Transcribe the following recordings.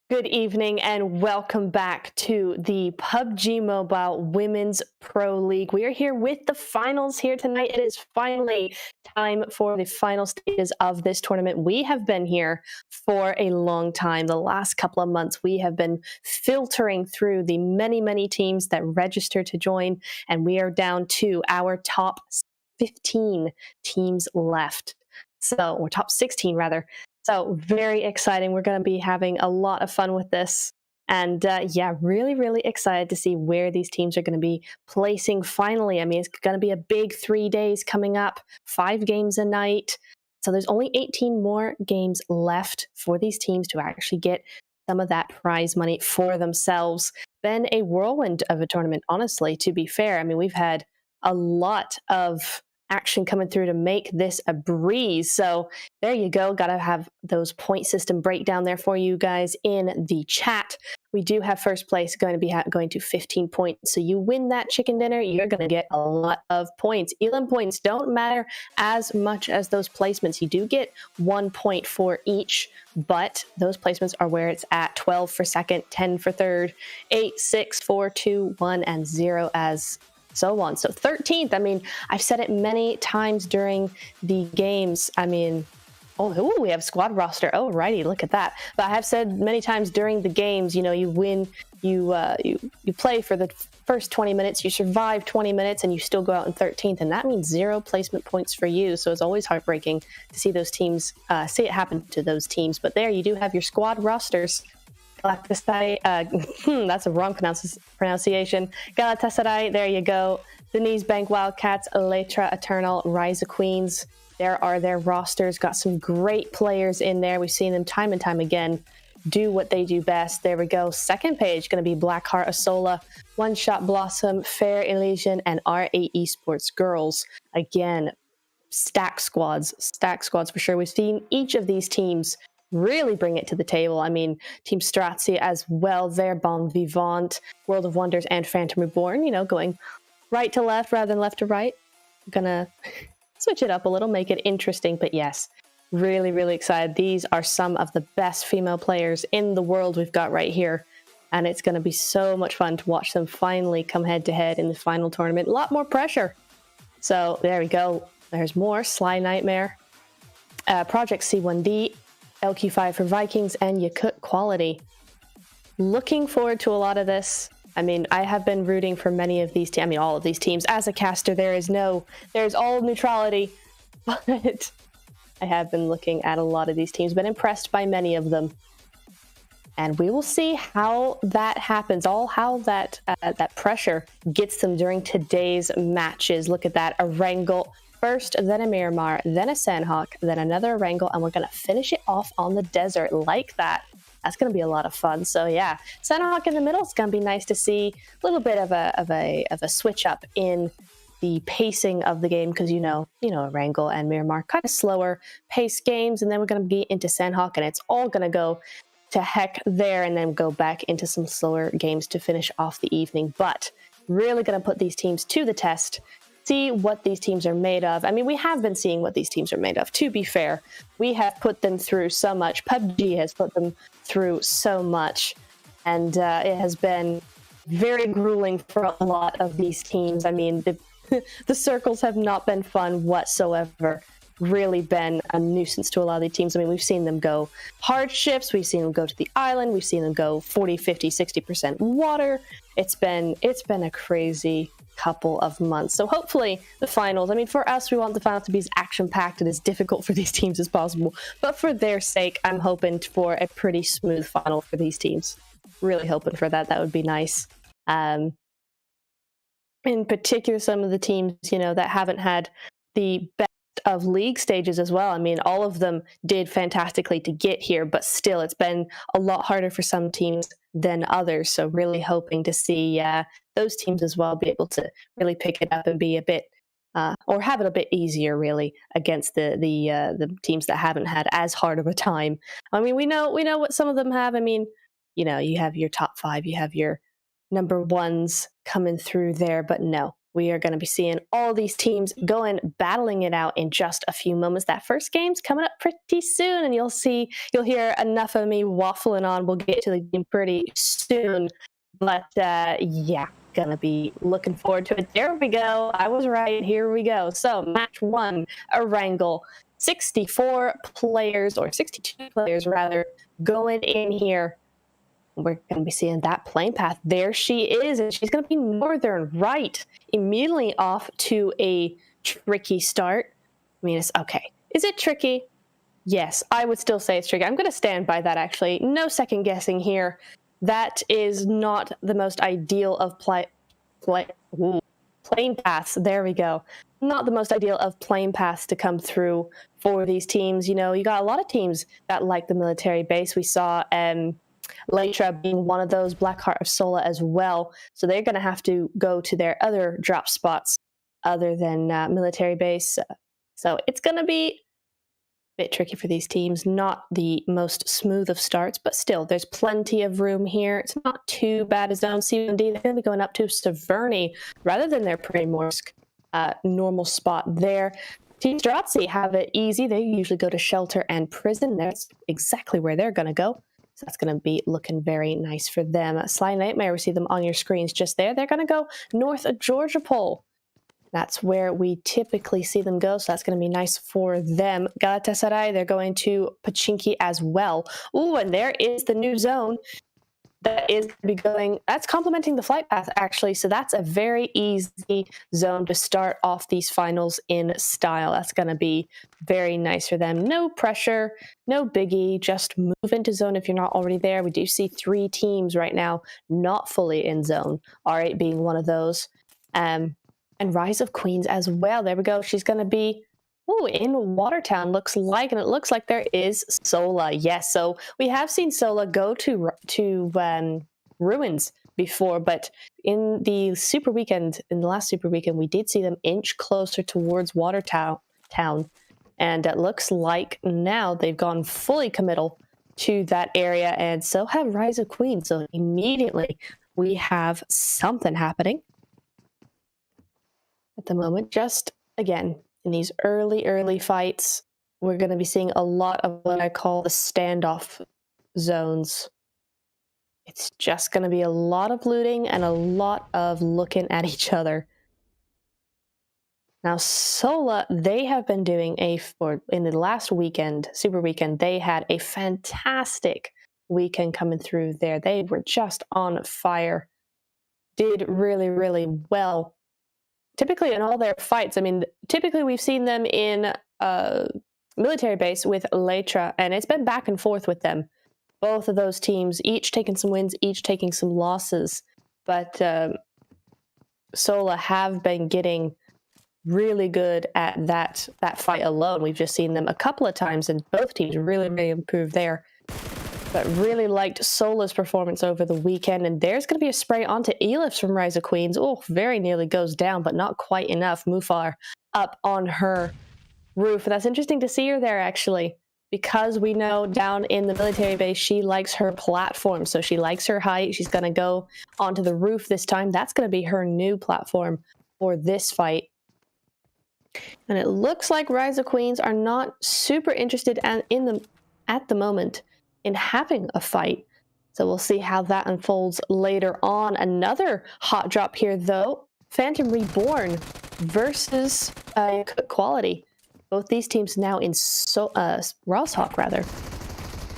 Good evening and welcome back to the PUBG Mobile Women's Pro League. We are here with the finals here tonight. It is finally time for the final stages of this tournament. We have been here for a long time. The last couple of months, we have been filtering through the many teams that register to join, and we are down to our top 15 teams left. So, or top 16 rather. So very exciting. We're going to be having a lot of fun with this. And yeah, really excited to see where these teams are going to be placing finally. I mean, it's going to be a big 3 days coming up, 5 games a night. So there's only 18 more games left for these teams to actually get some of that prize money for themselves. Been a whirlwind of a tournament, honestly, to be fair. I mean, we've had a lot of action coming through to make this a breeze. So there you go. Got to have those point system breakdown there for you guys in the chat. We do have first place going to be going to 15 points. So you win that chicken dinner, you're going to get a lot of points. Elim points don't matter as much as those placements. You do get 1 point for each, but those placements are where it's at. 12 for second, 10 for third, 8, 6, 4, 2, 1, and 0 as so on. So 13th, I mean, I've said it many times during the games. I mean, oh, we have squad roster. Oh, righty, look at that. But I have said many times during the games, you know, you win, you play for the first 20 minutes, you survive 20 minutes, and you still go out in 13th, and that means 0 placement points for you. So it's always heartbreaking to see those teams, see it happen to those teams. But there you do have your squad rosters. Galatasaray, that's a wrong pronunciation. Galatasaray, there you go. Denizbank, Wildcats, Létra Eternal, Rise of Queens. There are their rosters. Got some great players in there. We've seen them time and time again do what they do best. There we go. Second page, going to be Blackheart of Sola, One Shot Blossom, Fair Elision, and RA Esports Girls. Again, stack squads for sure. We've seen each of these teams really bring it to the table. I mean, Team Stracci as well, Reborn, Vivant, World of Wonders, and Phantom Reborn, you know, going right to left rather than left to right. I'm gonna switch it up a little, make it interesting, but yes, really excited. These are some of the best female players in the world we've got right here, and it's going to be so much fun to watch them finally come head to head in the final tournament. A lot more pressure. So there we go. There's more. SLY Nightmare, Project C1D, LQ5 for Vikings, and Yakut Quality. Looking forward to a lot of this. I mean, I have been rooting for many of these teams. I mean, all of these teams. As a caster, there's all neutrality, but I have been looking at a lot of these teams, been impressed by many of them. And we will see how that happens, how that pressure gets them during today's matches. Look at that, ERANGEL first, then a Miramar, then a SANHOK, then another ERANGEL, and we're going to finish it off on the desert like that. That's going to be a lot of fun. So yeah, SANHOK in the middle is going to be nice to see. A little bit of a switch up in the pacing of the game, because you know, ERANGEL and Miramar kind of slower paced games, and then we're going to be into SANHOK, and it's all going to go to heck there, and then go back into some slower games to finish off the evening. But really going to put these teams to the test. see what these teams are made of. I mean, we have been seeing what these teams are made of, to be fair. We have put them through so much. PUBG has put them through so much. And it has been very grueling for a lot of these teams. I mean, the circles have not been fun whatsoever. Really been a nuisance to a lot of the teams. I mean, we've seen them go hardships, we've seen them go to the island, we've seen them go 40, 50, 60% water. It's been a crazy couple of months. So hopefully the finals, I mean, for us, we want the finals to be as action-packed and as difficult for these teams as possible. But for their sake, I'm hoping for a pretty smooth final for these teams. Really hoping for that. That would be nice. In particular, some of the teams, you know, that haven't had the best of league stages as well. I mean, all of them did fantastically to get here, but still it's been a lot harder for some teams than others. So really hoping to see those teams as well be able to really pick it up and be a bit or have it a bit easier really against the teams that haven't had as hard of a time. I mean, we know what some of them have. I mean, you know, you have your top 5, you have your number 1s coming through there, but no. We are going to be seeing all these teams battling it out in just a few moments. That first game's coming up pretty soon, and you'll hear enough of me waffling on. We'll get to the game pretty soon. But yeah, gonna be looking forward to it. There we go. I was right. Here we go. So match 1, ERANGEL. 64 players, or 62 players rather, going in here. We're going to be seeing that plane path. There she is, and she's going to be northern, right, immediately off to a tricky start. I mean, it's okay. Is it tricky? Yes, I would still say it's tricky. I'm going to stand by that, actually. No second guessing here. That is not the most ideal of plane paths. There we go. Not the most ideal of plane paths to come through for these teams. You know, you got a lot of teams that like the military base. We saw Létra being one of those, Blackheart of Sola as well. So they're going to have to go to their other drop spots other than military base. So it's going to be a bit tricky for these teams. Not the most smooth of starts, but still, there's plenty of room here. It's not too bad a zone. C1D, they're going to be going up to Severny rather than their Primorsk normal spot there. Team Stracci have it easy. They usually go to Shelter and Prison. That's exactly where they're going to go. So that's going to be looking very nice for them. SLY Nightmare, we see them on your screens just there. They're going to go north of Georgia Pole. That's where we typically see them go, so that's going to be nice for them. Galatasaray, they're going to Pachinki as well. Ooh, and there is the new zone that is going to be going, that's complementing the flight path, actually, so that's a very easy zone to start off these finals in style. That's going to be very nice for them. No pressure, no biggie, just move into zone if you're not already there. We do see 3 teams right now not fully in zone, R8 being one of those. And Rise of Queens as well. There we go. She's going to be in Watertown, looks like, and it looks like there is Sola. Yes, so we have seen Sola go to Ruins before, but in the last Super Weekend, we did see them inch closer towards Watertown, and it looks like now they've gone fully committal to that area, and so have Rise of Queens. So immediately we have something happening at the moment. Just again, in these early fights, we're going to be seeing a lot of what I call the standoff zones. It's just going to be a lot of looting and a lot of looking at each other. Now, Sola, they have been doing in the last weekend, Super Weekend, they had a fantastic weekend coming through there. They were just on fire. Did really well. Typically in all their fights, I mean, typically we've seen them in military base with Létra, and it's been back and forth with them. Both of those teams, each taking some wins, each taking some losses. But Sola have been getting really good at that fight alone. We've just seen them a couple of times, and both teams really improved there. But really liked Sola's performance over the weekend, and there's going to be a spray onto Elifs from Rise of Queens. Oh, very nearly goes down, but not quite enough. Mufar up on her roof. And that's interesting to see her there, actually, because we know down in the military base, she likes her platform. So she likes her height. She's going to go onto the roof this time. That's going to be her new platform for this fight. And it looks like Rise of Queens are not super interested at the moment in having a fight. So we'll see how that unfolds later on. Another hot drop here, though. Phantom Reborn versus Quality. Both these teams now in SANHOK, rather.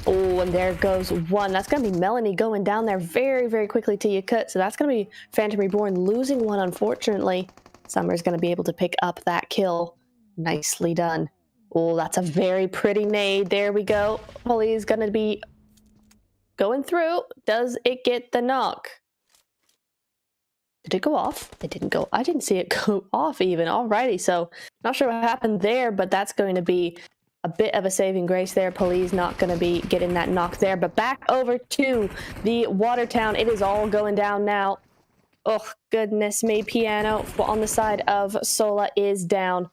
Oh, and there goes one. That's going to be Melanie going down there very, very quickly to Yakut. So that's going to be Phantom Reborn losing one, unfortunately. Summer's going to be able to pick up that kill. Nicely done. Oh, that's a very pretty nade. There we go. Holly's going to be going through. Does it get the knock? Did it go off? It didn't go. I didn't see it go off even. Alrighty, so not sure what happened there, but that's going to be a bit of a saving grace there. Police not going to be getting that knock there, but back over to the Watertown. It is all going down now. Oh, goodness me. Piano on the side of Sola is down.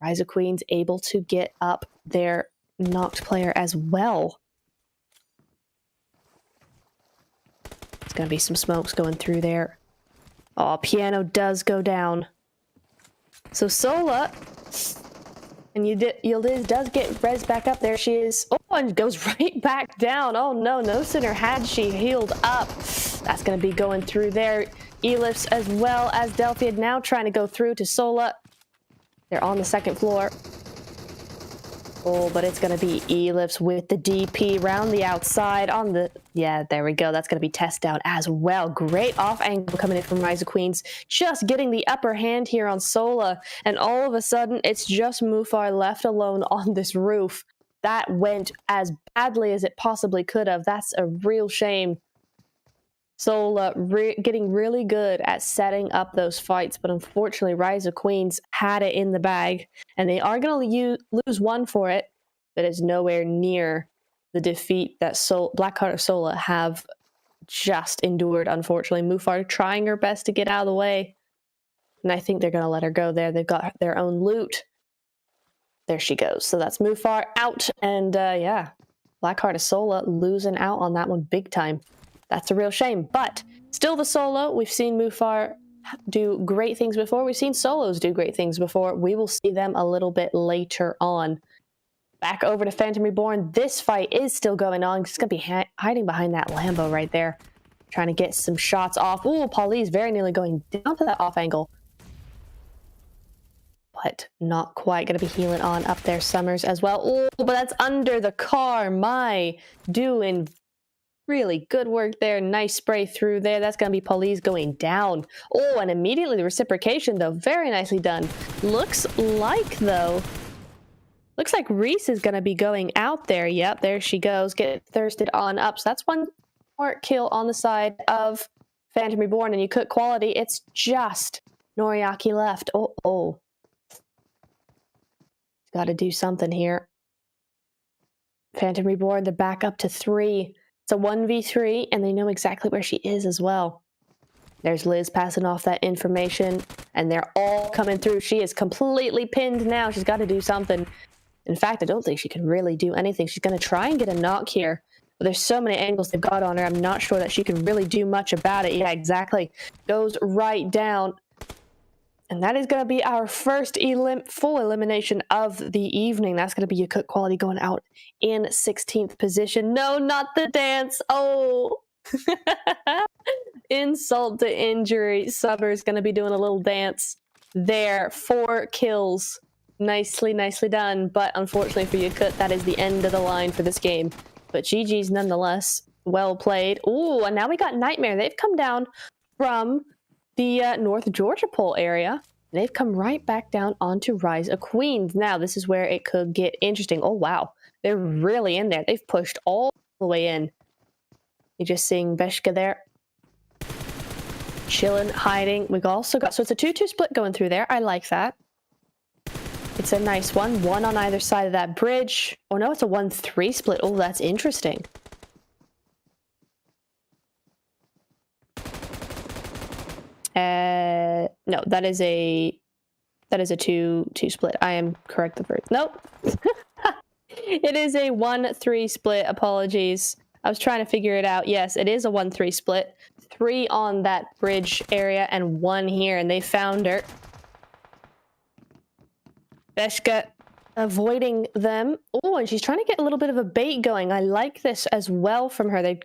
Rise of Queens able to get up their knocked player as well. It's going to be some smokes going through there. Oh, Piano does go down. So Sola and Yildiz does get res back up. There she is. Oh, and goes right back down. Oh no, no sooner had she healed up. That's going to be going through there. Elifs as well as Delphia now trying to go through to Sola. They're on the second floor. Oh, but it's going to be Elifs with the DP around the outside on the... Yeah, there we go. That's going to be test out as well. Great off angle coming in from Rise of Queens. Just getting the upper hand here on Sola. And all of a sudden, it's just Mufar left alone on this roof. That went as badly as it possibly could have. That's a real shame. Sola getting really good at setting up those fights, but unfortunately Rise of Queens had it in the bag, and they are going to lose one for it, but it's nowhere near the defeat that Blackheart of Sola have just endured, unfortunately. Mufar trying her best to get out of the way, and I think they're going to let her go there. They've got their own loot. There she goes. So that's Mufar out, and yeah, Blackheart of Sola losing out on that one big time. That's a real shame, but still the solo. We've seen Mufar do great things before. We've seen solos do great things before. We will see them a little bit later on. Back over to Phantom Reborn. This fight is still going on. Just going to be hiding behind that Lambo right there. Trying to get some shots off. Ooh, Pauli's very nearly going down to that off angle. But not quite. Going to be healing on up there. Summers as well. Ooh, but that's under the car. My doing really good work there. Nice spray through there. That's going to be Police going down. Oh, and immediately the reciprocation, though. Very nicely done. Looks like Reese is going to be going out there. Yep, there she goes. Get thirsted on up. So that's one more kill on the side of Phantom Reborn. And you cook quality. It's just Noriaki left. Oh. Got to do something here. Phantom Reborn, they're back up to 3. It's a 1v3, and they know exactly where she is as well. There's Liz passing off that information, and they're all coming through. She is completely pinned now. She's got to do something. In fact, I don't think she can really do anything. She's going to try and get a knock here, but there's so many angles they've got on her. I'm not sure that she can really do much about it. Yeah, exactly. Goes right down. And that is going to be our first full elimination of the evening. That's going to be Yakut Quality going out in 16th position. No, not the dance. Oh. Insult to injury. Summer's going to be doing a little dance there. 4 kills. Nicely done. But unfortunately for Yakut, that is the end of the line for this game. But GG's nonetheless. Well played. Ooh, and now we got Nightmare. They've come down from the North Georgia Pole area. They've come right back down onto Rise of Queens. Now, this is where it could get interesting. Oh, wow. They're really in there. They've pushed all the way in. You're just seeing Beshka there. Chilling, hiding. We've also got... So it's a 2-2 split going through there. I like that. It's a nice one. One on either side of that bridge. Oh, no, it's a 1-3 split. Oh, that's interesting. No, that is a 2-2 split. I am correct the first. Nope. It is a 1-3 split. Apologies. I was trying to figure it out. Yes, it is a 1-3 split. 3 on that bridge area and 1 here, and they found her. Beshka avoiding them. Oh, and she's trying to get a little bit of a bait going. I like this as well from her.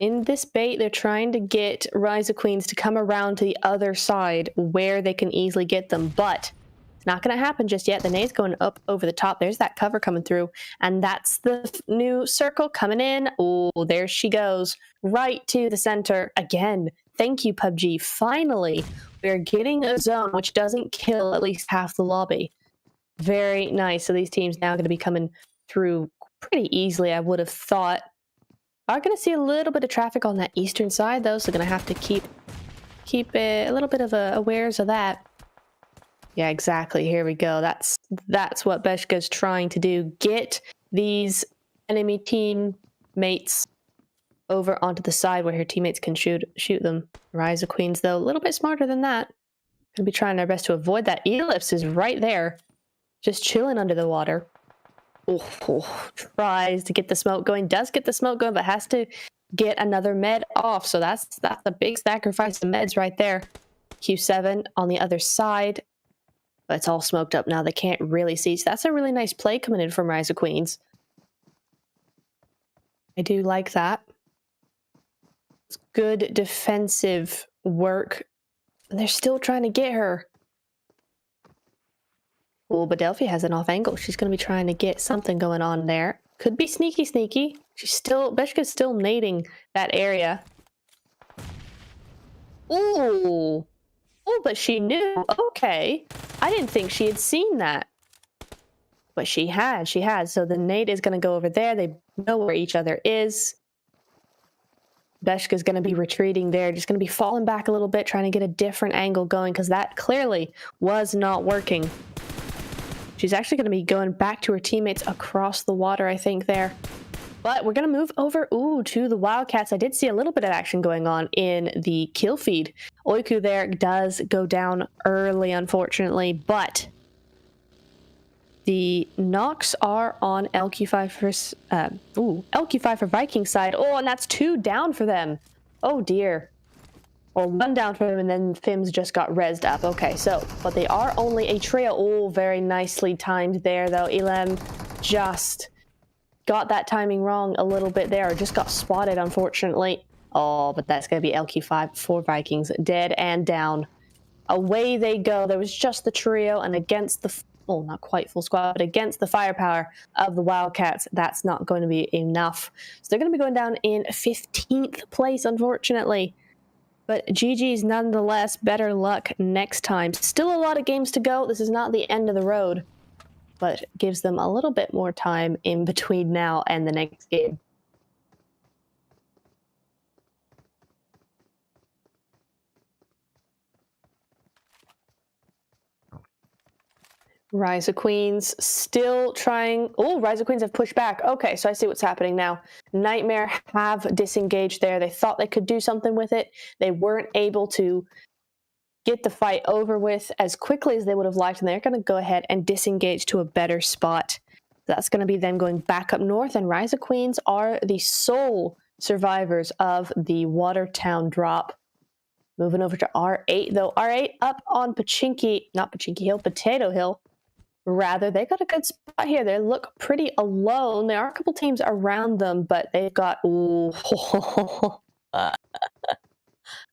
In this bait, they're trying to get Rise of Queens to come around to the other side where they can easily get them, but it's not going to happen just yet. The nade's going up over the top. There's that cover coming through, and that's the new circle coming in. Oh, there she goes, right to the center again. Thank you, PUBG. Finally, we're getting a zone which doesn't kill at least half the lobby. Very nice. So these teams now going to be coming through pretty easily, I would have thought. Are going to see a little bit of traffic on that eastern side, though, so going to have to keep a little bit of awares of that. Yeah, exactly. Here we go. That's what Beshka's trying to do. Get these enemy teammates over onto the side where her teammates can shoot them. Rise of Queens, though, a little bit smarter than that. Going to be trying their best to avoid that. Ellipse is right there, just chilling under the water. Oh, tries to get the smoke going, does get the smoke going, but has to get another med off. So that's a big sacrifice of meds right there. Q7 on the other side, but it's all smoked up now. They can't really see. So that's a really nice play coming in from Rise of Queens. I do like that. It's good defensive work. And they're still trying to get her. Oh, but Delphi has an off angle. She's going to be trying to get something going on there. Could be sneaky. Beshka's still nading that area. Ooh. Oh, but she knew. Okay. I didn't think she had seen that. But she had. So the nade is going to go over there. They know where each other is. Beshka's going to be retreating there. Just going to be falling back a little bit, trying to get a different angle going, because that clearly was not working. She's actually going to be going back to her teammates across the water, I think, there. But we're going to move over, to the Wildcats. I did see a little bit of action going on in the kill feed. Oiku there does go down early, unfortunately, but the knocks are on LQ5 LQ5 for Viking side. Oh, and that's 2 down for them. Oh, dear. Or 1 down for them, and then Fims just got rezzed up. Okay, so, but they are only a trio. Oh, very nicely timed there, though. Elem just got that timing wrong a little bit there, or just got spotted, unfortunately. Oh, but that's going to be LQ5 for Vikings. Dead and down. Away they go. There was just the trio, and against the, well, not quite full squad, but against the firepower of the Wildcats, that's not going to be enough. So they're going to be going down in 15th place, unfortunately. But GG's nonetheless. Better luck next time. Still a lot of games to go. This is not the end of the road, but gives them a little bit more time in between now and the next game. Rise of Queens still trying. Oh, Rise of Queens have pushed back. Okay, so I see what's happening now. Nightmare have disengaged there. They thought they could do something with it. They weren't able to get the fight over with as quickly as they would have liked, and they're going to go ahead and disengage to a better spot. That's going to be them going back up north, and Rise of Queens are the sole survivors of the Watertown drop. Moving over to R8, though. R8 up on Potato Hill. Rather, they got a good spot here. They look pretty alone. There are a couple teams around them, but they've got... Ooh.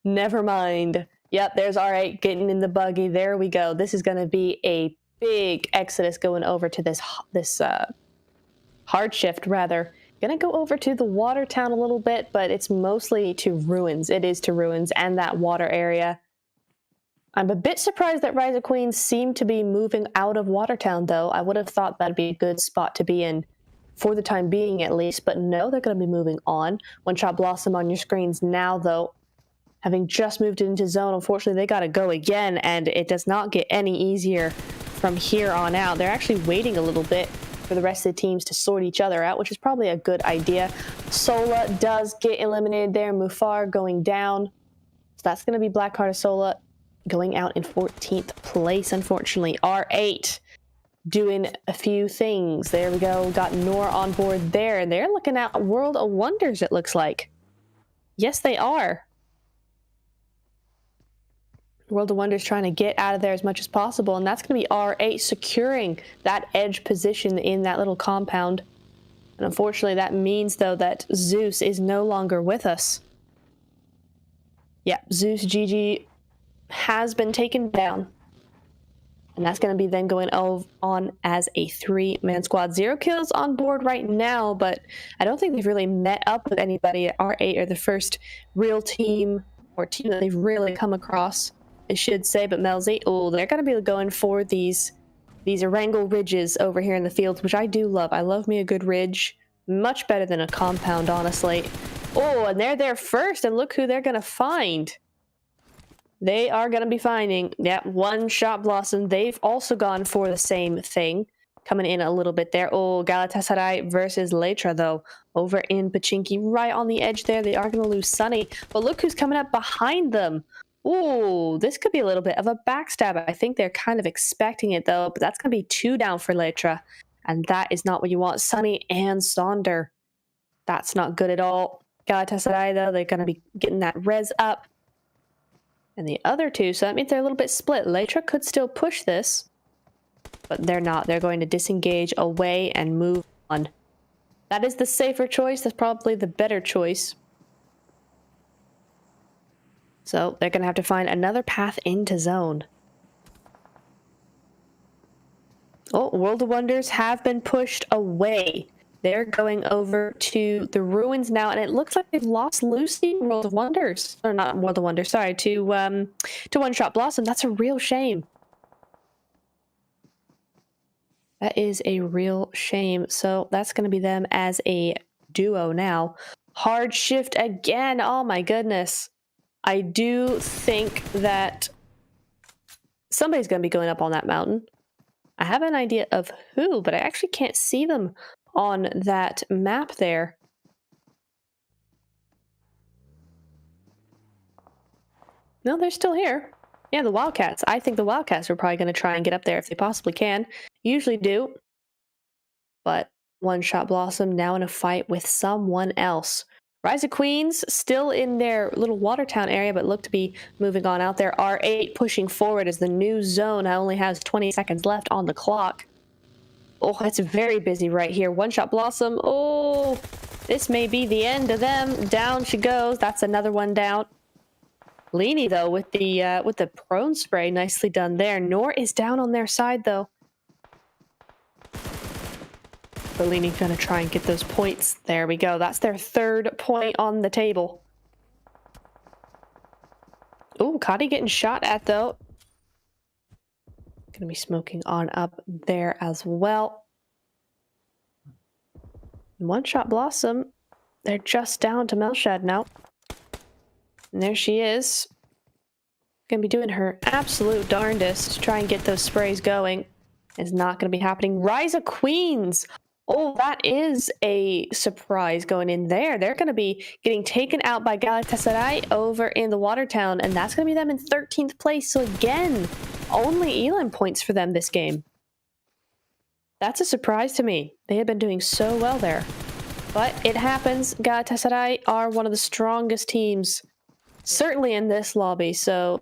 Never mind. Yep, there's R8 getting in the buggy. There we go. This is going to be a big exodus going over to this hard shift, rather. Going to go over to the Watertown a little bit, but it's mostly to Ruins. It is to Ruins and that water area. I'm a bit surprised that Rise of Queens seem to be moving out of Watertown, though. I would have thought that'd be a good spot to be in for the time being, at least. But no, they're going to be moving on. One Shot Blossom on your screens now, though. Having just moved into zone, unfortunately, they got to go again, and it does not get any easier from here on out. They're actually waiting a little bit for the rest of the teams to sort each other out, which is probably a good idea. Sola does get eliminated there. Mufar going down. So that's going to be Blackheart of Sola going out in 14th place, unfortunately. R8 doing a few things. There we go. Got Nor on board there, and they're looking at World of Wonders, it looks like. Yes, they are. World of Wonders trying to get out of there as much as possible, and that's going to be R8 securing that edge position in that little compound. And unfortunately, that means, though, that Zeus is no longer with us. Yeah, Zeus GG has been taken down. And that's going to be then going on as a 3-man squad. 0 kills on board right now, but I don't think they've really met up with anybody at R8, or the first real team or team that they've really come across, I should say. But Melzy, oh, they're going to be going for these ERANGEL ridges over here in the fields, which I do love. I love me a good ridge. Much better than a compound, honestly. Oh, and they're there first, and look who they're going to find. They are going to be finding, yeah, One Shot Blossom. They've also gone for the same thing. Coming in a little bit there. Oh, Galatasaray versus Létra, though. Over in Pachinki, right on the edge there. They are going to lose Sunny. But look who's coming up behind them. Ooh, this could be a little bit of a backstab. I think they're kind of expecting it, though. But that's going to be 2 down for Létra. And that is not what you want. Sunny and Sonder. That's not good at all. Galatasaray, though, they're going to be getting that res up. And the other two, so that means they're a little bit split. Létra could still push this, but they're not. They're going to disengage away and move on. That is the safer choice. That's probably the better choice. So they're going to have to find another path into zone. Oh, World of Wonders have been pushed away. They're going over to the ruins now, and it looks like they've lost Lucy. World of Wonders, or not World of Wonders, sorry, to One Shot Blossom. That's a real shame. That is a real shame. So that's going to be them as a duo now. Hard shift again. Oh my goodness. I do think that somebody's going to be going up on that mountain. I have an idea of who, but I actually can't see them on that map there. No, they're still here. Yeah, the Wildcats. I think the Wildcats are probably going to try and get up there if they possibly can. Usually do. But One Shot Blossom now in a fight with someone else. Rise of Queens still in their little Watertown area, but look to be moving on out there. R8 pushing forward as the new zone only has 20 seconds left on the clock. Oh, it's very busy right here. One Shot Blossom. Oh, this may be the end of them. Down she goes. That's another one down. Leany, though, with the prone spray. Nicely done there. Nor is down on their side, though. But Leany's going to try and get those points. There we go. That's their 3rd point on the table. Oh, Cotty getting shot at, though. Gonna be smoking on up there as well. One Shot Blossom, they're just down to Melshad now. And there she is. Gonna be doing her absolute darndest to try and get those sprays going. It's not gonna be happening. Rise of Queens! Oh, that is a surprise going in there. They're gonna be getting taken out by Galatasaray over in the Watertown, and that's gonna be them in 13th place. So again, only Elam points for them this game. That's a surprise to me. They have been doing so well there. But it happens. Galatasaray are one of the strongest teams, certainly in this lobby, so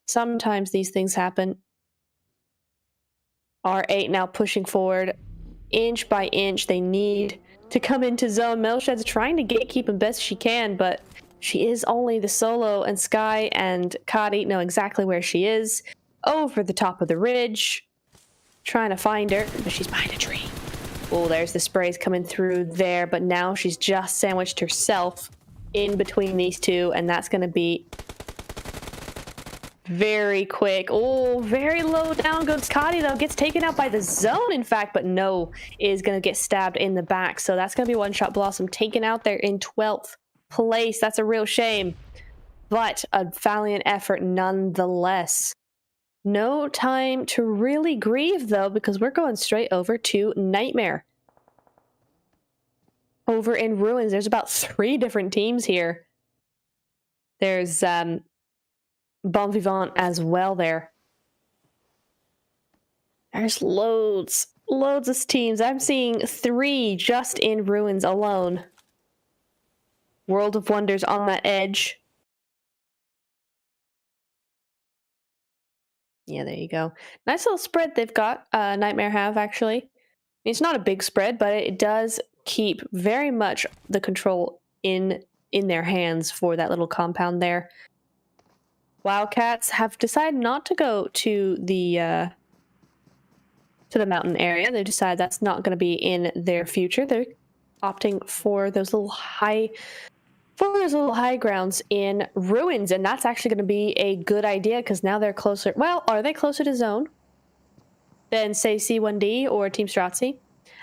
sometimes these things happen. R8 now pushing forward. Inch by inch, they need to come into zone. Melshad's trying to gatekeep them best she can, but she is only the solo, and Sky and Kadi know exactly where she is. Over the top of the ridge. Trying to find her, but she's behind a tree. Oh, there's the sprays coming through there, but now she's just sandwiched herself in between these two, and that's going to be very quick. Oh, very low down goes Kadi, though. Gets taken out by the zone, in fact, but no, is going to get stabbed in the back. So that's going to be One Shot Blossom taken out there in 12th place. That's a real shame, but a valiant effort nonetheless. No time to really grieve, though, because we're going straight over to Nightmare. Over in Ruins, there's about 3 different teams here. There's Vivant as well there. There's loads of teams. I'm seeing 3 just in Ruins alone. World of Wonders on that edge. Yeah, there you go. Nice little spread they've got, Nightmare have, actually. It's not a big spread, but it does keep very much the control in their hands for that little compound there. Wildcats have decided not to go to the mountain area. They decided that's not going to be in their future. They're opting for those little high grounds in ruins, and that's actually going to be a good idea because now they're closer. Well, are they closer to zone than, say, C1D or Team Stracci?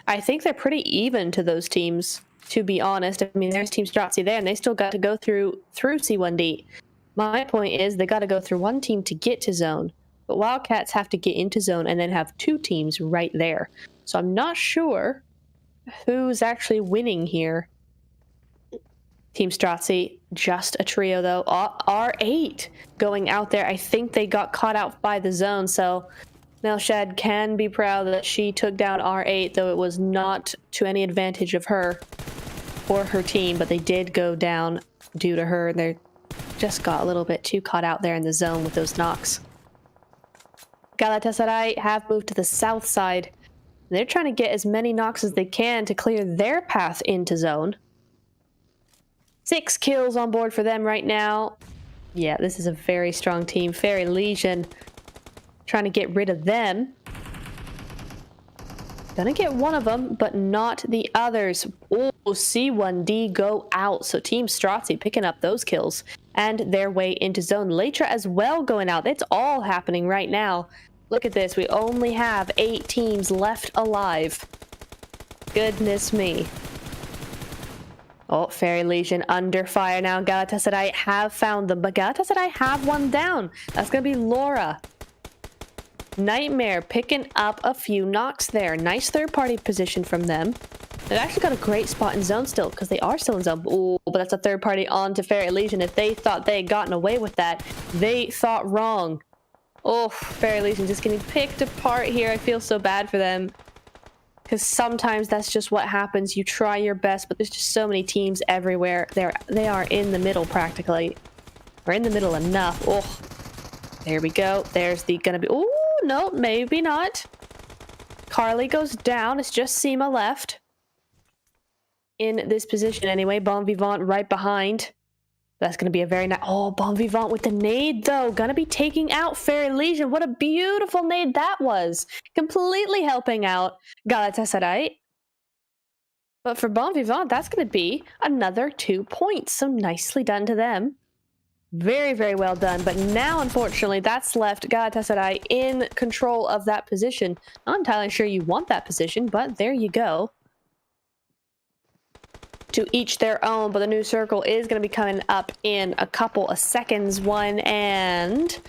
I think they're pretty even to those teams, to be honest. I mean, there's Team Stracci there, and they still got to go through C1D. My point is they got to go through one team to get to zone, but Wildcats have to get into zone and then have two teams right there. So I'm not sure who's actually winning here. Team Stracci, just a trio though. R8 going out there. I think they got caught out by the zone, so Melshad can be proud that she took down R8, though it was not to any advantage of her or her team, but they did go down due to her. They just got a little bit too caught out there in the zone with those knocks. Galatasaray have moved to the south side. They're trying to get as many knocks as they can to clear their path into zone. 6 kills on board for them right now. Yeah, this is a very strong team. Fairy Elision trying to get rid of them. Gonna get one of them, but not the others. Oh, C1D go out. So Team Stracci picking up those kills and their way into zone. Létra as well going out. It's all happening right now. Look at this. We only have 8 teams left alive. Goodness me. Oh, Fairy Elision under fire now. Galatasaray have found them, but Galatasaray have one down. That's going to be Laura. Nightmare picking up a few knocks there. Nice third-party position from them. They've actually got a great spot in zone still, because they are still in zone. Oh, but that's a third-party on to Fairy Elision. If they thought they had gotten away with that, they thought wrong. Oh, Fairy Elision just getting picked apart here. I feel so bad for them. Because sometimes that's just what happens. You try your best, but there's just so many teams everywhere. They are in the middle practically. Or in the middle enough. Oh, there we go. There's the gonna be... Oh, no, maybe not. Carly goes down. It's just Seema left. In this position anyway. Bon Vivant right behind. That's going to be a very nice... Oh, Bon Vivant with the nade, though. Going to be taking out Fairy Elision. What a beautiful nade that was. Completely helping out Galatasaray. But for Bon Vivant, that's going to be another 2 points. So nicely done to them. Very, very well done. But now, unfortunately, that's left Galatasaray in control of that position. Not entirely sure you want that position, but there you go. To each their own, but the new circle is going to be coming up in a couple of seconds. One and...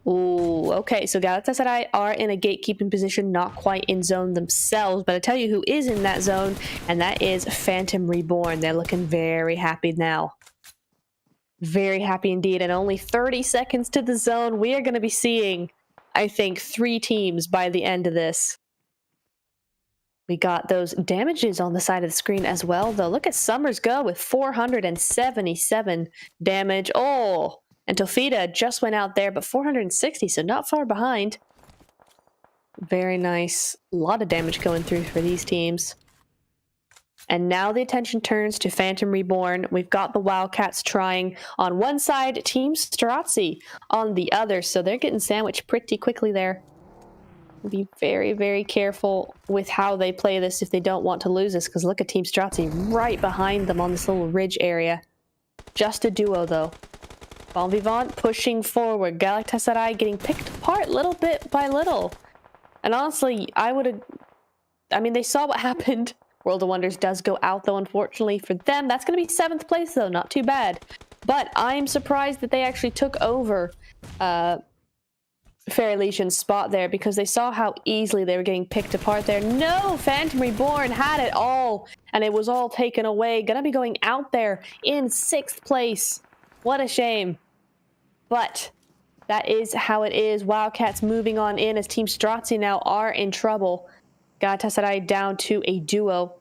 Ooh, okay, so Galatasaray are in a gatekeeping position, not quite in zone themselves, but I tell you who is in that zone, and that is Phantom Reborn. They're looking very happy now. Very happy indeed, and only 30 seconds to the zone. We are going to be seeing, I think, 3 teams by the end of this. We got those damages on the side of the screen as well, though. Look at Summers go with 477 damage. Oh, and Tofita just went out there, but 460, so not far behind. Very nice. A lot of damage going through for these teams. And now the attention turns to Phantom Reborn. We've got the Wildcats trying on one side, Team Stracci on the other, so they're getting sandwiched pretty quickly there. Be very, very careful with how they play this if they don't want to lose this, because look at Team Stracci right behind them on this little ridge area. Just a duo, though. Bon Vivant pushing forward. Galatasaray getting picked apart little bit by little. And honestly, I mean, they saw what happened. World of Wonders does go out, though, unfortunately for them. That's going to be 7th place, though. Not too bad. But I'm surprised that they actually took over Fairy Elision's spot there, because they saw how easily they were getting picked apart there. No! Phantom Reborn had it all, and it was all taken away. Gonna be going out there in 6th place. What a shame. But that is how it is. Wildcats moving on in as Team Stracci now are in trouble. Galatasaray down to a duo.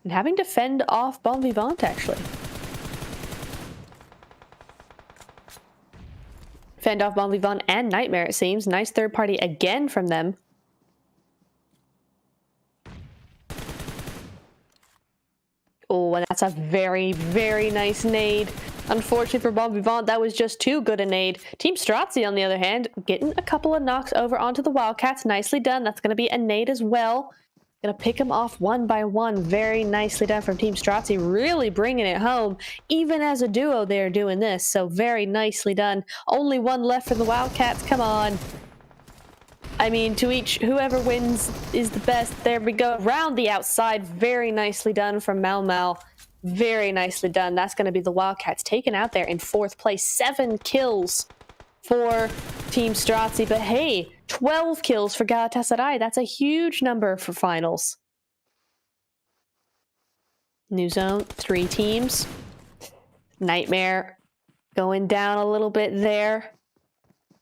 And having to fend off Bon Vivant, actually. Fend off bomb Vivant and Nightmare, it seems. Nice third party again from them. Oh, and that's a very, very nice nade. Unfortunately for Bomb Vivant, that was just too good a nade. Team Stracci, on the other hand, getting a couple of knocks over onto the Wildcats. Nicely done. That's going to be a nade as well. Going to pick them off one by one. Very nicely done from Team Stracci. Really bringing it home. Even as a duo, they're doing this. So very nicely done. Only one left for the Wildcats. Come on. I mean, to each, whoever wins is the best. There we go. Round the outside. Very nicely done from Mau Mau. Very nicely done. That's going to be the Wildcats taken out there in 4th place. 7 kills for Team Stracci. But hey, 12 kills for Galatasaray. That's a huge number for finals. New zone, 3 teams. Nightmare going down a little bit there.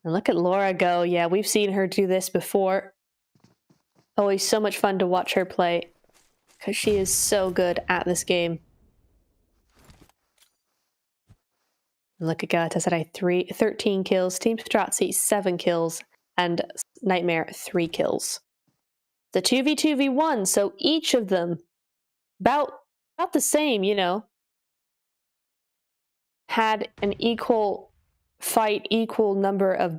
And look at Laura go. Yeah, we've seen her do this before. Always so much fun to watch her play because she is so good at this game. And look at Galatasaray, 13 kills. Team Stracci, 7 kills. And Nightmare, 3 kills. The 2v2v1, so each of them about the same, you know. Had an equal fight, equal number of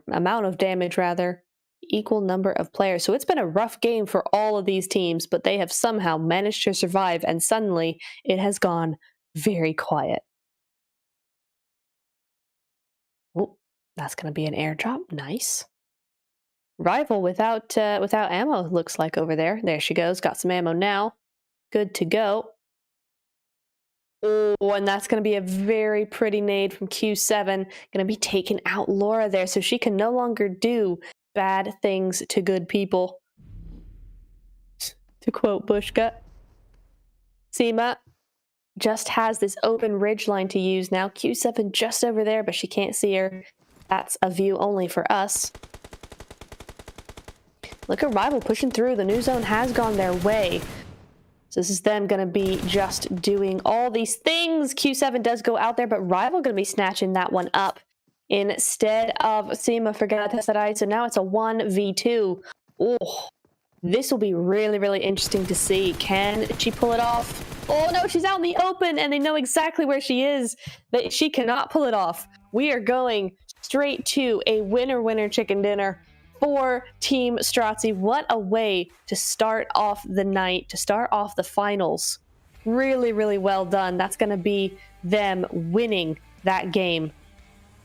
amount of damage rather, equal number of players. So it's been a rough game for all of these teams, but they have somehow managed to survive, and suddenly it has gone very quiet. Oh, that's going to be an airdrop. Nice. Rival without ammo, looks like, over there. There she goes. Got some ammo now. Good to go. Oh, and that's going to be a very pretty nade from Q7. Going to be taking out Laura there, so she can no longer do bad things to good people. To quote Bushka. Seema just has this open ridge line to use now. Q7 just over there, but she can't see her. That's a view only for us. Look at Rival pushing through. The new zone has gone their way. So this is them going to be just doing all these things. Q7 does go out there, but Rival going to be snatching that one up instead of Seema for Galatasaray. So now it's a 1v2. Oh, this will be really, really interesting to see. Can she pull it off? Oh no, she's out in the open and they know exactly where she is. That she cannot pull it off. We are going straight to a winner chicken dinner for Team Stracci. What a way to start off the night, to start off the finals. Really, really well done. That's going to be them winning that game.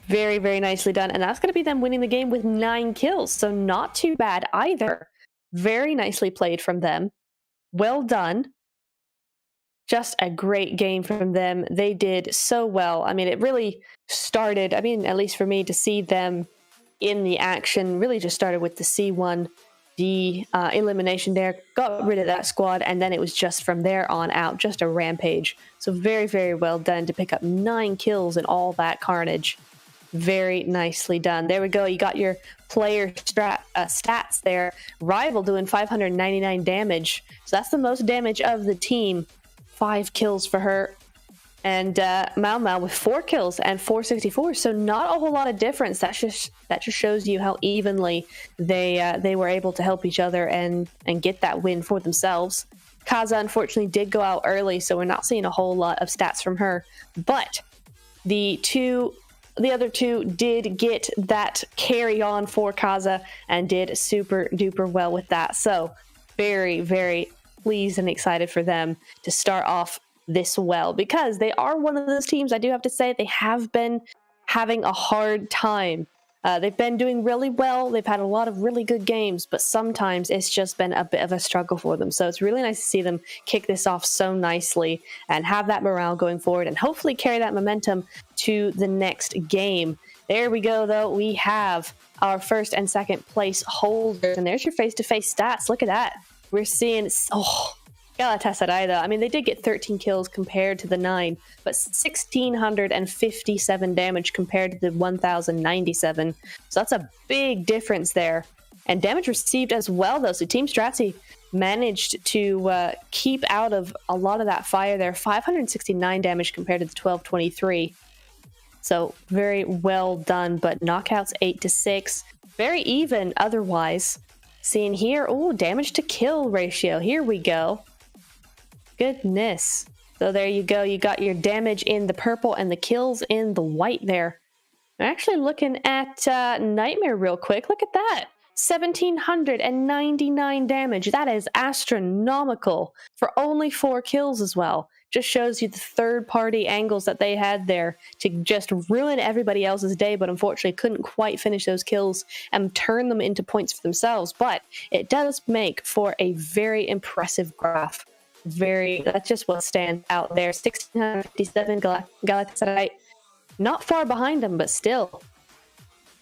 Very, very nicely done. And that's going to be them winning the game with 9 kills. So not too bad either. Very nicely played from them. Well done. Just a great game from them. They did so well. I mean, it really started, I mean, at least for me, to see them in the action really just started with the C1 elimination there. Got rid of that squad, and then it was just from there on out, just a rampage. So very, very well done to pick up 9 kills and all that carnage. Very nicely done. There we go. You got your player stats there. Rival doing 599 damage. So that's the most damage of the team. 5 kills for her. And Mau Mau with 4 kills and 464. So not a whole lot of difference. That just shows you how evenly they were able to help each other and get that win for themselves. Kaza unfortunately did go out early, so we're not seeing a whole lot of stats from her. But the other two did get that carry on for Kaza and did super duper well with that. So very, very pleased and excited for them to start off this well, because they are one of those teams, I do have to say, they have been having a hard time. They've been doing really well. They've had a lot of really good games, but sometimes it's just been a bit of a struggle for them. So it's really nice to see them kick this off so nicely and have that morale going forward and hopefully carry that momentum to the next game. There we go, though. We have our first and second place holders, and there's your face-to-face stats. Look at that. We're seeing... Galatasaray, though, I mean, they did get 13 kills compared to the 9, but 1,657 damage compared to the 1,097. So that's a big difference there. And damage received as well, though. So Team Stracci managed to keep out of a lot of that fire there. 569 damage compared to the 1,223. So very well done, but knockouts 8-6. Very even otherwise. Seeing here, oh, damage to kill ratio. Here we go. Goodness. So there you go. You got your damage in the purple and the kills in the white there. I'm actually looking at Nightmare real quick. Look at that. 1,799 damage. That is astronomical for only 4 kills as well. Just shows you the third-party angles that they had there to just ruin everybody else's day, but unfortunately couldn't quite finish those kills and turn them into points for themselves. But it does make for a very impressive graph. That's just what stands out there. 1,657 Galatasaray. Not far behind them, but still.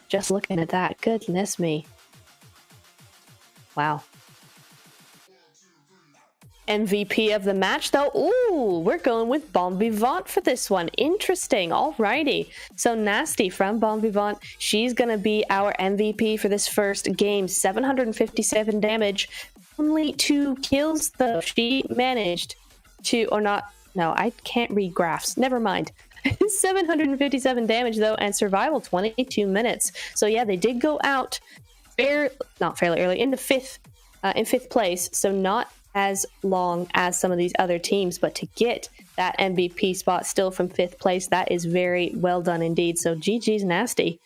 Just looking at that, goodness me. Wow. MVP of the match, though. Ooh, we're going with Vivant for this one. Interesting. Alrighty. So Nasty from Vivant, she's going to be our MVP for this first game. 757 damage. Only 2 kills, though. She managed to, or not, no, I can't read graphs. Never mind. 757 damage, though, and survival 22 minutes. So yeah, they did go out not fairly early, in fifth place, so not as long as some of these other teams, but to get that MVP spot still from 5th place, that is very well done indeed. So GG's Nasty.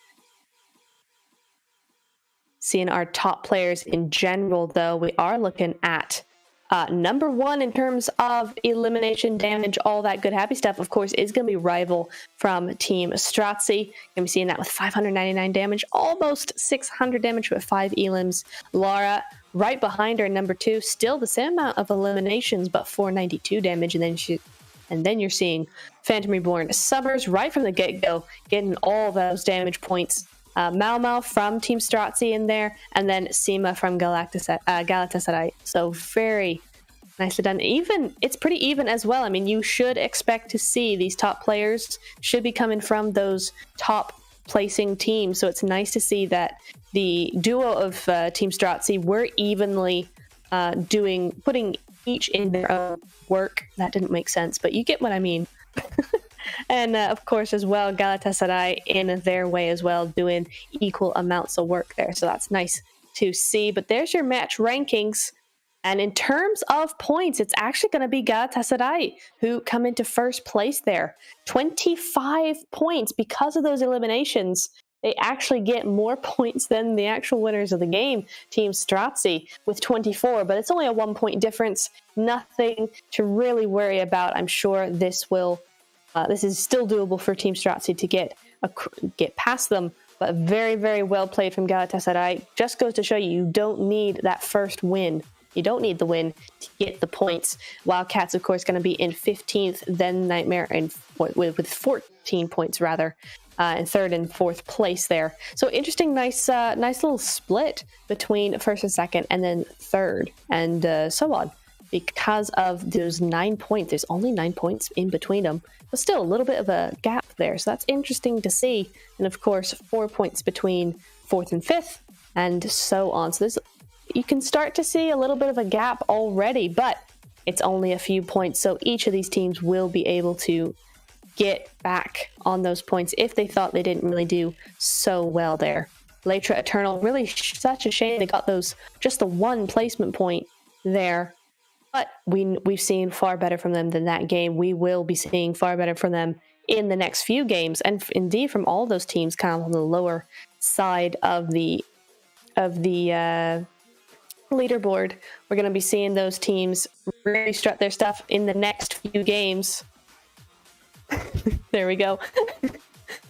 Seeing our top players in general, though, we are looking at number 1 in terms of elimination damage, all that good happy stuff, of course, is going to be Rival from Team Stracci. Going to be seeing that with 599 damage, almost 600 damage with 5 elims. Lara right behind her, number 2, still the same amount of eliminations, but 492 damage, and then you're seeing Phantom Reborn. Summers right from the get-go, getting all those damage points. Mau from Team Stracci in there, and then Sima from Galatasaray. So very nicely done. It's pretty even as well. I mean, you should expect to see these top players should be coming from those top placing teams. So it's nice to see that the duo of Team Stracci were evenly putting each in their own work. That didn't make sense, but you get what I mean. And of course, as well, Galatasaray in their way as well, doing equal amounts of work there. So that's nice to see. But there's your match rankings. And in terms of points, it's actually going to be Galatasaray who come into first place there. 25 points because of those eliminations. They actually get more points than the actual winners of the game, Team Stracci, with 24. But it's only a 1-point difference. Nothing to really worry about. I'm sure this is still doable for Team Stracci to get past them, but very, very well played from Galatasaray. Just goes to show you don't need that first win. You don't need the win to get the points. Wildcats, of course, going to be in 15th, then Nightmare with 14 points, rather, in 3rd and 4th place there. So interesting, nice little split between 1st and 2nd, and then 3rd, and so on. Because of those 9 points, there's only 9 points in between them, but still a little bit of a gap there. So that's interesting to see. And of course, 4 points between 4th and 5th, and so on. So you can start to see a little bit of a gap already, but it's only a few points. So each of these teams will be able to get back on those points if they thought they didn't really do so well there. Létra Eternal, really such a shame they got just the 1 placement point there. But we've seen far better from them than that game. We will be seeing far better from them in the next few games, and indeed from all those teams kind of on the lower side of the leaderboard. We're going to be seeing those teams really strut their stuff in the next few games. There we go. Going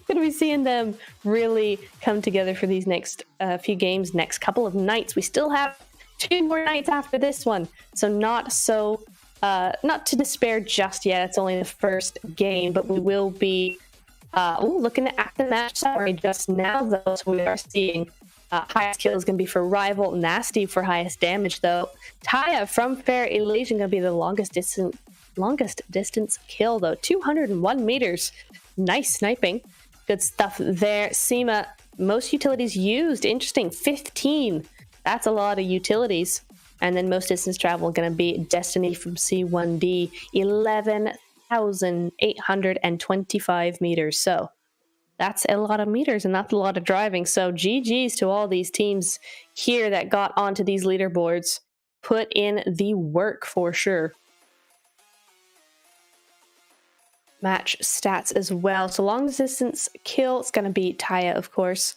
to be seeing them really come together for these next few games, next couple of nights. We still have 2 more nights after this one, so not to despair just yet. It's only the first game, but we will be looking at the match summary just now, though. So we are seeing highest kill is going to be for Rival, Nasty for highest damage, though. Taya from Fair Elision going to be the longest distance kill, though. 201 meters. Nice sniping. Good stuff there. Sima, most utilities used. Interesting. 15. That's a lot of utilities. And then most distance travel going to be Destiny from C1D, 11,825 meters. So that's a lot of meters and that's a lot of driving. So GG's to all these teams here that got onto these leaderboards. Put in the work for sure. Match stats as well. So long distance kill, it's going to be Taya, of course.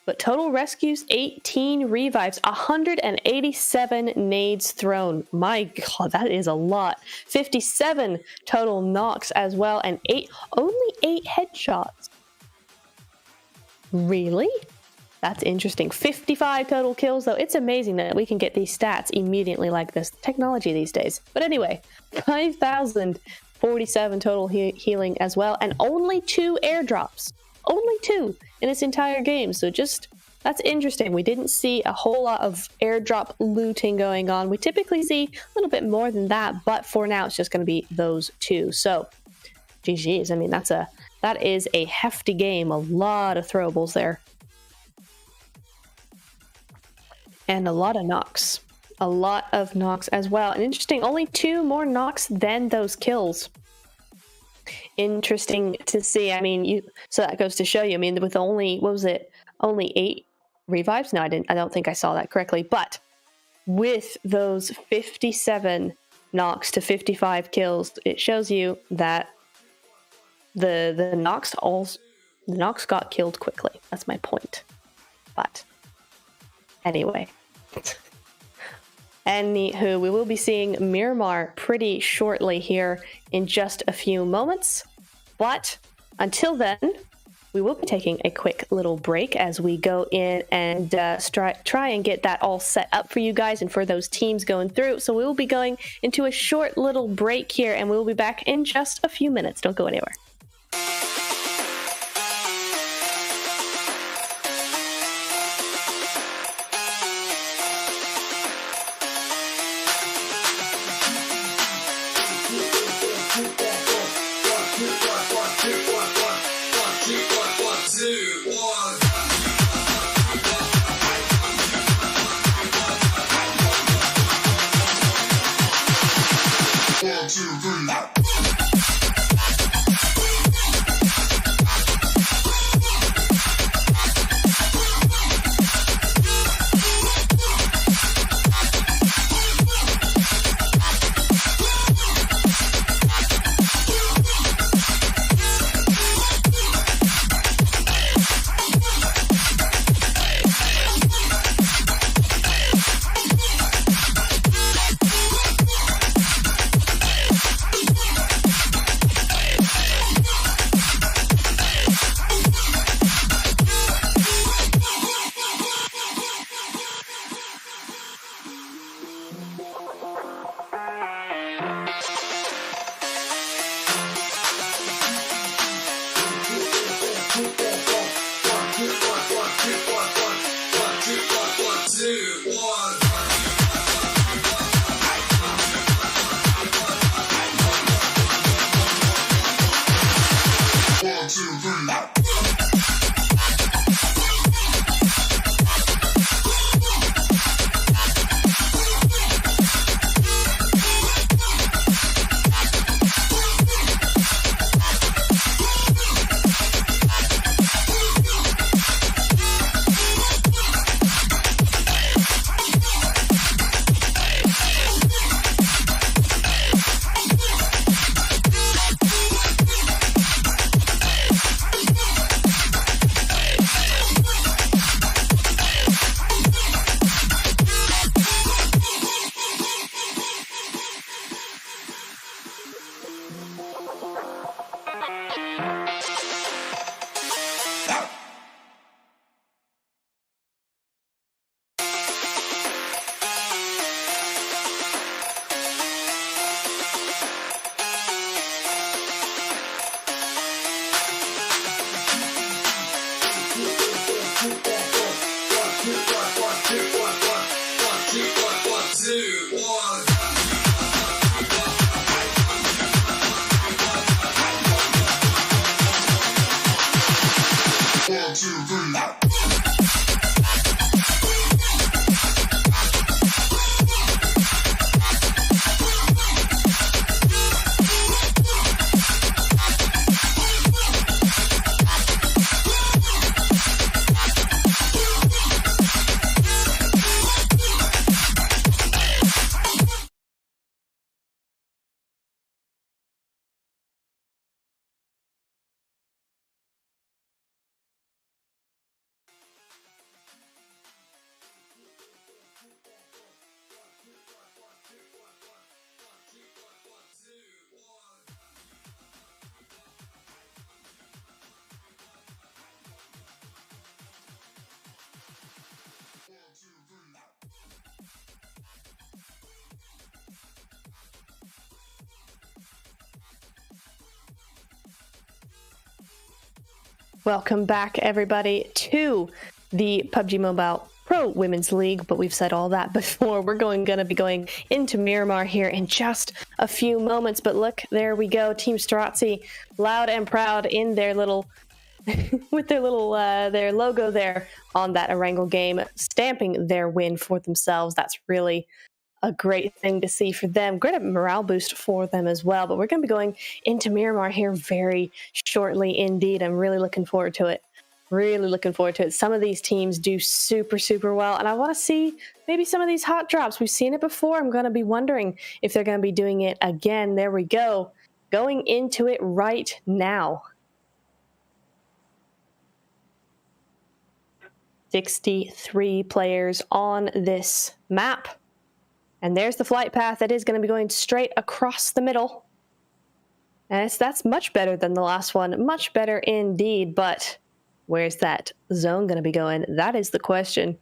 But total rescues, 18 revives, 187 nades thrown. My God, that is a lot. 57 total knocks as well, and only 8 headshots. Really? That's interesting. 55 total kills, though. It's amazing that we can get these stats immediately like this. Technology these days. But anyway, 5,047 total healing as well, and only 2 airdrops. Only 2 in this entire game. So that's interesting. We didn't see a whole lot of airdrop looting going on. We typically see a little bit more than that, but for now it's just going to be those 2. So GG's. I mean, that is a hefty game. A lot of throwables there. And a lot of knocks. A lot of knocks as well. And interesting, only 2 more knocks than those kills. Interesting to see. I mean, so that goes to show you. I mean, with only, what was it? Only 8 revives? No, I don't think I saw that correctly. But with those 57 knocks to 55 kills, it shows you that the knocks got killed quickly. That's my point. But anyway. Anywho, we will be seeing Miramar pretty shortly here in just a few moments. But until then, we will be taking a quick little break as we go in and try and get that all set up for you guys and for those teams going through. So we will be going into a short little break here, and we will be back in just a few minutes. Don't go anywhere. Welcome back, everybody, to the PUBG Mobile Pro Women's League, but we've said all that before. We're gonna be going into Miramar here in just a few moments, but look, there we go. Team Stracci, loud and proud in their little, with their little, their logo there on that ERANGEL game, stamping their win for themselves. That's really a great thing to see for them. Great morale boost for them as well. But we're going to be going into Miramar here very shortly indeed. I'm really looking forward to it. Really looking forward to it. Some of these teams do super well, and I want to see maybe some of these hot drops. We've seen it before. I'm going to be wondering if they're going to be doing it again. There we go. Going into it right now. 63 players on this map. And there's the flight path that is going to be going straight across the middle. And that's much better than the last one. Much better indeed. But where's that zone going to be going? That is the question.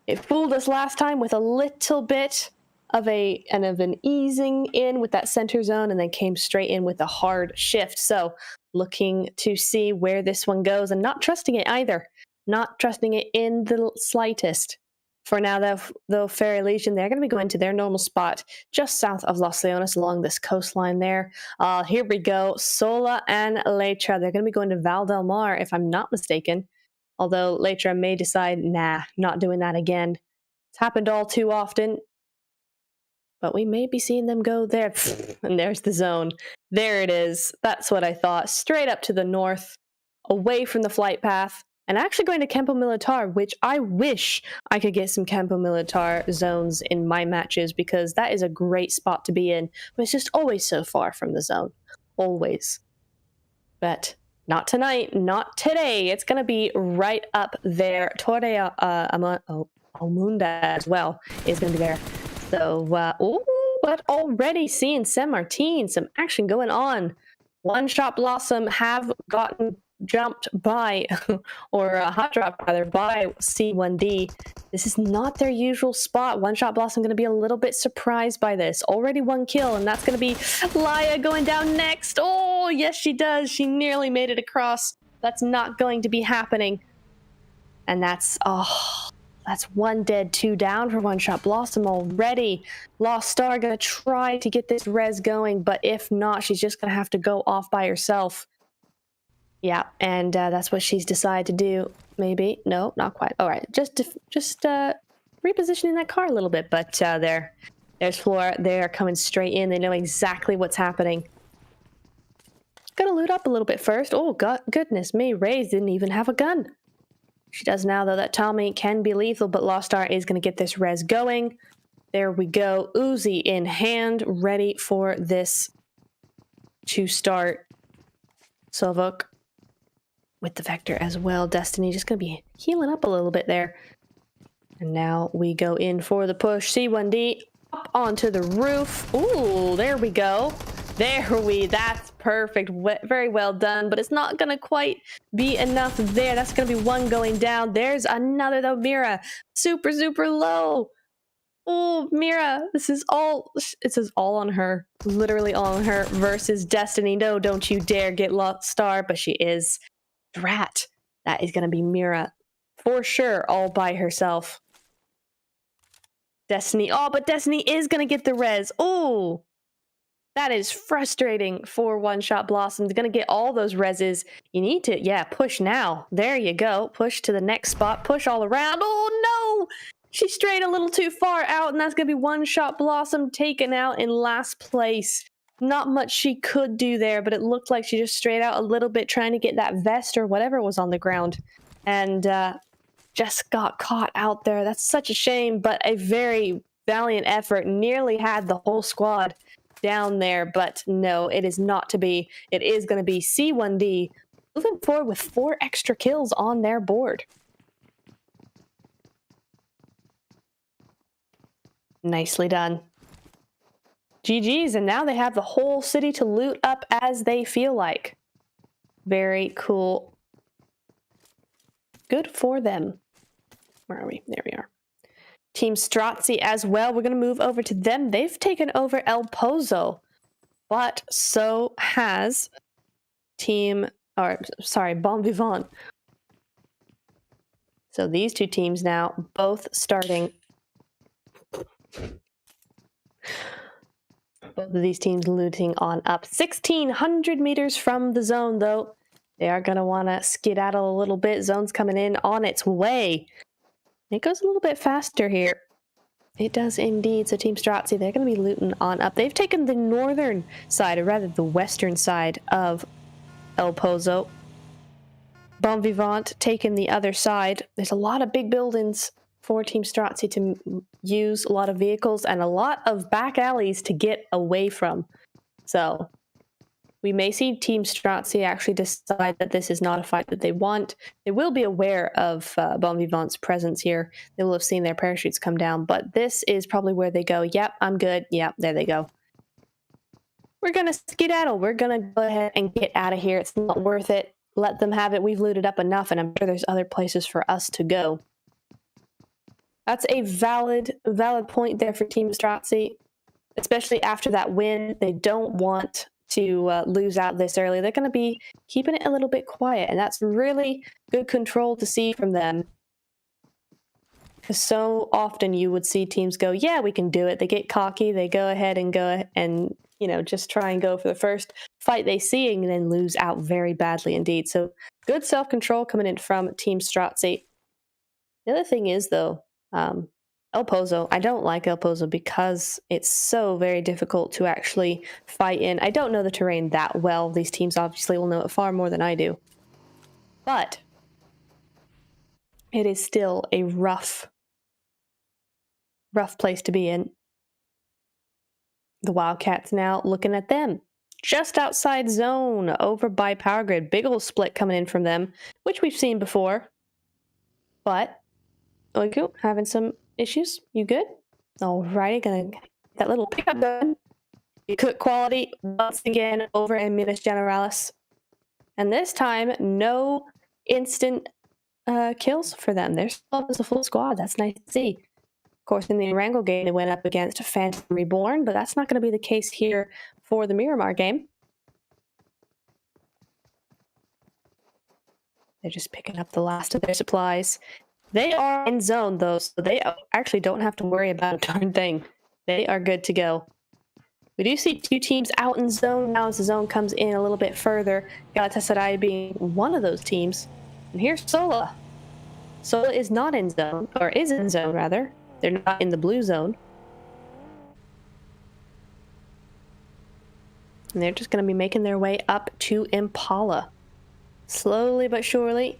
It fooled us last time with a little bit of an easing in with that center zone, and then came straight in with a hard shift. So looking to see where this one goes, and not trusting it either. Not trusting it in the slightest. For now, though, fair Elision, they're going to be going to their normal spot just south of Los Leones along this coastline there. Here we go. Sola and Létra. They're going to be going to Val del Mar, if I'm not mistaken. Although Létra may decide, nah, not doing that again. It's happened all too often. But we may be seeing them go there. And there's the zone. There it is. That's what I thought. Straight up to the north, away from the flight path. And actually going to Campo Militar, which I wish I could get some Campo Militar zones in my matches, because that is a great spot to be in. But it's just always so far from the zone. Always. But not tonight, not today. It's going to be right up there. Torre Almunda as well is going to be there. So, but already seeing San Martin, some action going on. One Shot Blossom have gotten jumped by, or hot drop rather, by C1D. This is not their usual spot. One Shot Blossom going to be a little bit surprised by this. Already one kill, and that's going to be Laya going down next. Oh, yes, she does. She nearly made it across. That's not going to be happening. And that's one dead, two down for One Shot Blossom already. Lost Star going to try to get this res going, but if not, she's just going to have to go off by herself. Yeah, and that's what she's decided to do. Maybe. No, not quite. All right, just repositioning that car a little bit. But there's Flora. They're coming straight in. They know exactly what's happening. Gonna loot up a little bit first. Oh, God, goodness me. Raze didn't even have a gun. She does now, though. That Tommy can be lethal, but Lost Star is going to get this res going. There we go. Uzi in hand, ready for this to start. SANHOK with the Vector as well. Destiny just going to be healing up a little bit there. And now we go in for the push. C1D up onto the roof. Ooh, there we go. That's perfect. Very well done, but it's not going to quite be enough there. That's going to be one going down. There's another, though. Mira, super low. Oh, Mira, this is all on her. Literally all on her versus Destiny. No, don't you dare get Lost Star, but she is. Drat. That is going to be Mira for sure, all by herself. Destiny. Oh, but Destiny is going to get the res. Oh, that is frustrating for One Shot Blossom. They're going to get all those reses. You need to, yeah, push now. There you go. Push to the next spot. Push all around. Oh, no. She strayed a little too far out, and that's going to be One Shot Blossom taken out in last place. Not much she could do there, but it looked like she just strayed out a little bit trying to get that vest or whatever was on the ground. And just got caught out there. That's such a shame, but a very valiant effort. Nearly had the whole squad down there, but no, it is not to be. It is going to be C1D moving forward with 4 extra kills on their board. Nicely done. GG's, and now they have the whole city to loot up as they feel like. Very cool. Good for them. Where are we? There we are. Team Stracci as well. We're going to move over to them. They've taken over El Pozo, but so has Team or sorry, Bon Vivant. So these two teams now both starting. Both of these teams looting on up. 1,600 meters from the zone, though. They are going to want to skedaddle a little bit. Zone's coming in on its way. It goes a little bit faster here. It does indeed. So Team Stracci, they're going to be looting on up. They've taken the northern side, or rather the western side of El Pozo. Bon Vivant taking the other side. There's a lot of big buildings for Team Stracci to use, a lot of vehicles, and a lot of back alleys to get away from. So we may see Team Stracci actually decide that this is not a fight that they want. They will be aware of Bon Vivant's presence here. They will have seen their parachutes come down, but this is probably where they go, yep, I'm good. Yep, there they go. We're going to skedaddle. We're going to go ahead and get out of here. It's not worth it. Let them have it. We've looted up enough, and I'm sure there's other places for us to go. That's a valid point there for Team Stracci, especially after that win. They don't want to lose out this early. They're going to be keeping it a little bit quiet, and that's really good control to see from them. Because so often you would see teams go, yeah, we can do it. They get cocky. They go ahead and you know, just try and go for the first fight they see and then lose out very badly indeed. So good self-control coming in from Team Stracci. The other thing is, though, El Pozo, I don't like El Pozo because it's so very difficult to actually fight in. I don't know the terrain that well. These teams obviously will know it far more than I do. But it is still a rough place to be in. The Wildcats now looking at them. Just outside zone, over by Power Grid. Big ol' split coming in from them, which we've seen before. But Yakut, having some issues. You good? Alrighty, gonna get that little pickup gun. Yakut quality once again over in Minas Generalis. And this time, no instant kills for them. They're still as a full squad. That's nice to see. Of course, in the ERANGEL game, they went up against Phantom Reborn, but that's not going to be the case here for the Miramar game. They're just picking up the last of their supplies. They are in zone, though, so they actually don't have to worry about a darn thing. They are good to go. We do see two teams out in zone now as the zone comes in a little bit further. Galatasaray being one of those teams. And here's Sola. Sola is not in zone, or is in zone, rather. They're not in the blue zone. And they're just going to be making their way up to Impala. Slowly but surely.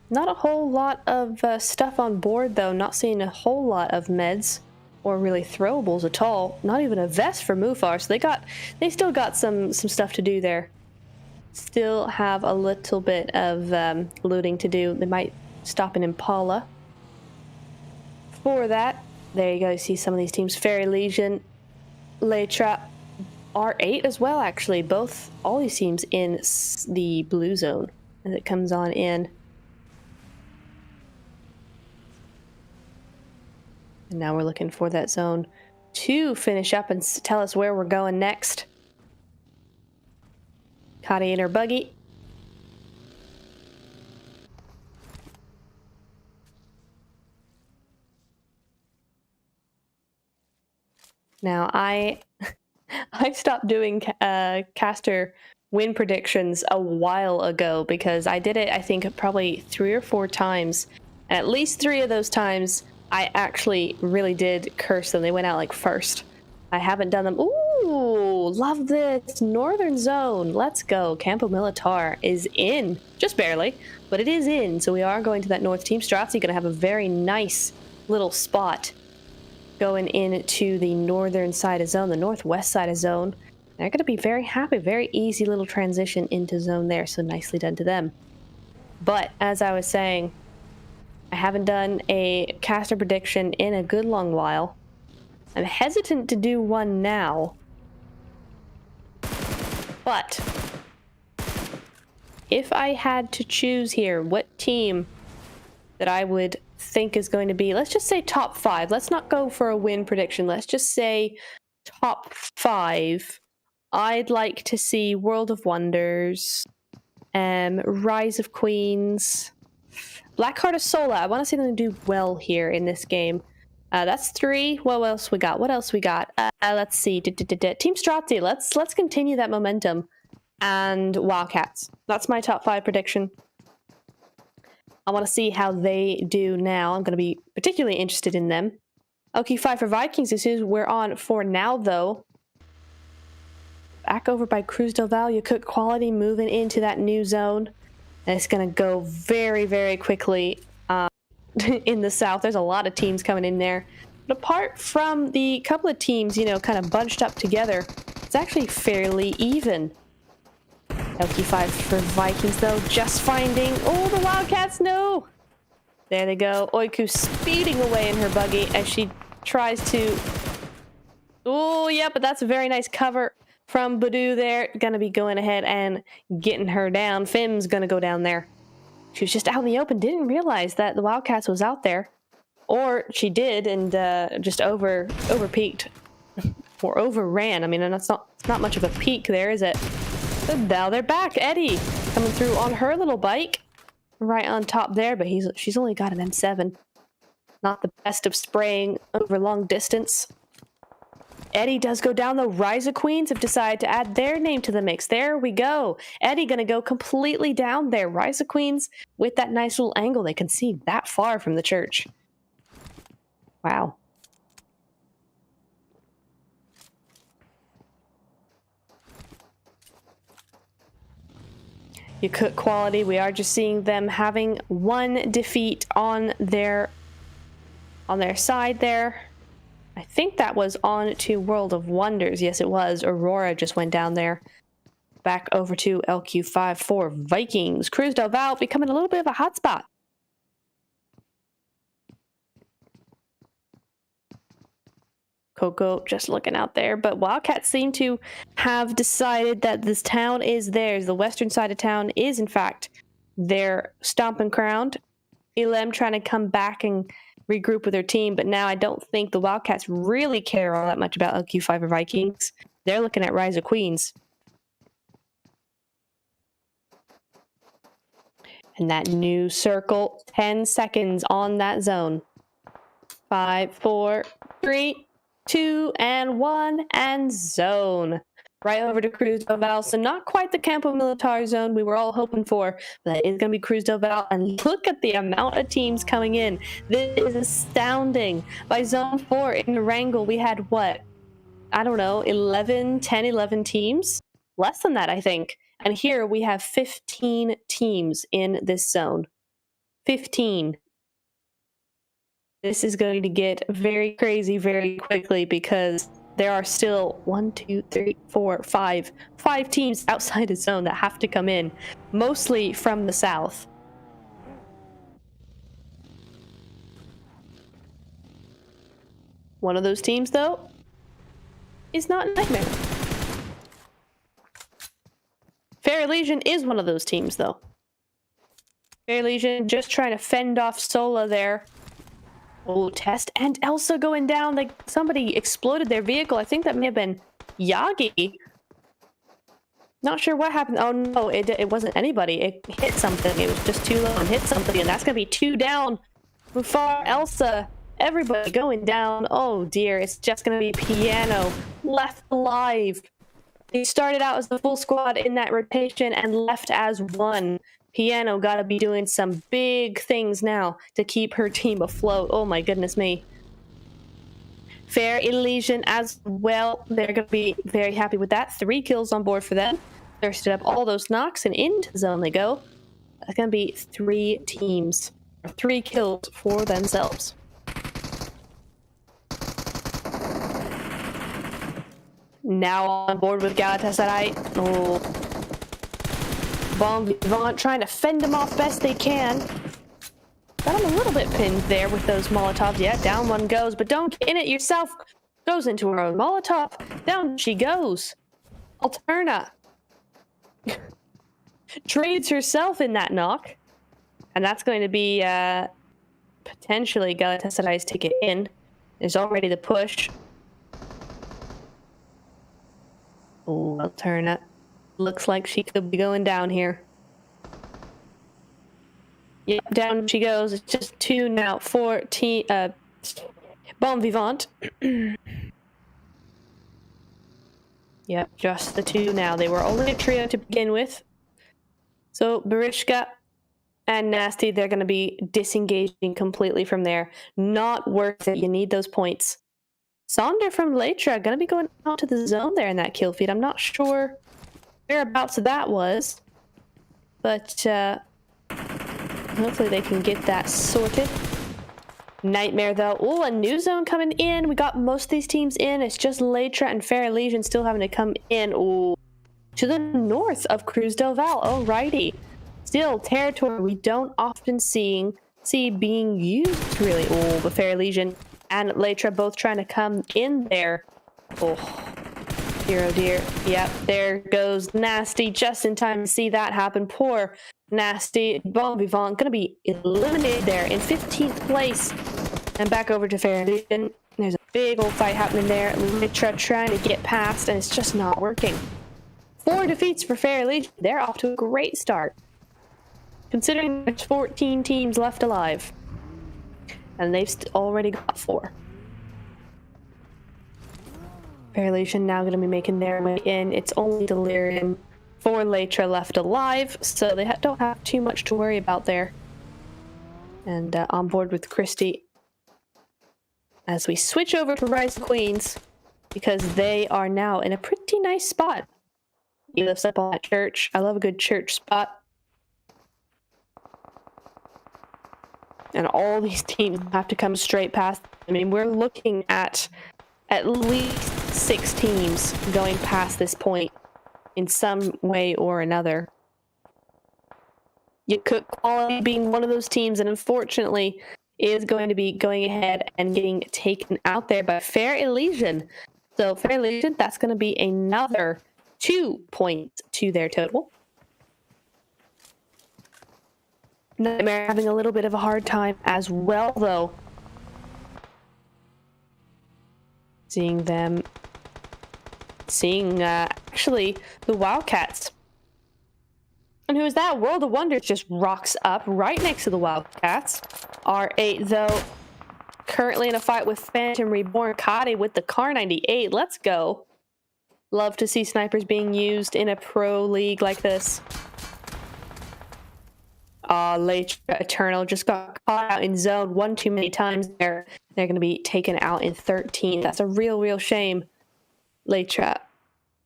Not a whole lot of stuff on board, though. Not seeing a whole lot of meds or really throwables at all. Not even a vest for Mufar. So they still got some stuff to do there. Still have a little bit of looting to do. They might stop in Impala. For that, there you go. You see some of these teams. Fairy Legion, Létra, R8 as well, actually. All these teams in the blue zone as it comes on in. And now we're looking for that zone to finish up and tell us where we're going next. Kari in her buggy. Now, I stopped doing caster win predictions a while ago because I did it, I think, probably 3 or 4 times. And at least 3 of those times, I actually really did curse them. They went out like first. I haven't done them. Ooh, love this. Northern zone. Let's go. Campo Militar is in. Just barely, but it is in. So we are going to that north team. Stracci going to have a very nice little spot going into the northern side of zone, the northwest side of zone. They're going to be very happy. Very easy little transition into zone there. So nicely done to them. But as I was saying, I haven't done a caster prediction in a good long while. I'm hesitant to do one now. But if I had to choose here what team that I would think is going to be, let's just say top 5. Let's not go for a win prediction. Let's just say top 5. I'd like to see World of Wonders, Rise of Queens. Blackheart of Sola. I want to see them do well here in this game. That's 3. What else we got? What else we got? Let's see. Team Stracci. Let's continue that momentum. And Wildcats. That's my top 5 prediction. I want to see how they do now. I'm going to be particularly interested in them. LQ5 for Vikings. This is we're on for now, though. Back over by Cruz del Val. Yakut Quality moving into that new zone. And it's going to go very, very quickly in the south. There's a lot of teams coming in there. But apart from the couple of teams, you know, kind of bunched up together, it's actually fairly even. LQ5 for Vikings, though, just finding... Oh, the Wildcats, no! There they go. Oiku speeding away in her buggy as she tries to... Oh, yeah, but that's a very nice cover from Badu there. Gonna be going ahead and getting her down. Fim's gonna go down there. She was just out in the open. Didn't realize that the Wildcats was out there. Or she did and just over-peaked. Or overran. I mean, and it's not much of a peak there, is it? But now they're back. Eddie coming through on her little bike. Right on top there, but she's only got an M7. Not the best of spraying over long distance. Eddie does go down, though. Rise of Queens have decided to add their name to the mix. There we go. Eddie gonna go completely down there. Rise of Queens with that nice little angle. They can see that far from the church. Wow. Yakut Quality, we are just seeing them having 1 defeat on their side there. I think that was on to World of Wonders. Yes, it was. Aurora just went down there. Back over to LQ5 for Vikings. Cruz del Val becoming a little bit of a hotspot. Coco just looking out there, but Wildcats seem to have decided that this town is theirs. The western side of town is, in fact, their stomping ground. Elem trying to come back and regroup with their team, but now I don't think the Wildcats really care all that much about LQ5 or Vikings. They're looking at Rise of Queens. And that new circle, 10 seconds on that zone. 5, 4, 3, 2, and 1, and zone. Right over to Cruz del Val. So not quite the Campo Militar zone we were all hoping for, but that is going to be Cruz del Val. And look at the amount of teams coming in. This is astounding. By zone 4 in ERANGEL, we had what? I don't know, 11 teams? Less than that, I think. And here we have 15 teams in this zone. 15. This is going to get very crazy very quickly because there are still 1, 2, 3, 4, 5 teams outside the zone that have to come in, mostly from the south. One of those teams, though, is not Nightmare. Fair Elision is one of those teams, though. Fair Elision just trying to fend off Sola there. Oh, Test and Elsa going down. Like somebody exploded their vehicle. I think that may have been Yagi. Not sure what happened. Oh no, it wasn't anybody. It hit something. It was just too low and hit something, and that's gonna be 2 down. Mufar, Elsa, everybody going down. Oh dear, it's just gonna be Piano left alive. They started out as the full squad in that rotation and left as 1. Piano gotta be doing some big things now to keep her team afloat. Oh my goodness me. Fair Elision as well. They're gonna be very happy with that. 3 kills on board for them. Thirsted up all those knocks and into the zone they go. That's gonna be 3 teams. 3 kills for themselves. Now on board with Galatasaray. Oh. Vivant trying to fend them off best they can. Got him a little bit pinned there with those Molotovs. Yeah, down one goes, but don't get in it yourself. Goes into her own Molotov. Down she goes. Alterna trades herself in that knock. And that's going to be potentially Galatasaray's ticket in. There's already the push. Oh, Alterna. Looks like she could be going down here. Yep, down she goes. It's just 2 now for Vivant. Yep, just the 2 now. They were only a trio to begin with. So Barishka and Nasty, they're going to be disengaging completely from there. Not worth it. You need those points. Sonder from Létra going to be going out to the zone there in that kill feed. I'm not sure whereabouts that was, but hopefully they can get that sorted. Nightmare though. Oh, a new zone coming in. We got most of these teams in. It's just Létra and Elision still having to come in. Oh, to the north of Cruz del Val. Alrighty. Still territory we don't often see being used really. Oh, but Elision and Létra both trying to come in there. Oh dear. Yep, there goes Nasty just in time to see that happen. Poor Nasty. Vivant gonna be eliminated there in 15th place. And back over to Elision. There's a big old fight happening there. Létra trying to get past, and it's just not working. 4 defeats for Elision. They're off to a great start, considering there's 14 teams left alive. And they've already got 4. Elision now going to be making their way in. It's only Delirium for Létra left alive, so they don't have too much to worry about there. And on board with Christy as we switch over to Rise of Queens, because they are now in a pretty nice spot. He lifts up on that church. I love a good church spot. And all these teams have to come straight past. I mean, we're looking at least 6 teams going past this point in some way or another. Yakut Quality being one of those teams, and unfortunately is going to be going ahead and getting taken out there by Elision. So Elision, that's going to be another 2 points to their total. Nightmare having a little bit of a hard time as well, though. Seeing actually the Wildcats. And who is that? World of Wonders just rocks up right next to the Wildcats. R8, though, currently in a fight with Phantom Reborn. Kade with the Car 98. Let's go. Love to see snipers being used in a pro league like this. Létra Eternal just got caught out in zone 1 too many times there. They're going to be taken out in 13. That's a real shame. Létra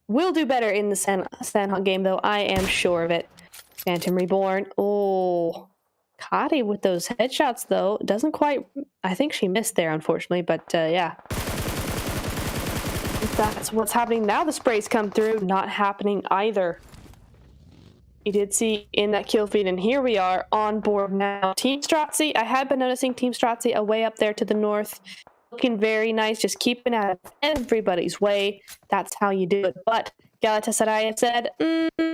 will do better in the SANHOK game, though. I am sure of it. Phantom Reborn. Oh, Kade with those headshots, though. Doesn't quite... I think she missed there, unfortunately, but yeah. That's what's happening now. The sprays come through. Not happening either. You did see in that kill feed, and here we are on board now. Team Stracci. I had been noticing Team Stracci away up there to the north. Looking very nice, just keeping out of everybody's way. That's how you do it. But Galatasaray said,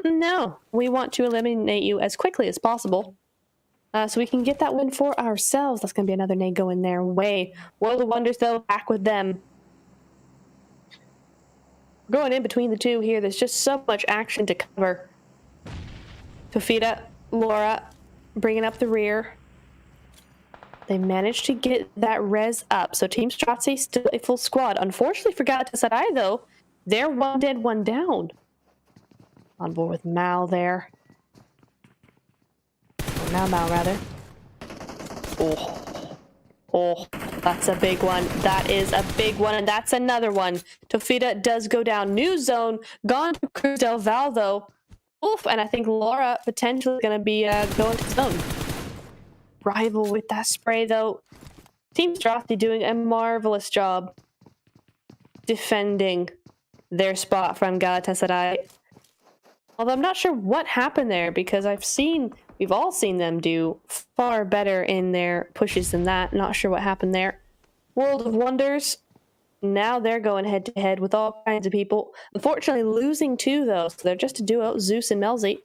no, we want to eliminate you as quickly as possible. So we can get that win for ourselves. That's going to be another nade going their way. World of Wonders, though, back with them. Going in between the two here, there's just so much action to cover. Tofita, Laura, bringing up the rear. They managed to get that res up. So Team Stracci still a full squad. Unfortunately for Galatasaray, though, they're 1 dead, 1 down. On board with Mal there. Mal, rather. Oh, that's a big one. That is a big one, and that's another one. Tofita does go down. New zone, gone to Cruz del Val, though. Oof, and I think Laura potentially going to be going to zone. Rival with that spray, though. Team Stracci doing a marvelous job defending their spot from Galatasaray. Although I'm not sure what happened there, because we've all seen them do far better in their pushes than that. Not sure what happened there. World of Wonders, now they're going head to head with all kinds of people. Unfortunately, losing 2, though, so they're just a duo, Zeus and Melzy.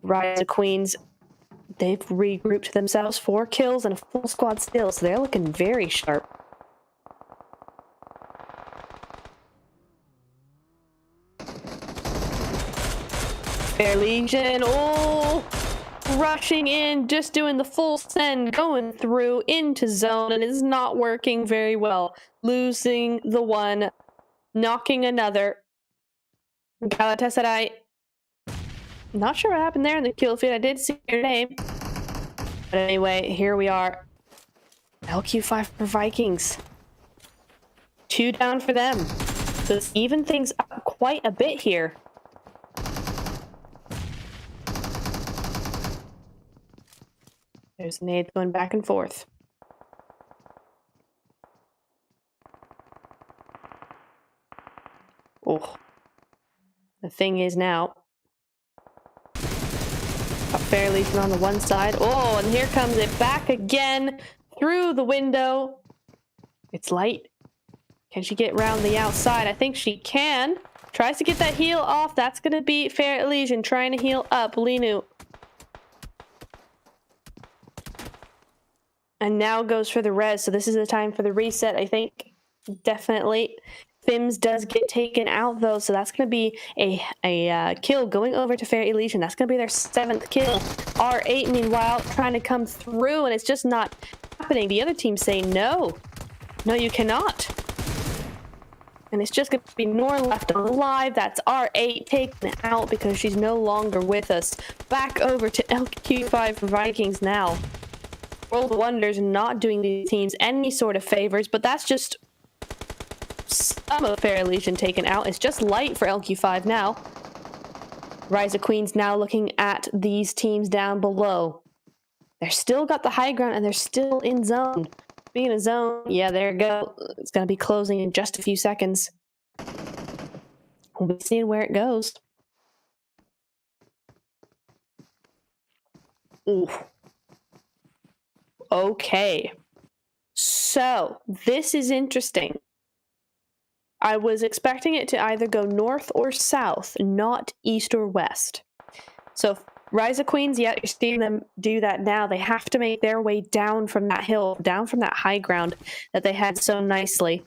Rise of Queens, they've regrouped themselves, 4 kills and a full squad still, so they're looking very sharp. Elision, oh, rushing in, just doing the full send, going through into zone, and it's not working very well. Losing the one, knocking another. Galatasaray. Not sure what happened there in the kill feed. I did see your name. But anyway, here we are. LQ5 for Vikings. 2 down for them. So it's even things up quite a bit here. There's nades going back and forth. Oh. The thing is now, fairly on the one side. Oh, and here comes it back again through the window. It's light. Can she get around the outside? I think she can. Tries to get that heal off. That's going to be fair Elision trying to heal up Linu. And now goes for the res. So this is the time for the reset, I think. Definitely. Fims does get taken out though, so that's going to be a kill going over to Fair Elision. That's going to be their 7th kill. R8 meanwhile trying to come through, and it's just not happening. The other team say no. No, you cannot. And it's just going to be Nor left alive. That's R8 taken out because she's no longer with us. Back over to LQ5 for Vikings now. World of Wonders not doing these teams any sort of favors, but that's just some of Fair Elision taken out. It's just light for LQ5 now. Rise of Queens now looking at these teams down below. They're still got the high ground and they're still in zone. Being in zone, yeah, there you go. It's going to be closing in just a few seconds. We'll be seeing where it goes. Ooh. Okay. So, this is interesting. I was expecting it to either go north or south, not east or west. So, Rise of Queens, yeah, you're seeing them do that now. They have to make their way down from that hill, down from that high ground that they had so nicely.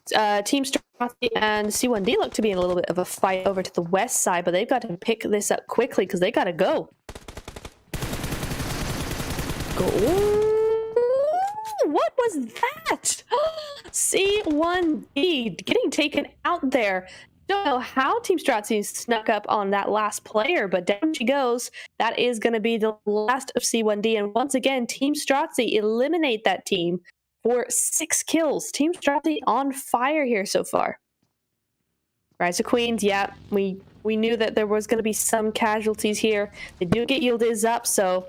Team Stracci and C1D look to be in a little bit of a fight over to the west side, but they've got to pick this up quickly because they got to go. What was that? C1D getting taken out there. Don't know how Team Stracci snuck up on that last player, but down she goes. That is going to be the last of C1D. And once again, Team Stracci eliminate that team for 6 kills. Team Stracci on fire here so far. Rise of Queens, yeah, we knew that there was going to be some casualties here. They do get yielded up, so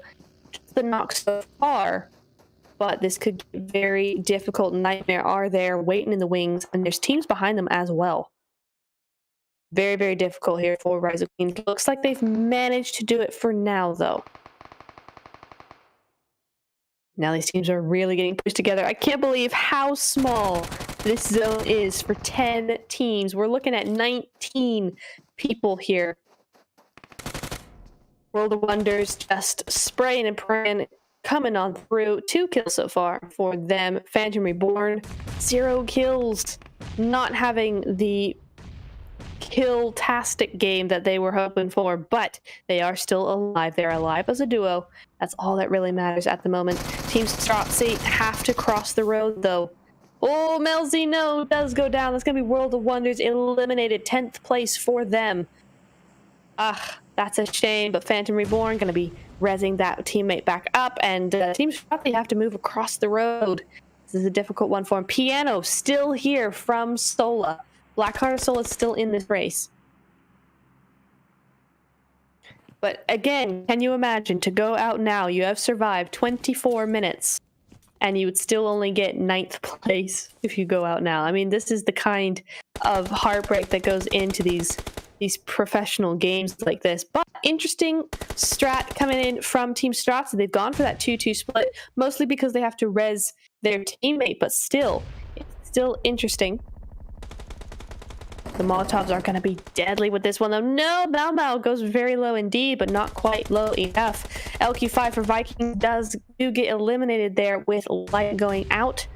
just the knock so far. But this could be very difficult. Nightmare are there waiting in the wings, and there's teams behind them as well. Very, very difficult here for Rise of Queens. Looks like they've managed to do it for now, though. Now these teams are really getting pushed together. I can't believe how small this zone is for 10 teams. We're looking at 19 people here. World of Wonders just spraying and praying, coming on through. 2 kills so far for them. Phantom Reborn, 0 kills. Not having the kill-tastic game that they were hoping for, but they are still alive. They're alive as a duo. That's all that really matters at the moment. Team Stracci have to cross the road, though. Oh, Melzy, no, does go down. That's going to be World of Wonders eliminated. 10th place for them. That's a shame, but Phantom Reborn going to be rezzing that teammate back up, and Team Stracci have to move across the road. This is a difficult one for him. Piano still here from Sola. Blackheart Soul is still in this race. But again, can you imagine to go out now? You have survived 24 minutes and you would still only get 9th place if you go out now. I mean, this is the kind of heartbreak that goes into these professional games like this. But interesting strat coming in from Team Stracci. They've gone for that 2-2 split, mostly because they have to res their teammate, but still, it's still interesting. The Molotovs are going to be deadly with this one, though. No, Bao goes very low indeed, but not quite low enough. LQ5 for Vikings do get eliminated there with light going out.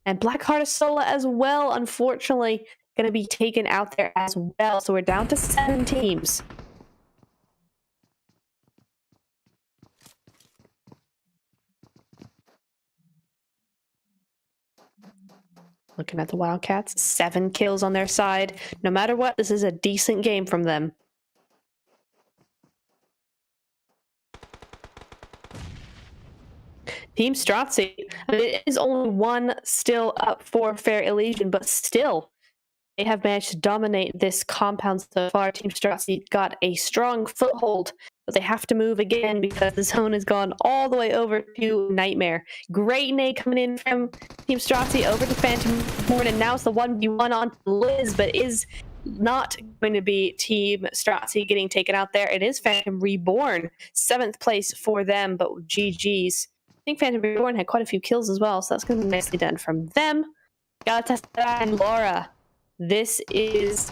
And Blackheart Sola as well, unfortunately, going to be taken out there as well. So we're down to 7 teams. Looking at the Wildcats, 7 kills on their side. No matter what, this is a decent game from them. Team Stracci, it is only 1 still up for fair Elision, but still, they have managed to dominate this compound so far. Team Stracci got a strong foothold, but they have to move again because the zone has gone all the way over to Nightmare. Great nade coming in from Team Stracci over to Phantom Reborn, and now it's the 1v1 on Liz, but is not going to be Team Stracci getting taken out there. It is Phantom Reborn, 7th place for them, but GG's. I think Phantom Reborn had quite a few kills as well, so that's going to be nicely done from them. Galatasaray and Laura. This is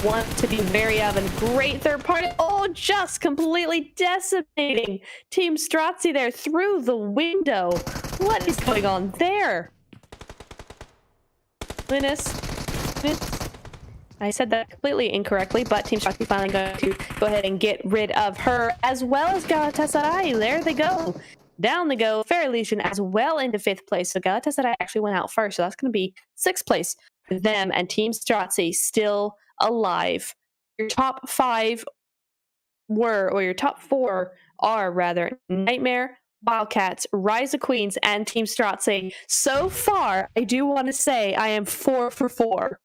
one to be wary of, and great third party. Oh, just completely decimating Team Stracci there through the window. What is going on there? Linus. I said that completely incorrectly, but Team Stracci finally going to go ahead and get rid of her, as well as Galatasaray. There they go. Down they go. Fair Elision as well into 5th place. So Galatasaray actually went out first. So that's going to be 6th place for them. And Team Stracci still alive. Your top 5 were, or your top 4 are rather, Nightmare, Wildcats, Rise of Queens, and Team Stracci. So far, I do want to say I am 4 for 4.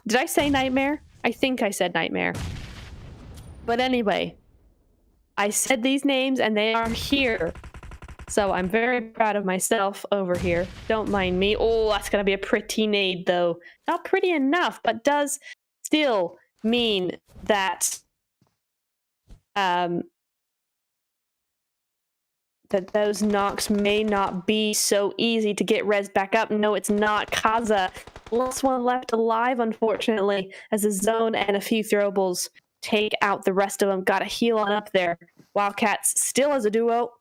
Did I say Nightmare? I think I said Nightmare. But anyway, I said these names and they are here. So I'm very proud of myself over here. Don't mind me. Oh, that's going to be a pretty nade, though. Not pretty enough, but does still mean that that those knocks may not be so easy to get res back up. No, it's not. Kaza, last one left alive, unfortunately, as a zone and a few throwables take out the rest of them. Got a heal on up there. Wildcats still as a duo.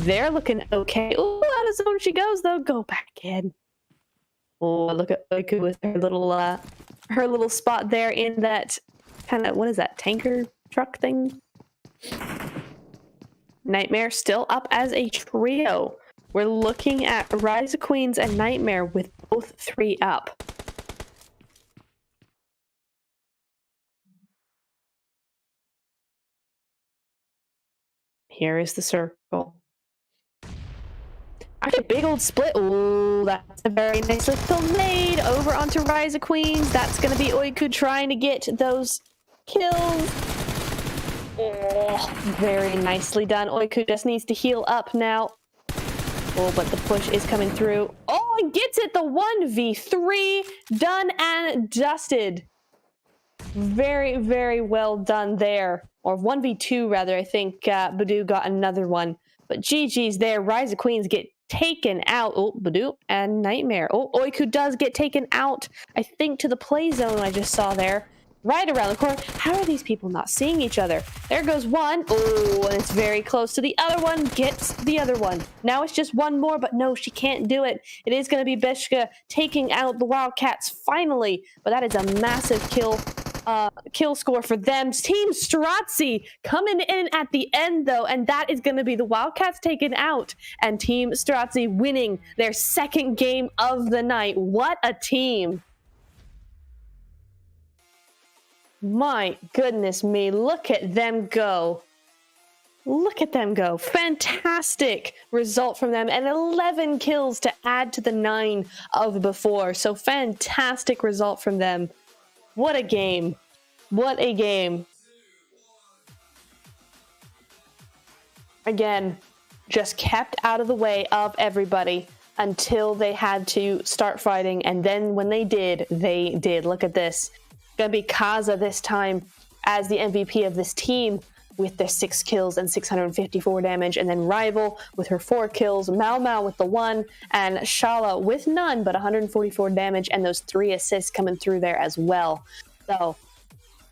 They're looking okay. Oh, out of zone she goes, though. Go back in. Oh, look at Yakut with her little spot there in that kind of, what is that, tanker truck thing? Nightmare still up as a trio. We're looking at Rise of Queens and Nightmare with both 3 up. Here is the circle. Actually, big old split. Oh, that's a very nice little nade over onto Rise of Queens. That's going to be Yakut trying to get those kills. Oh, very nicely done. Yakut just needs to heal up now. Oh, but the push is coming through. Oh, and gets it. The 1v3 done and dusted. Very, very well done there. Or 1v2, rather. I think Badu got another one. But GG's there. Rise of Queens get taken out. Oh, Badu and Nightmare. Oh, Yakut does get taken out, I think, to the play zone I just saw there. Right around the corner. How are these people not seeing each other? There goes one. Oh, and it's very close to the other one. Gets the other one. Now it's just one more, but no, she can't do it. It is going to be Beshka taking out the Wildcats finally. But that is a massive kill score for them. Team Stracci coming in at the end, though, and that is going to be the Wildcats taken out and Team Stracci winning their 2nd game of the night. What a team! My goodness me, look at them go. Look at them go. Fantastic result from them, and 11 kills to add to the 9 of before. So fantastic result from them. What a game. What a game. Again, just kept out of the way of everybody until they had to start fighting, and then when they did, they did. Look at this. Gonna be Kaza this time as the MVP of this team with their 6 kills and 654 damage, and then Rival with her 4 kills, Mau with the 1, and Shala with none but 144 damage, and those 3 assists coming through there as well. So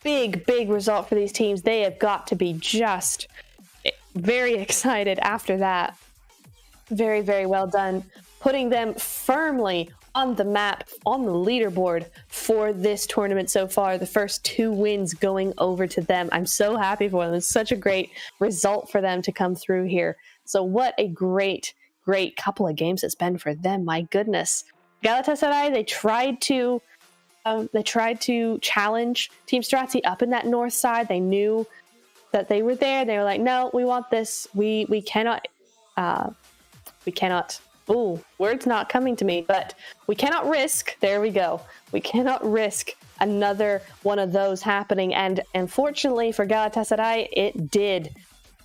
big result for these teams. They have got to be just very excited after that. Very, very well done, putting them firmly on the map, on the leaderboard for this tournament so far. The first 2 wins going over to them. I'm so happy for them. It's such a great result for them to come through here. So what a great couple of games it's been for them. My goodness. Galatasaray, they tried to challenge Team Stracci up in that north side. They knew that they were there. They were like, no, we want this. We cannot. Ooh, words not coming to me, but we cannot risk. There we go. We cannot risk another one of those happening. And unfortunately for Galatasaray, it did.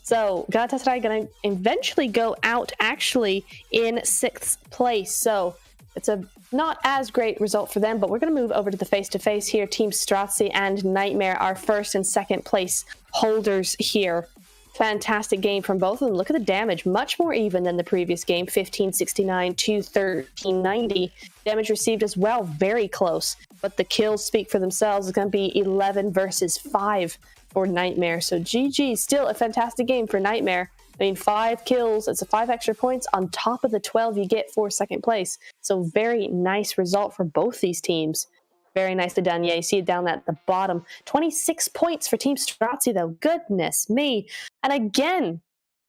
So Galatasaray going to eventually go out actually in 6th place. So it's a not as great result for them, but we're going to move over to the face-to-face here. Team Stracci and Nightmare are 1st and 2nd place holders here. Fantastic game from both of them. Look at the damage, much more even than the previous game, 1569 to 1390. Damage received as well, very close, but the kills speak for themselves. It's going to be 11 versus 5 for Nightmare. So GG, still a fantastic game for Nightmare. I mean, 5 kills, it's a 5 extra points on top of the 12 you get for 2nd place. So very nice result for both these teams. Very nicely done. Yeah, you see it down at the bottom. 26 points for Team Stracci, though. Goodness me. And again,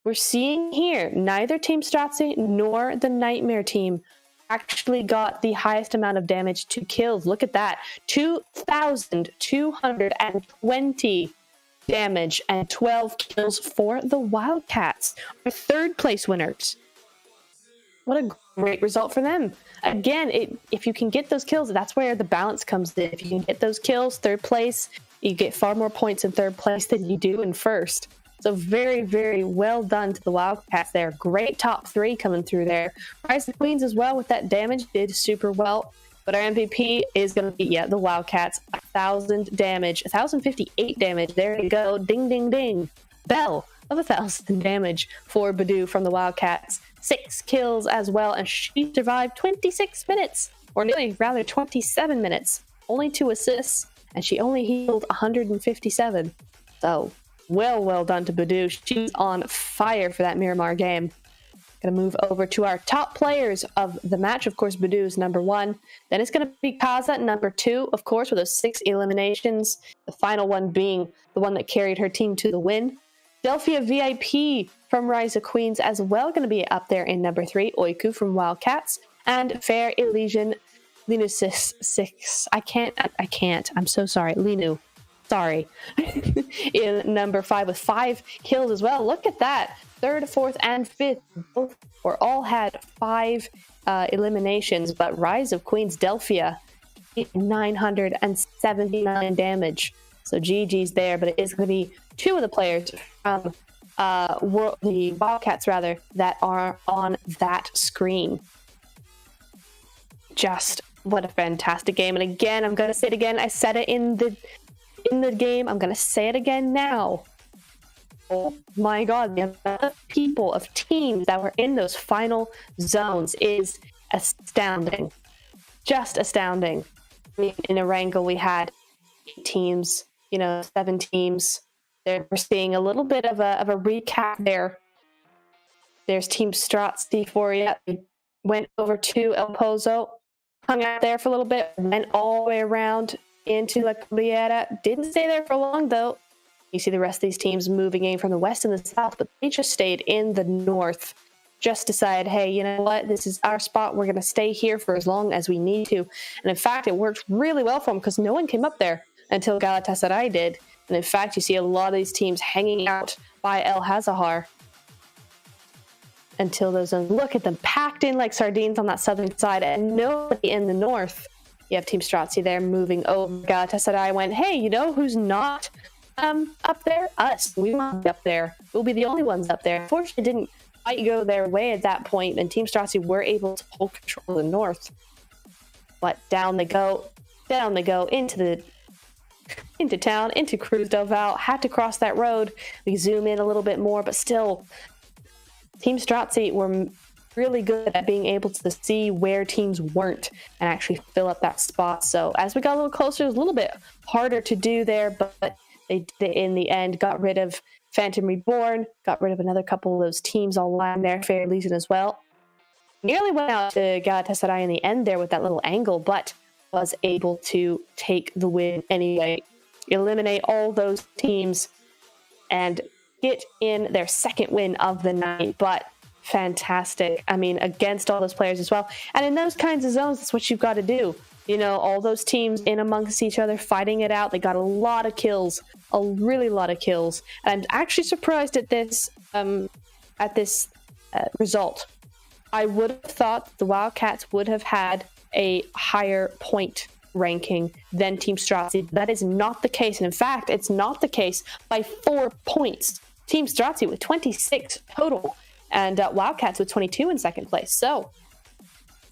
we're seeing here, neither Team Stracci nor the Nightmare team actually got the highest amount of damage to kills. Look at that. 2,220 damage and 12 kills for the Wildcats, our 3rd place winners. What a great result for them. Again, if you can get those kills, that's where the balance comes in. If you can get those kills, 3rd place, you get far more points in 3rd place than you do in 1st. So very, very well done to the Wildcats there. Great top 3 coming through there. Rise of Queens as well with that damage, did super well. But our MVP is going to be, the Wildcats. 1,000 damage, 1,058 damage. There you go. Ding, ding, ding. Bell of 1,000 damage for Badu from the Wildcats. 6 kills as well, and she survived 26 minutes, or nearly, rather 27 minutes. Only 2 assists, and she only healed 157. So, well done to Badu. She's on fire for that Miramar game. Gonna move over to our top players of the match. Of course, Badu is number 1. Then it's gonna be Kaza, number 2, of course, with those 6 eliminations. The final one being the one that carried her team to the win. Delphia VIP from Rise of Queens as well, going to be up there in number 3. Oiku from Wildcats. And Fair Elision Linusis 6. I can't. I'm so sorry. Linu. Sorry. In number 5 with 5 kills as well. Look at that. 3rd, 4th, and 5th both all had 5 eliminations. But Rise of Queens Delphia, 979 damage. So GG's there, but it is going to be 2 of the players from the Wildcats, rather, that are on that screen. Just what a fantastic game. And again, I'm going to say it again. I said it in the game. I'm going to say it again now. Oh my God, the amount of people, of teams that were in those final zones is astounding. Just astounding. I mean, in ERANGEL, we had 8 teams, 7 teams. We're seeing a little bit of a recap there. There's Team Stracci for you. Went over to El Pozo, hung out there for a little bit, went all the way around into La Cordillera. Didn't stay there for long, though. You see the rest of these teams moving in from the west and the south, but they just stayed in the north. Just decided, hey, you know what? This is our spot. We're going to stay here for as long as we need to. And in fact, it worked really well for them because no one came up there until Galatasaray did. And in fact, you see a lot of these teams hanging out by El Hazahar until those zones. Look at them packed in like sardines on that southern side and nobody in the north. You have Team Stracci there moving over. Galatasaray went, hey, you know who's not up there? Us. We want to be up there. We'll be the only ones up there. Unfortunately, it didn't quite go their way at that point, and Team Stracci were able to hold control of the north. But down they go into town, into Cruz del Val. Had to cross that road. We zoom in a little bit more, but still, Team Stracci were really good at being able to see where teams weren't and actually fill up that spot. So as we got a little closer, it was a little bit harder to do there, but they did it in the end. Got rid of Phantom Reborn, got rid of another couple of those teams all lying there, Fair Elision as well. Nearly went out to Galatasaray in the end there with that little angle, but was able to take the win anyway. Eliminate all those teams and get in their second win of the night. But fantastic. I mean, against all those players as well. And in those kinds of zones, that's what you've got to do. You know, all those teams in amongst each other, fighting it out. They got a lot of kills, a really lot of kills. And I'm actually surprised at this result. I would have thought the Wildcats would have had a higher point ranking than Team Stracci. That is not the case. And in fact, it's not the case by 4 points. Team Stracci with 26 total and Wildcats with 22 in second place. So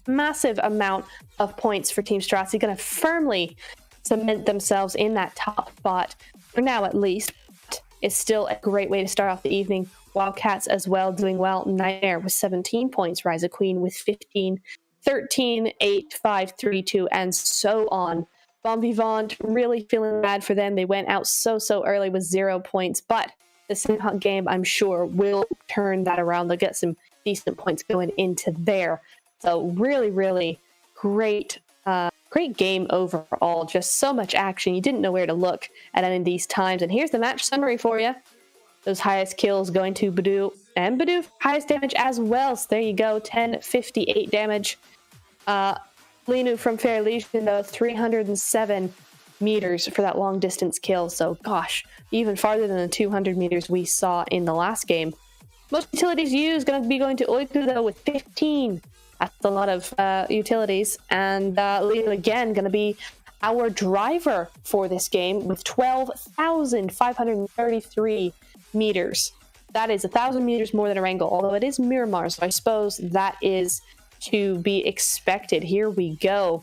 massive amount of points for Team Stracci, going to firmly cement themselves in that top spot for now at least. It's still a great way to start off the evening. Wildcats as well doing well. Nightmare with 17 points, Rise of Queen with 15, 13, 8, 5, 3, 2, and so on. Vivant, really feeling bad for them. They went out so early with 0 points, but the SANHOK game, I'm sure, will turn that around. They'll get some decent points going into there. So really great game overall. Just so much action. You didn't know where to look at any of these times. And here's the match summary for you. Those highest kills going to Badu, and Badu highest damage as well. So there you go, 1058 damage. Linu from Elision though, 307 meters for that long distance kill. So gosh, even farther than the 200 meters we saw in the last game. Most utilities used going to be going to Oiku though with 15. That's a lot of utilities. And Linu again going to be our driver for this game with 12,533 meters. That is 1,000 meters more than ERANGEL, although it is Miramar, so I suppose that is to be expected. Here we go.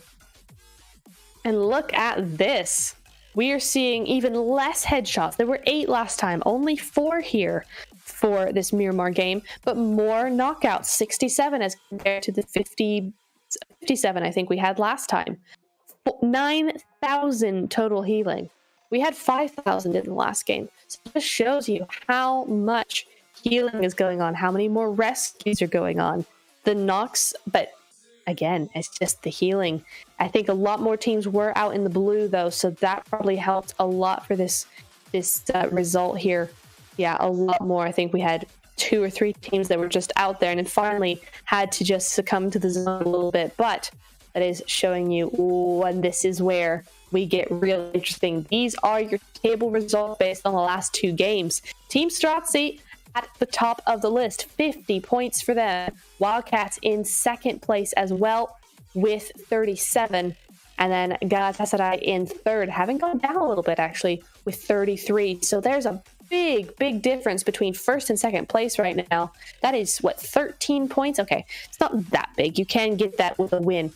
And look at this. We are seeing even less headshots. There were 8 last time, only 4 here for this Miramar game, but more knockouts, 67 as compared to the 57 I think we had last time. 9,000 total healing. We had 5,000 in the last game. So it just shows you how much healing is going on, how many more rescues are going on. The knocks, but again, it's just the healing. I think a lot more teams were out in the blue though, so that probably helped a lot for this result here. Yeah, a lot more. I think we had 2 or 3 teams that were just out there and then finally had to just succumb to the zone a little bit. But that is showing you, ooh, and this is where we get real interesting. These are your table results based on the last 2 games. Team Stracci at the top of the list, 50 points for them. Wildcats in second place as well with 37. And then Galatasaray in third, having gone down a little bit actually with 33. So there's a big difference between first and second place right now. That is, what, 13 points? Okay, it's not that big. You can get that with a win.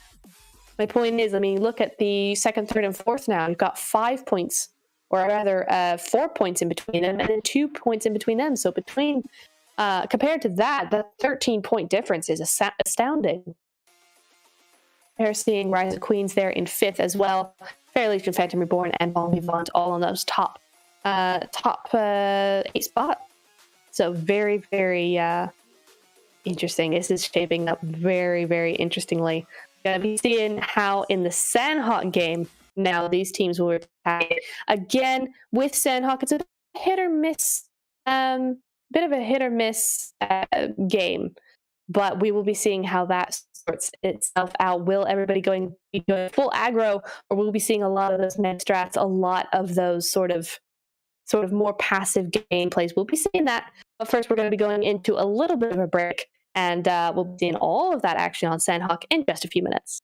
My point is, I mean, look at the second, third, and fourth now. You've got 5 points, or rather 4 points in between them, and then 2 points in between them. So between, compared to that, the 13-point difference is astounding. They're seeing Rise of Queens there in 5th as well. Elision, Phantom Reborn, and Vivant all on those top 8 spots. So very interesting. This is shaping up very interestingly. Gonna be seeing how in the SANHOK game now these teams will attack it. Again, with SANHOK, it's a hit or miss, bit of a hit or miss game, but we will be seeing how that sorts itself out. Will everybody be going full aggro, or will we be seeing a lot of those med strats, a lot of those sort of more passive gameplays? We'll be seeing that, but first we're going to be going into a little bit of a break. And we'll be seeing all of that action on SANHOK in just a few minutes.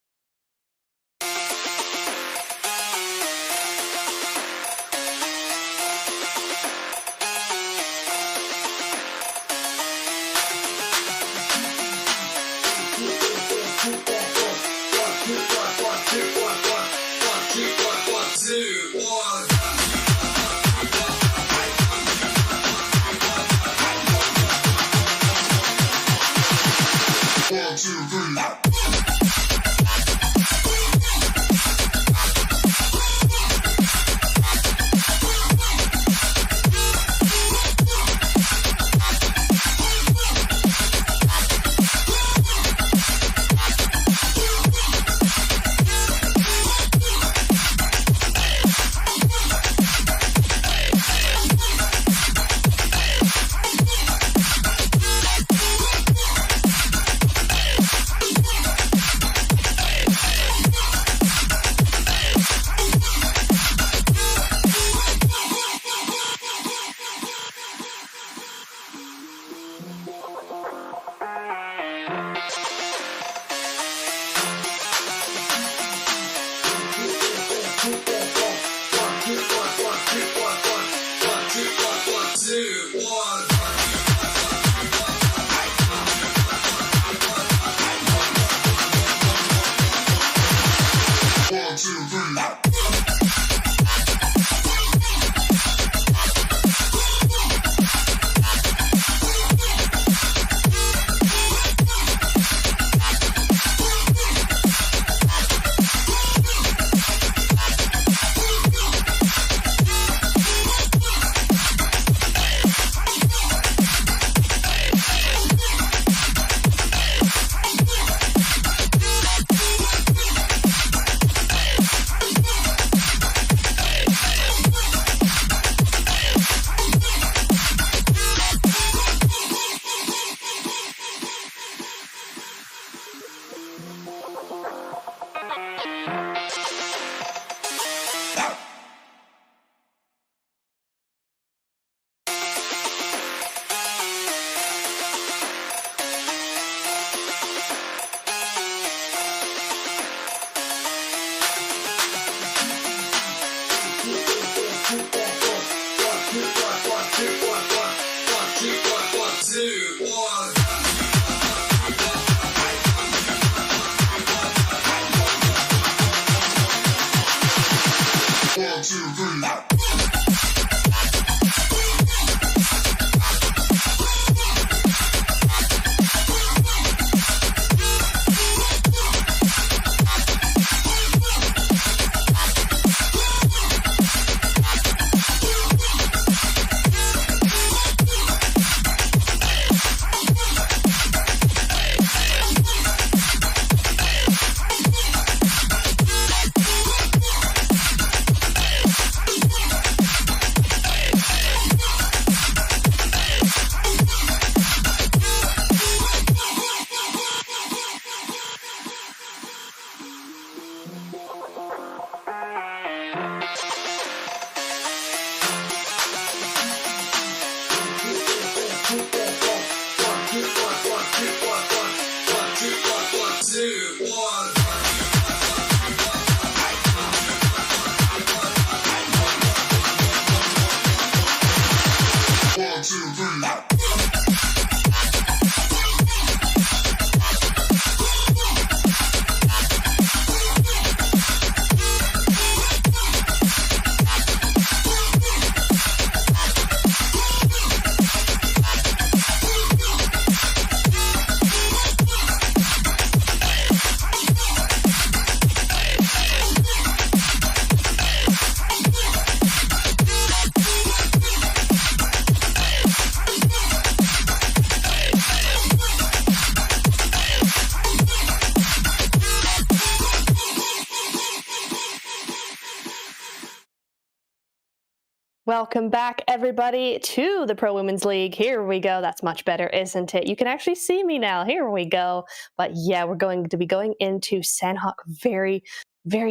Welcome back, everybody, to the Pro Women's League. Here we go. That's much better, isn't it? You can actually see me now. Here we go. But yeah, we're going to be going into SANHOK very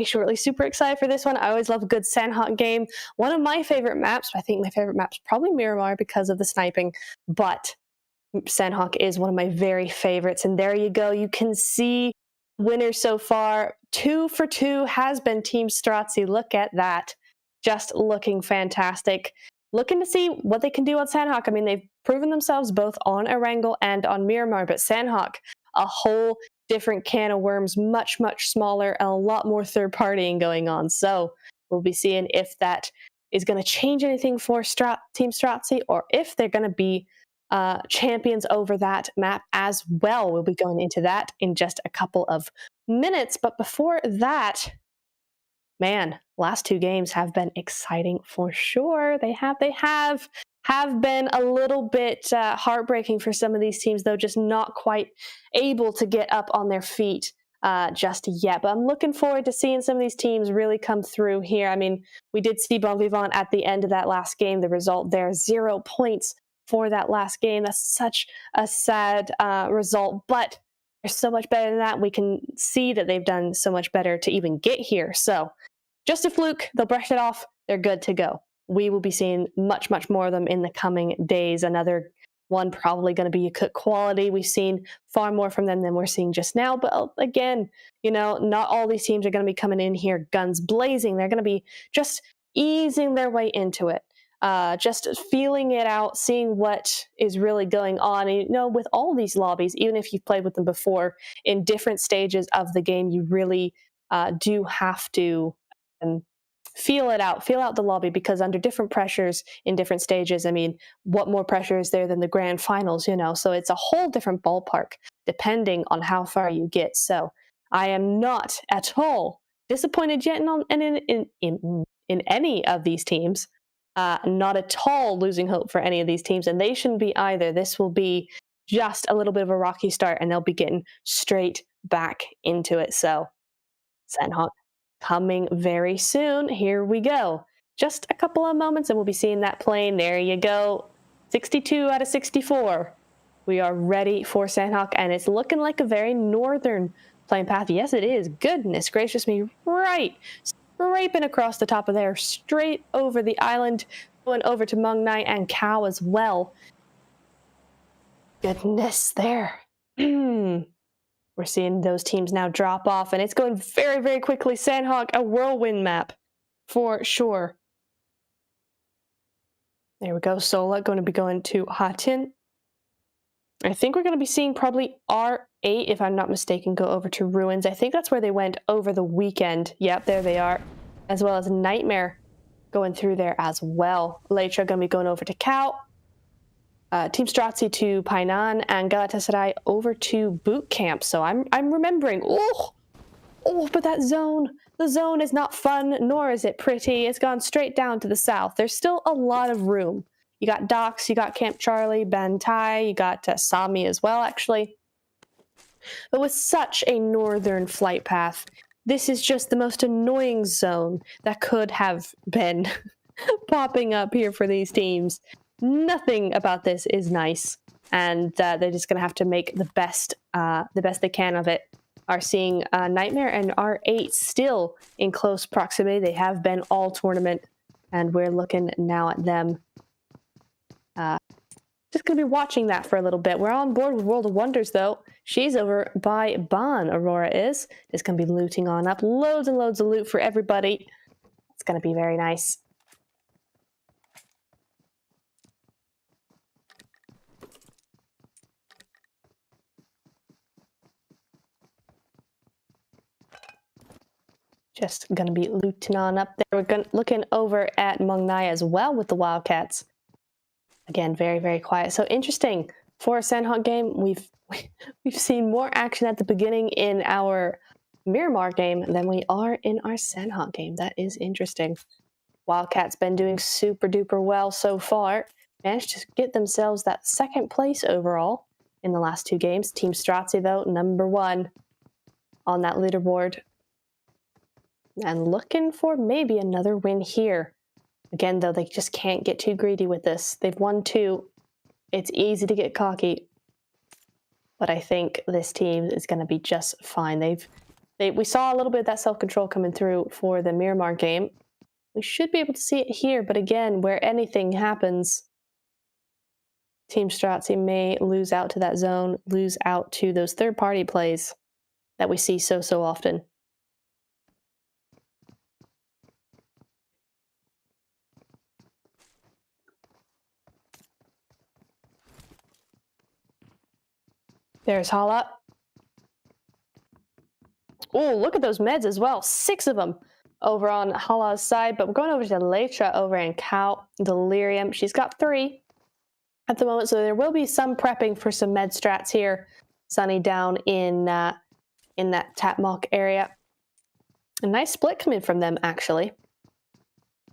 shortly. Super excited for this one. I always love a good SANHOK game. One of my favorite maps, I think my favorite map's probably Miramar because of the sniping, but SANHOK is one of my very favorites. And there you go. You can see winners so far. 2 for 2 has been Team Stracci. Look at that. Just looking fantastic. Looking to see what they can do on SANHOK. I mean, they've proven themselves both on ERANGEL and on Miramar, but SANHOK, a whole different can of worms, much smaller, and a lot more third partying going on. So we'll be seeing if that is going to change anything for Team Stracci, or if they're going to be champions over that map as well. We'll be going into that in just a couple of minutes. But before that, man, last 2 games have been exciting for sure. They have been a little bit heartbreaking for some of these teams, though, just not quite able to get up on their feet just yet. But I'm looking forward to seeing some of these teams really come through here. I mean, we did see Vivant at the end of that last game. The result there, 0 points for that last game. That's such a sad result, but they're so much better than that. We can see that they've done so much better to even get here. So just a fluke, they'll brush it off, they're good to go. We will be seeing much more of them in the coming days. Another one probably going to be Yakut quality. We've seen far more from them than we're seeing just now. But again, you know, not all these teams are going to be coming in here guns blazing. They're going to be just easing their way into it. Just feeling it out, seeing what is really going on. And, you know, with all these lobbies, even if you've played with them before, in different stages of the game, you really do have to feel it out, feel out the lobby, because under different pressures in different stages, I mean, what more pressure is there than the grand finals, you know? So it's a whole different ballpark depending on how far you get. So I am not at all disappointed yet in any of these teams. Not at all losing hope for any of these teams, and they shouldn't be either. This will be just a little bit of a rocky start, and they'll be getting straight back into it. So SANHOK coming very soon. Here we go. Just a couple of moments, and we'll be seeing that plane. There you go. 62 out of 64. We are ready for SANHOK, and it's looking like a very northern plane path. Yes, it is. Goodness gracious me. Right. Scraping across the top of there, straight over the island, going over to Mung Nai and Cow as well. Goodness there. We're seeing those teams now drop off, and it's going very quickly. SANHOK, a whirlwind map for sure. There we go. Sola going to be going to Hatin. I think we're going to be seeing probably R8, if I'm not mistaken, go over to Ruins. I think that's where they went over the weekend. Yep, there they are. As well as Nightmare going through there as well. Létra going to be going over to Cal. Team Stracci to Painan, and Galatasaray over to Boot Camp. So I'm remembering. Oh, but that zone. The zone is not fun, nor is it pretty. It's gone straight down to the south. There's still a lot of room. You got Docks, you got Camp Charlie, Bantai, you got Sami as well, actually. But with such a northern flight path, this is just the most annoying zone that could have been popping up here for these teams. Nothing about this is nice, and they're just going to have to make the best they can of it. Are seeing Nightmare and R8 still in close proximity. They have been all tournament, and we're looking now at them. Just going to be watching that for a little bit. We're on board with World of Wonders, though. She's over by Ban, Aurora is. It's going to be looting on up. Loads and loads of loot for everybody. It's going to be very nice. Just going to be looting on up there. We're looking over at Mungnai as well with the Wildcats. Again, very, very quiet. So interesting. For a SANHOK game, we've seen more action at the beginning in our Miramar game than we are in our SANHOK game. That is interesting. Wildcats been doing super duper well so far. Managed to get themselves that second place overall in the last two games. Team Stracci, though, #1 on that leaderboard. And looking for maybe another win here. Again, though, they just can't get too greedy with this. They've won 2. It's easy to get cocky. But I think this team is going to be just fine. We saw a little bit of that self-control coming through for the Miramar game. We should be able to see it here, but again, where anything happens, Team Stracci may lose out to that zone, lose out to those third-party plays that we see so often. There's Hala. Oh, look at those meds as well. 6 of them over on Hala's side. But we're going over to Létra over in Cal. Delirium. She's got 3 at the moment. So there will be some prepping for some med strats here. Sunny down in that Tapmock area. A nice split coming from them, actually.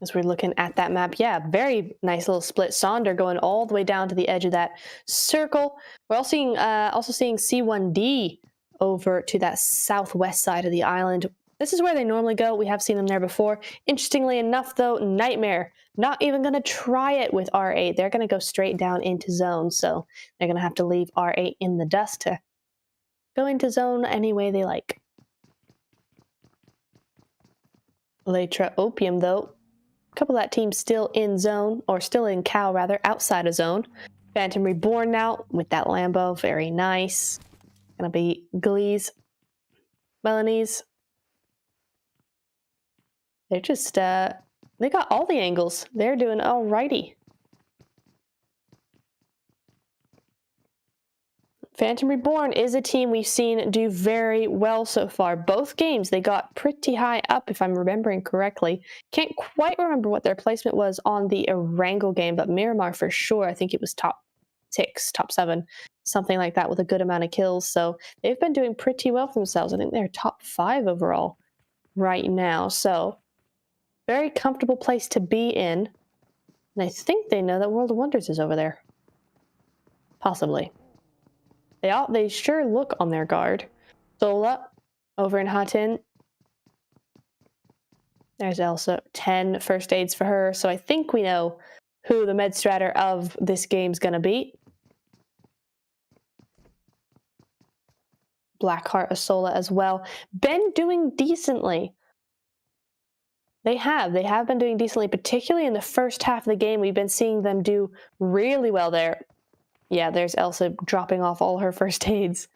As we're looking at that map, yeah, very nice little split. Sonder going all the way down to the edge of that circle. We're also seeing C1D over to that southwest side of the island. This is where they normally go. We have seen them there before. Interestingly enough, though, Nightmare not even going to try it with R8. They're going to go straight down into zone, so they're going to have to leave R8 in the dust to go into zone any way they like. Létra Opium, though. A couple of that team still in zone, or still in Cal rather, outside of zone. Phantom Reborn now with that Lambo, very nice. Gonna be Glees, Melanese. They're just, they got all the angles. They're doing alrighty. Phantom Reborn is a team we've seen do very well so far. Both games, they got pretty high up, if I'm remembering correctly. Can't quite remember what their placement was on the ERANGEL game, but Miramar for sure, I think it was top 6, top 7, something like that with a good amount of kills. So they've been doing pretty well for themselves. I think they're top 5 overall right now. So very comfortable place to be in. And I think they know that World of Wonders is over there. Possibly. They sure look on their guard. Sola over in Hatin. There's also 10 first aids for her. So I think we know who the med stratter of this game's going to be. Blackheart of Sola as well. Been doing decently. They have been doing decently, particularly in the first half of the game. We've been seeing them do really well there. Yeah, there's Elsa dropping off all her first aids.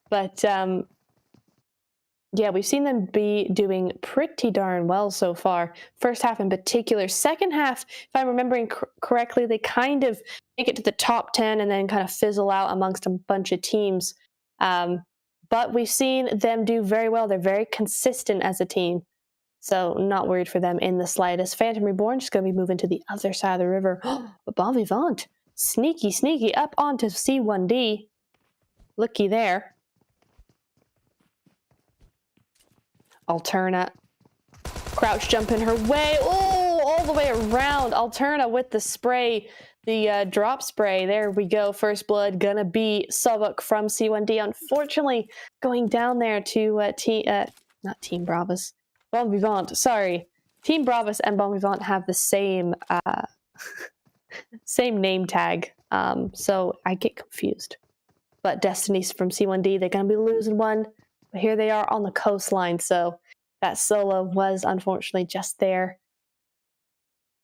But, yeah, we've seen them be doing pretty darn well so far. First half in particular. Second half, if I'm remembering correctly, they kind of make it to the top 10 and then kind of fizzle out amongst a bunch of teams. But we've seen them do very well. They're very consistent as a team. So not worried for them in the slightest. Phantom Reborn just going to be moving to the other side of the river. But Vivant, sneaky up onto C1D. Looky there. Alterna. Crouch jump in her way. Oh, all the way around. Alterna with the spray. The drop spray. There we go. First blood gonna be SANHOK from C1D. Unfortunately, going down there to not Team Bravos. Bon Vivant. Sorry. Team Bravos and Bon Vivant have the same same name tag. So I get confused. But Destiny's from C1D, they're gonna be losing one. But here they are on the coastline, so that Sola was unfortunately just there.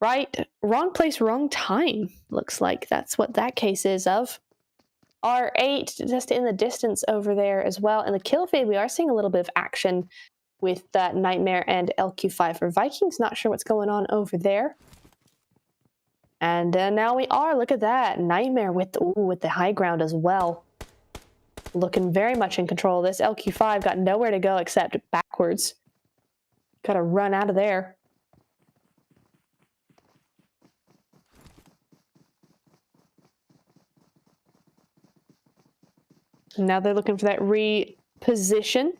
Right, wrong place, wrong time. Looks like that's what that case is of. R8 just in the distance over there as well. In the kill feed, we are seeing a little bit of action with Nightmare and LQ5 for Vikings. Not sure what's going on over there. And now we are. Look at that. Nightmare with the high ground as well. Looking very much in control of this. LQ5 got nowhere to go except backwards. Got to run out of there. Now they're looking for that reposition.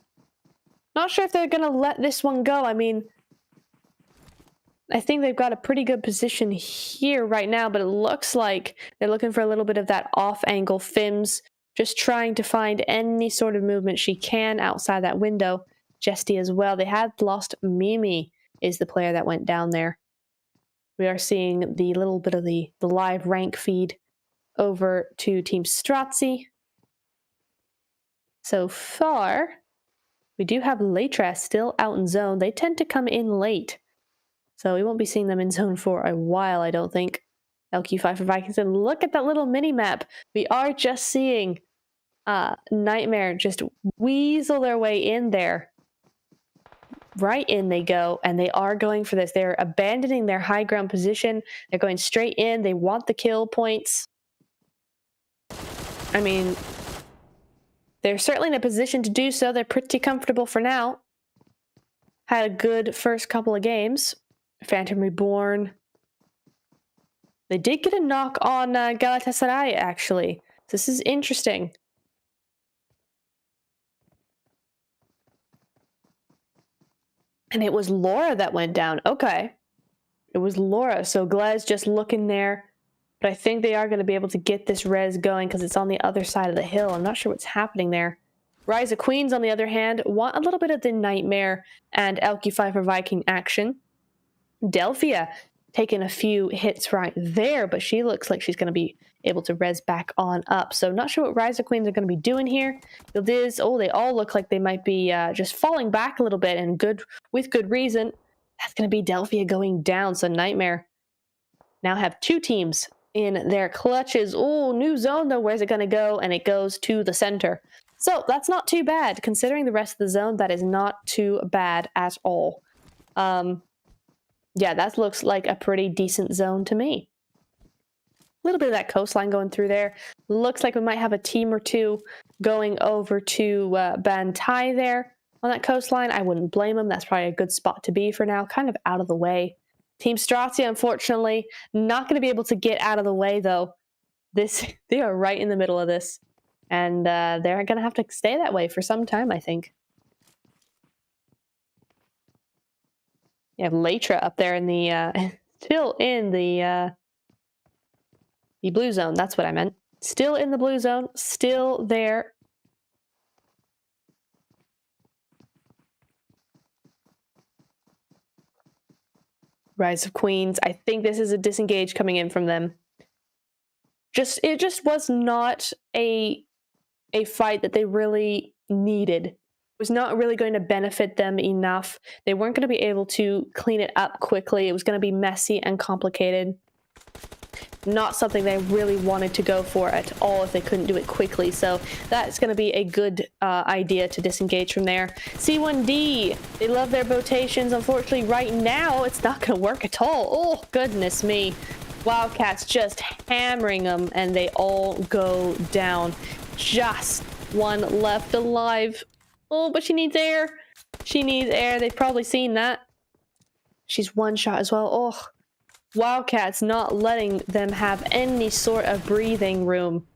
Not sure if they're going to let this one go. I mean, I think they've got a pretty good position here right now, but it looks like they're looking for a little bit of that off-angle Fims, just trying to find any sort of movement she can outside that window. Jesty as well. They had lost Mimi is the player that went down there. We are seeing the little bit of the live rank feed over to Team Stracci. So far, we do have Létra still out in zone. They tend to come in late. So we won't be seeing them in zone for a while, I don't think. LQ5 for Vikings. And look at that little mini-map. We are just seeing Nightmare just weasel their way in there. Right in they go, and they are going for this. They're abandoning their high ground position. They're going straight in. They want the kill points. I mean, they're certainly in a position to do so. They're pretty comfortable for now. Had a good first couple of games. Phantom Reborn. They did get a knock on Galatasaray, actually. This is interesting. And it was Laura that went down. Okay. It was Laura. So Glez just looking there. But I think they are going to be able to get this res going because it's on the other side of the hill. I'm not sure what's happening there. Rise of Queens, on the other hand, want a little bit of the Nightmare and LQ5 for Viking action. Delphia taking a few hits right there, but she looks like she's going to be able to res back on up. So not sure what Rise of Queens are going to be doing here. Ildiz, oh, they all look like they might be just falling back a little bit, and with good reason. That's going to be Delphia going down. So Nightmare now have two teams in their clutches. Oh, new zone though. Where's it going to go? And it goes to the center. So that's not too bad. Considering the rest of the zone, that is not too bad at all. Yeah, that looks like a pretty decent zone to me. A little bit of that coastline going through there. Looks like we might have a team or two going over to Bantai there on that coastline. I wouldn't blame them. That's probably a good spot to be for now. Kind of out of the way. Team Stracci, unfortunately, not going to be able to get out of the way, though. They are right in the middle of this. And they're going to have to stay that way for some time, I think. You have Létra up there in the... still in the blue zone. That's what I meant. Still in the blue zone. Still there. Rise of Queens. I think this is a disengage coming in from them. It just was not a fight that they really needed. It was not really going to benefit them enough. They weren't going to be able to clean it up quickly. It was going to be messy and complicated. Not something they really wanted to go for at all if they couldn't do it quickly. So that's going to be a good idea to disengage from there. C1D, they love their rotations. Unfortunately, right now, it's not going to work at all. Oh, goodness me. Wildcats just hammering them, and they all go down. Just one left alive. Oh, but she needs air. She needs air. They've probably seen that. She's one shot as well. Oh, Wildcats not letting them have any sort of breathing room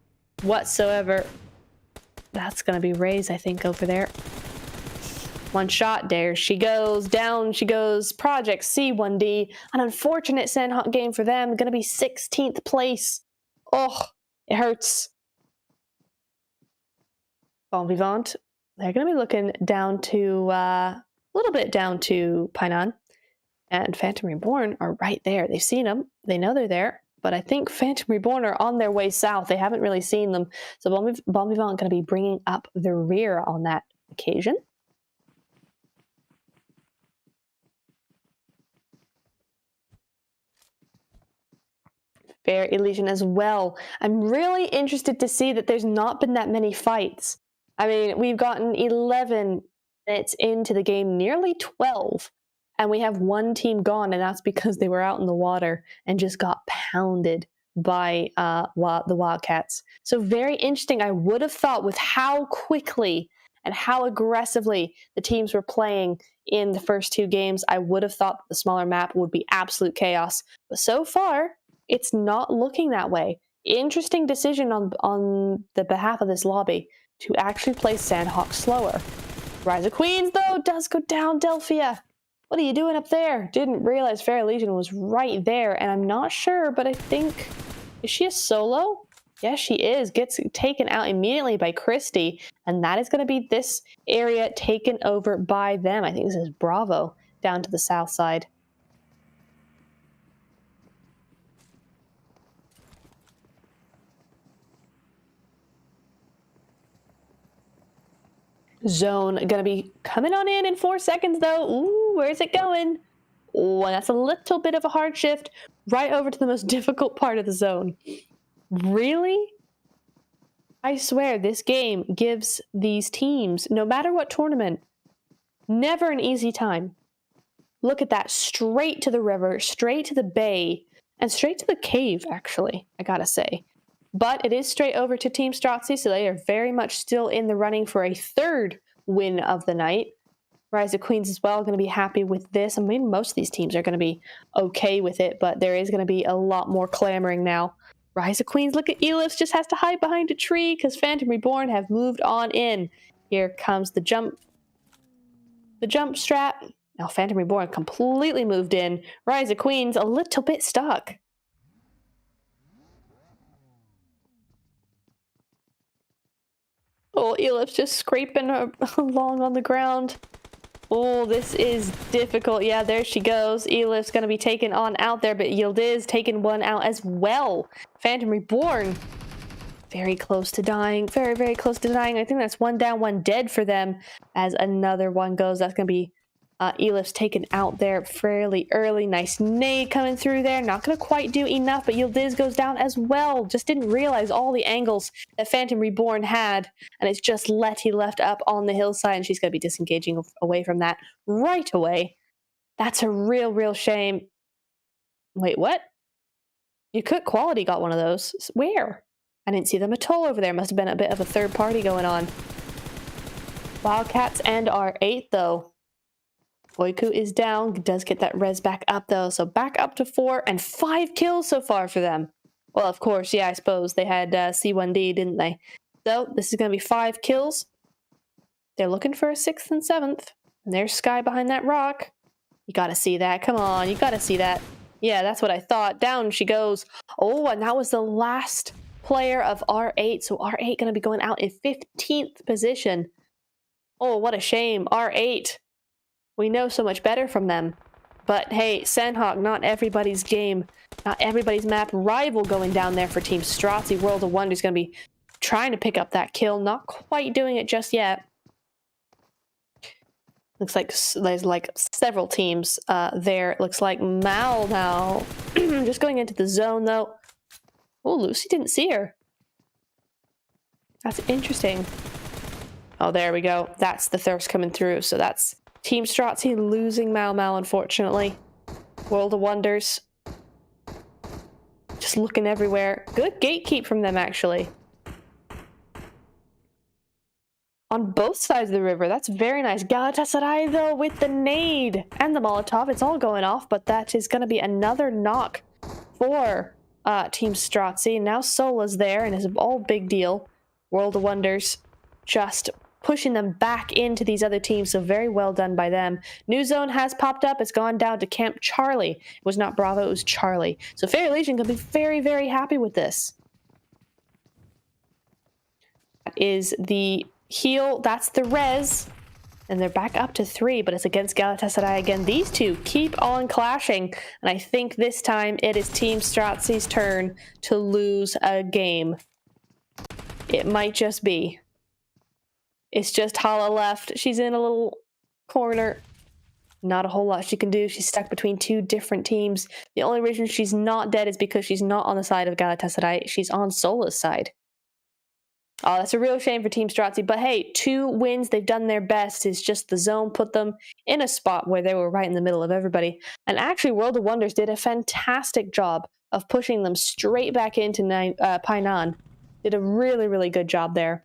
whatsoever. That's gonna be Raze, I think, over there. One shot, there she goes, down she goes. Project C1D, an unfortunate SANHOK game for them, gonna be 16th place. Oh, it hurts. Vivant, they're gonna be looking down to, a little bit down to Painan. And Phantom Reborn are right there. They've seen them, they know they're there, but I think Phantom Reborn are on their way south. They haven't really seen them. So Vivant gonna be bringing up the rear on that occasion. Fair Elision as well. I'm really interested to see that there's not been that many fights. I mean, we've gotten 11 minutes into the game, nearly 12, and we have one team gone, and that's because they were out in the water and just got pounded by the Wildcats. So very interesting. I would have thought with how quickly and how aggressively the teams were playing in the first two games, I would have thought the smaller map would be absolute chaos. But so far, it's not looking that way. Interesting decision on the behalf of this lobby to actually play SANHOK slower. Rise of Queens, though, does go down. Delphia, what are you doing up there? Didn't realize Fair Elision was right there, and I'm not sure, but I think... Is she a solo? Yes, she is. Gets taken out immediately by Christy, and that is going to be this area taken over by them. I think this is Bravo, down to the south side. Zone gonna be coming on in 4 seconds though. Ooh, where's it going? Oh, that's a little bit of a hard shift right over to the most difficult part of the zone. Really? I swear this game gives these teams, no matter what tournament, never an easy time. Look at that, straight to the river, straight to the bay, and straight to the cave, actually, I gotta say. But it is straight over to Team Stracci, so they are very much still in the running for a third win of the night. Rise of Queens as well, going to be happy with this. I mean, most of these teams are going to be okay with it, but there is going to be a lot more clamoring now. Rise of Queens, look at Elifs, just has to hide behind a tree because Phantom Reborn have moved on in. Here comes the jump strap. Now Phantom Reborn completely moved in. Rise of Queens a little bit stuck. Oh, Elif's just scraping along on the ground. Oh, this is difficult. Yeah, there she goes. Elif's going to be taken on out there, but Yildiz taking one out as well. Phantom Reborn, very close to dying. Very, very close to dying. I think that's one down, one dead for them as another one goes. That's going to be Elif's taken out there fairly early. Nice nade coming through there. Not going to quite do enough, but Yildiz goes down as well. Just didn't realize all the angles that Phantom Reborn had, and it's just Letty left up on the hillside, and she's going to be disengaging away from that right away. That's a real, real shame. Wait, what? Yakut Quality got one of those. Where? I didn't see them at all over there. Must have been a bit of a third party going on. Wildcats and R8, though. Yakut is down, does get that res back up though, so back up to 4 and 5 kills so far for them. Well, of course, yeah, I suppose they had C1D, didn't they? So this is going to be 5 kills. They're looking for a 6th and 7th. And there's Sky behind that rock. You gotta see that, come on, you gotta see that. Yeah, that's what I thought. Down she goes. Oh, and that was the last player of R8, so R8 going to be going out in 15th position. Oh, what a shame, R8. We know so much better from them. But hey, SANHOK, not everybody's game. Not everybody's map. Rival going down there for Team Stracci. World of Wonder's going to be trying to pick up that kill. Not quite doing it just yet. Looks like there's like several teams there. It looks like Mal now. Just going into the zone though. Oh, Lucy didn't see her. That's interesting. Oh, there we go. That's the thirst coming through. So that's Team Stracci losing Mal, unfortunately. World of Wonders. Just looking everywhere. Good gatekeep from them, actually. on both sides of the river. That's very nice. Galatasaray, though, with the nade and the Molotov. It's all going off, but that is going to be another knock for Team Stracci. Now Sola's there, and it's all big deal. World of Wonders just pushing them back into these other teams, so very well done by them. New zone has popped up. It's gone down to Camp Charlie. It was not Bravo, it was Charlie. So Fair Elision can be very, very happy with this. That is the heal. That's the res. And they're back up to 3, but it's against Galatasaray again. These two keep on clashing. And I think this time it is Team Stracci's turn to lose a game. It might just be. It's just Hala left. She's in a little corner. Not a whole lot she can do. She's stuck between 2 different teams. The only reason she's not dead is because she's not on the side of Galatasaray. She's on Sola's side. Oh, that's a real shame for Team Stracci. But hey, 2 wins. They've done their best. It's just the zone put them in a spot where they were right in the middle of everybody. And actually, World of Wonders did a fantastic job of pushing them straight back into Painan. Did a really, really good job there.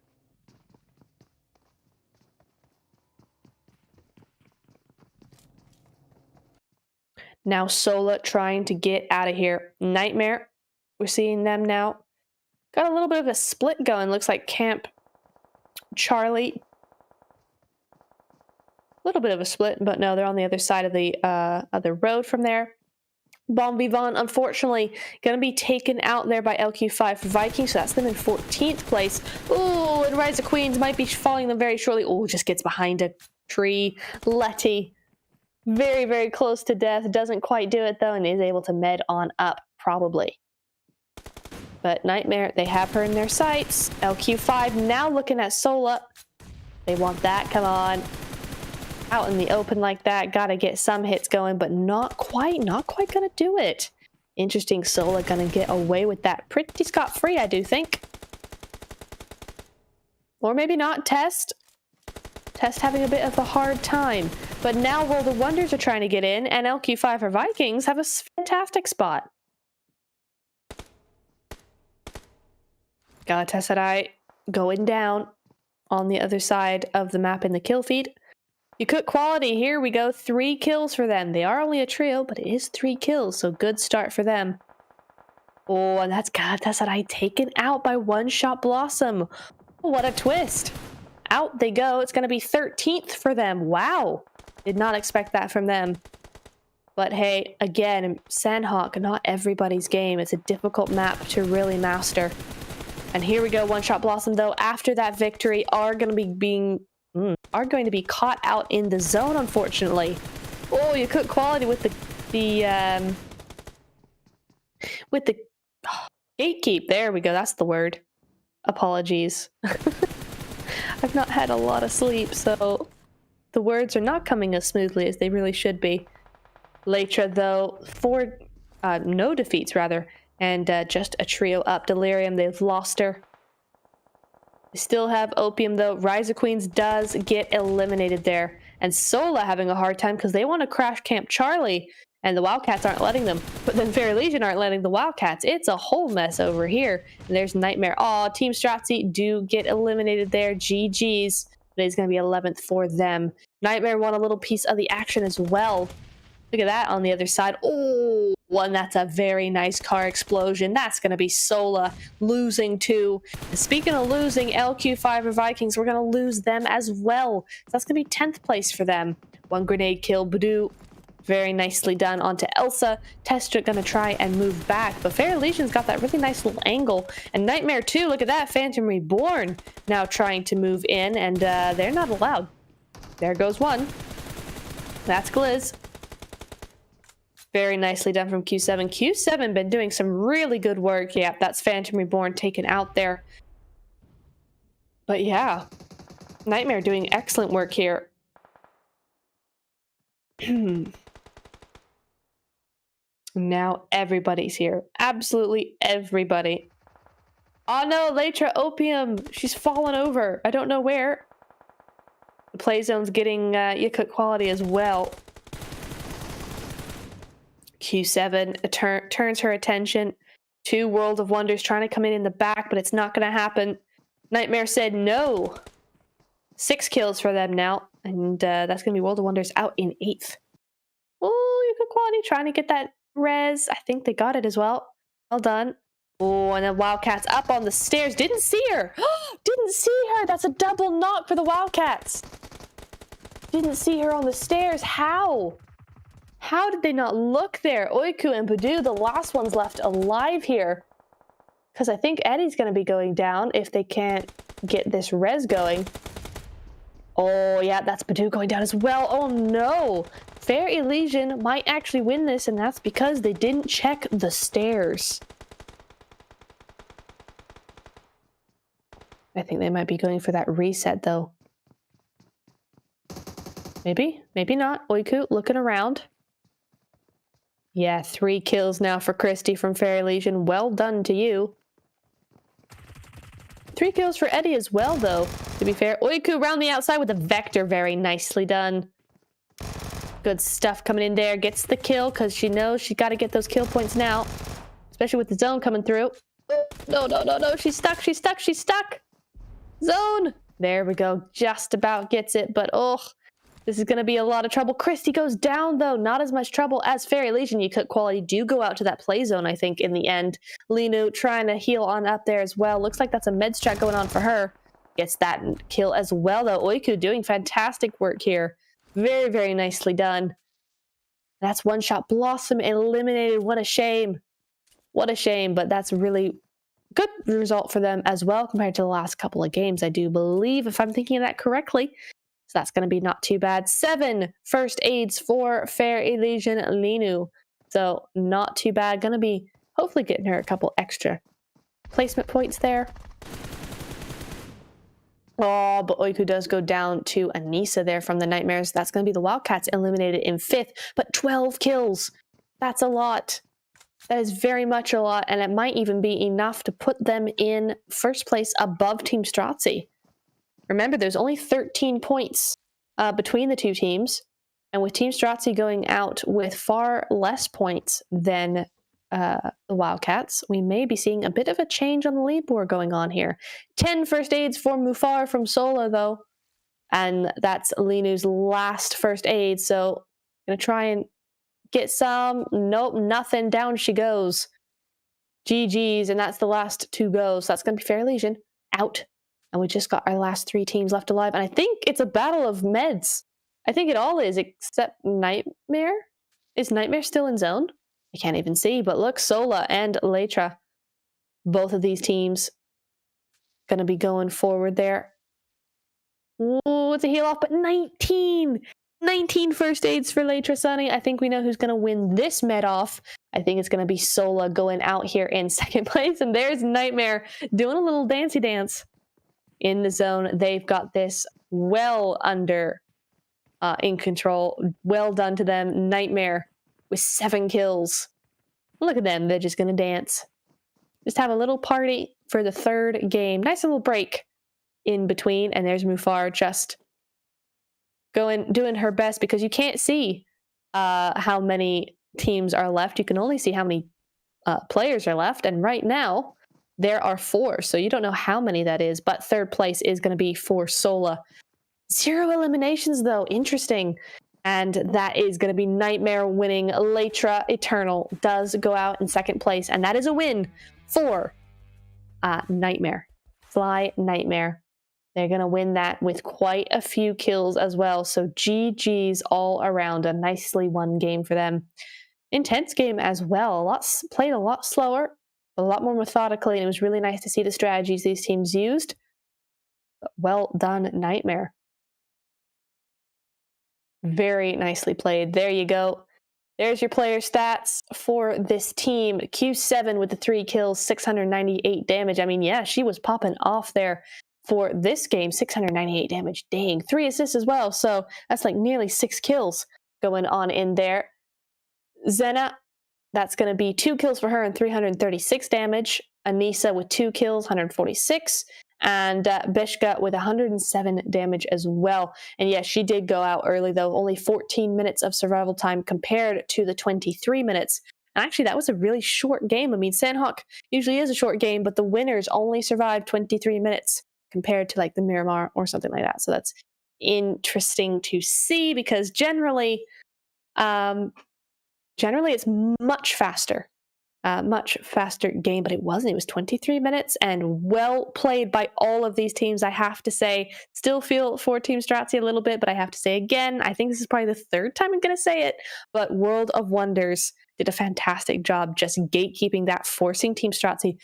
Now Sola trying to get out of here. Nightmare. We're seeing them now. Got a little bit of a split going. Looks like Camp Charlie. A little bit of a split, but no, they're on the other side of the other road from there. Vivant, unfortunately, going to be taken out there by LQ5 for Vikings, so that's them in 14th place. Ooh, and Rise of Queens might be following them very shortly. Ooh, just gets behind a tree. Letty. Very, very close to death. Doesn't quite do it, though, and is able to med on up, probably. But Nightmare, they have her in their sights. LQ5 now looking at Sola. They want that. Come on. Out in the open like that. Gotta get some hits going, but not quite gonna do it. Interesting. Sola gonna get away with that pretty scot-free, I do think. Or maybe not. Test having a bit of a hard time. But now World of Wonders are trying to get in, and LQ5 for Vikings have a fantastic spot. Galatasaray going down on the other side of the map in the kill feed. Yakut quality, here we go. 3 kills for them. They are only a trio, but it is 3 kills, so good start for them. Oh, and that's Galatasaray taken out by One Shot Blossom. Oh, what a twist. Out they go. It's going to be 13th for them. Wow. Did not expect that from them. But hey, again, SANHOK, not everybody's game. It's a difficult map to really master. And here we go. One Shot Blossom, though, after that victory, are going to be caught out in the zone, unfortunately. Oh, Yakut quality with the gatekeep. There we go. That's the word. Apologies. I've not had a lot of sleep, so the words are not coming as smoothly as they really should be. Létra, though, no defeats, rather, and just a trio up. Delirium, they've lost her. They still have Opium, though. Rise of Queens does get eliminated there. And Sola having a hard time because they want to crash Camp Charlie, and the Wildcats aren't letting them. But then Fair Elision aren't letting the Wildcats. It's a whole mess over here. And there's Nightmare. Aw, Team Stracci do get eliminated there. GG's. But it's going to be 11th for them. Nightmare won a little piece of the action as well. Look at that on the other side. Oh, one that's a very nice car explosion. That's going to be Sola losing too. And speaking of losing, LQ5 or Vikings, we're going to lose them as well. So that's going to be 10th place for them. 1 grenade kill. Badoo. Very nicely done onto Elsa. Testra going to try and move back. But Fair Elision's got that really nice little angle. And Nightmare too. Look at that. Phantom Reborn now trying to move in. And they're not allowed. There goes one. That's Glizz. Very nicely done from Q7. Q7 been doing some really good work. Yeah, that's Phantom Reborn taken out there. But yeah, Nightmare doing excellent work here. Now everybody's here. Absolutely everybody. Oh no, Létra Opium. She's fallen over. I don't know where. The play zone's getting Yakut quality as well. Q7 turns her attention to World of Wonders trying to come in the back, but it's not going to happen. Nightmare said no. 6 kills for them now. And that's going to be World of Wonders out in 8th. Oh, you good quality trying to get that res. I think they got it as well. Well done. Oh, and then Wildcats up on the stairs. Didn't see her. Didn't see her. That's a double knock for the Wildcats. Didn't see her on the stairs. How? How did they not look there? Oiku and Badu, the last ones left alive here. Because I think Eddie's going to be going down if they can't get this res going. Oh, yeah, that's Badu going down as well. Oh, no. Fair Elision might actually win this, and that's because they didn't check the stairs. I think they might be going for that reset, though. Maybe, maybe not. Oiku looking around. Yeah, 3 kills now for Christy from Fair Elision. Well done to you. 3 kills for Eddie as well, though, to be fair. Oiku around the outside with a vector. Very nicely done. Good stuff coming in there. Gets the kill because she knows she got to get those kill points now, especially with the zone coming through. Oh, no, no, no, no. She's stuck. She's stuck. She's stuck. Zone. There we go. Just about gets it, but oh, this is going to be a lot of trouble. Christy goes down, though. Not as much trouble as Fair Elision. Yakut quality do go out to that play zone, I think, in the end. Linu trying to heal on up there as well. Looks like that's a med strat going on for her. Gets that kill as well, though. Oiku doing fantastic work here. Very, very nicely done. That's one shot. Blossom eliminated. What a shame. What a shame, but that's really good result for them as well compared to the last couple of games, I do believe, if I'm thinking of that correctly. So that's going to be not too bad. 7 first aids for Fair Elision Linu. So not too bad. Going to be hopefully getting her a couple extra placement points there. Oh, but Oiku does go down to Anissa there from the Nightmares. That's going to be the Wildcats eliminated in 5th, but 12 kills. That's a lot. That is very much a lot, and it might even be enough to put them in first place above Team Stracci. Remember, there's only 13 points between the two teams, and with Team Stracci going out with far less points than the Wildcats, we may be seeing a bit of a change on the leaderboard going on here. 10 first aids for Mufar from Sola, though, and that's Linu's last first aid, so I'm going to try and get some. Nope, nothing. Down she goes. GG's, and that's the last 2 goes. So that's going to be Fair Elision out. And we just got our last 3 teams left alive. And I think it's a battle of meds. I think it all is, except Nightmare. Is Nightmare still in zone? I can't even see. But look, Sola and Létra. Both of these teams going to be going forward there. Ooh, it's a heal off, but 19 first aids for Létra Sunny. I think we know who's going to win this med off. I think it's going to be Sola going out here in 2nd place. And there's Nightmare doing a little dancey dance in the zone. They've got this well under in control. Well done to them. Nightmare with 7 kills. Look at them. They're just going to dance. Just have a little party for the 3rd game. Nice little break in between. And there's Mufar just doing her best, because you can't see how many teams are left. You can only see how many players are left, and right now there are 4, so you don't know how many that is, but 3rd place is going to be for Sola. 0 eliminations, though. Interesting. And that is going to be Nightmare winning. Létra Eternal does go out in 2nd place, and that is a win for Nightmare. SLY Nightmare. They're going to win that with quite a few kills as well. So GG's all around. A nicely won game for them. Intense game as well. Played a lot slower, a lot more methodically, and it was really nice to see the strategies these teams used. But well done, Nightmare. Very nicely played. There you go. There's your player stats for this team. Q7 with the 3 kills, 698 damage. I mean, yeah, she was popping off there for this game. 698 damage. Dang. 3 assists as well. So that's like nearly 6 kills going on in there. Zena, that's going to be 2 kills for her and 336 damage. Anissa with 2 kills, 146. And Beshka with 107 damage as well. And yes, she did go out early, though. Only 14 minutes of survival time compared to the 23 minutes. And actually, that was a really short game. I mean, SANHOK usually is a short game, but the winners only survived 23 minutes compared to like the Miramar or something like that. So that's interesting to see because generally it's much faster game, but it wasn't. It was 23 minutes and well played by all of these teams, I have to say. Still feel for Team Stracci a little bit, but I have to say again, I think this is probably the third time I'm going to say it, but World of Wonders did a fantastic job just gatekeeping that, forcing Team Stracci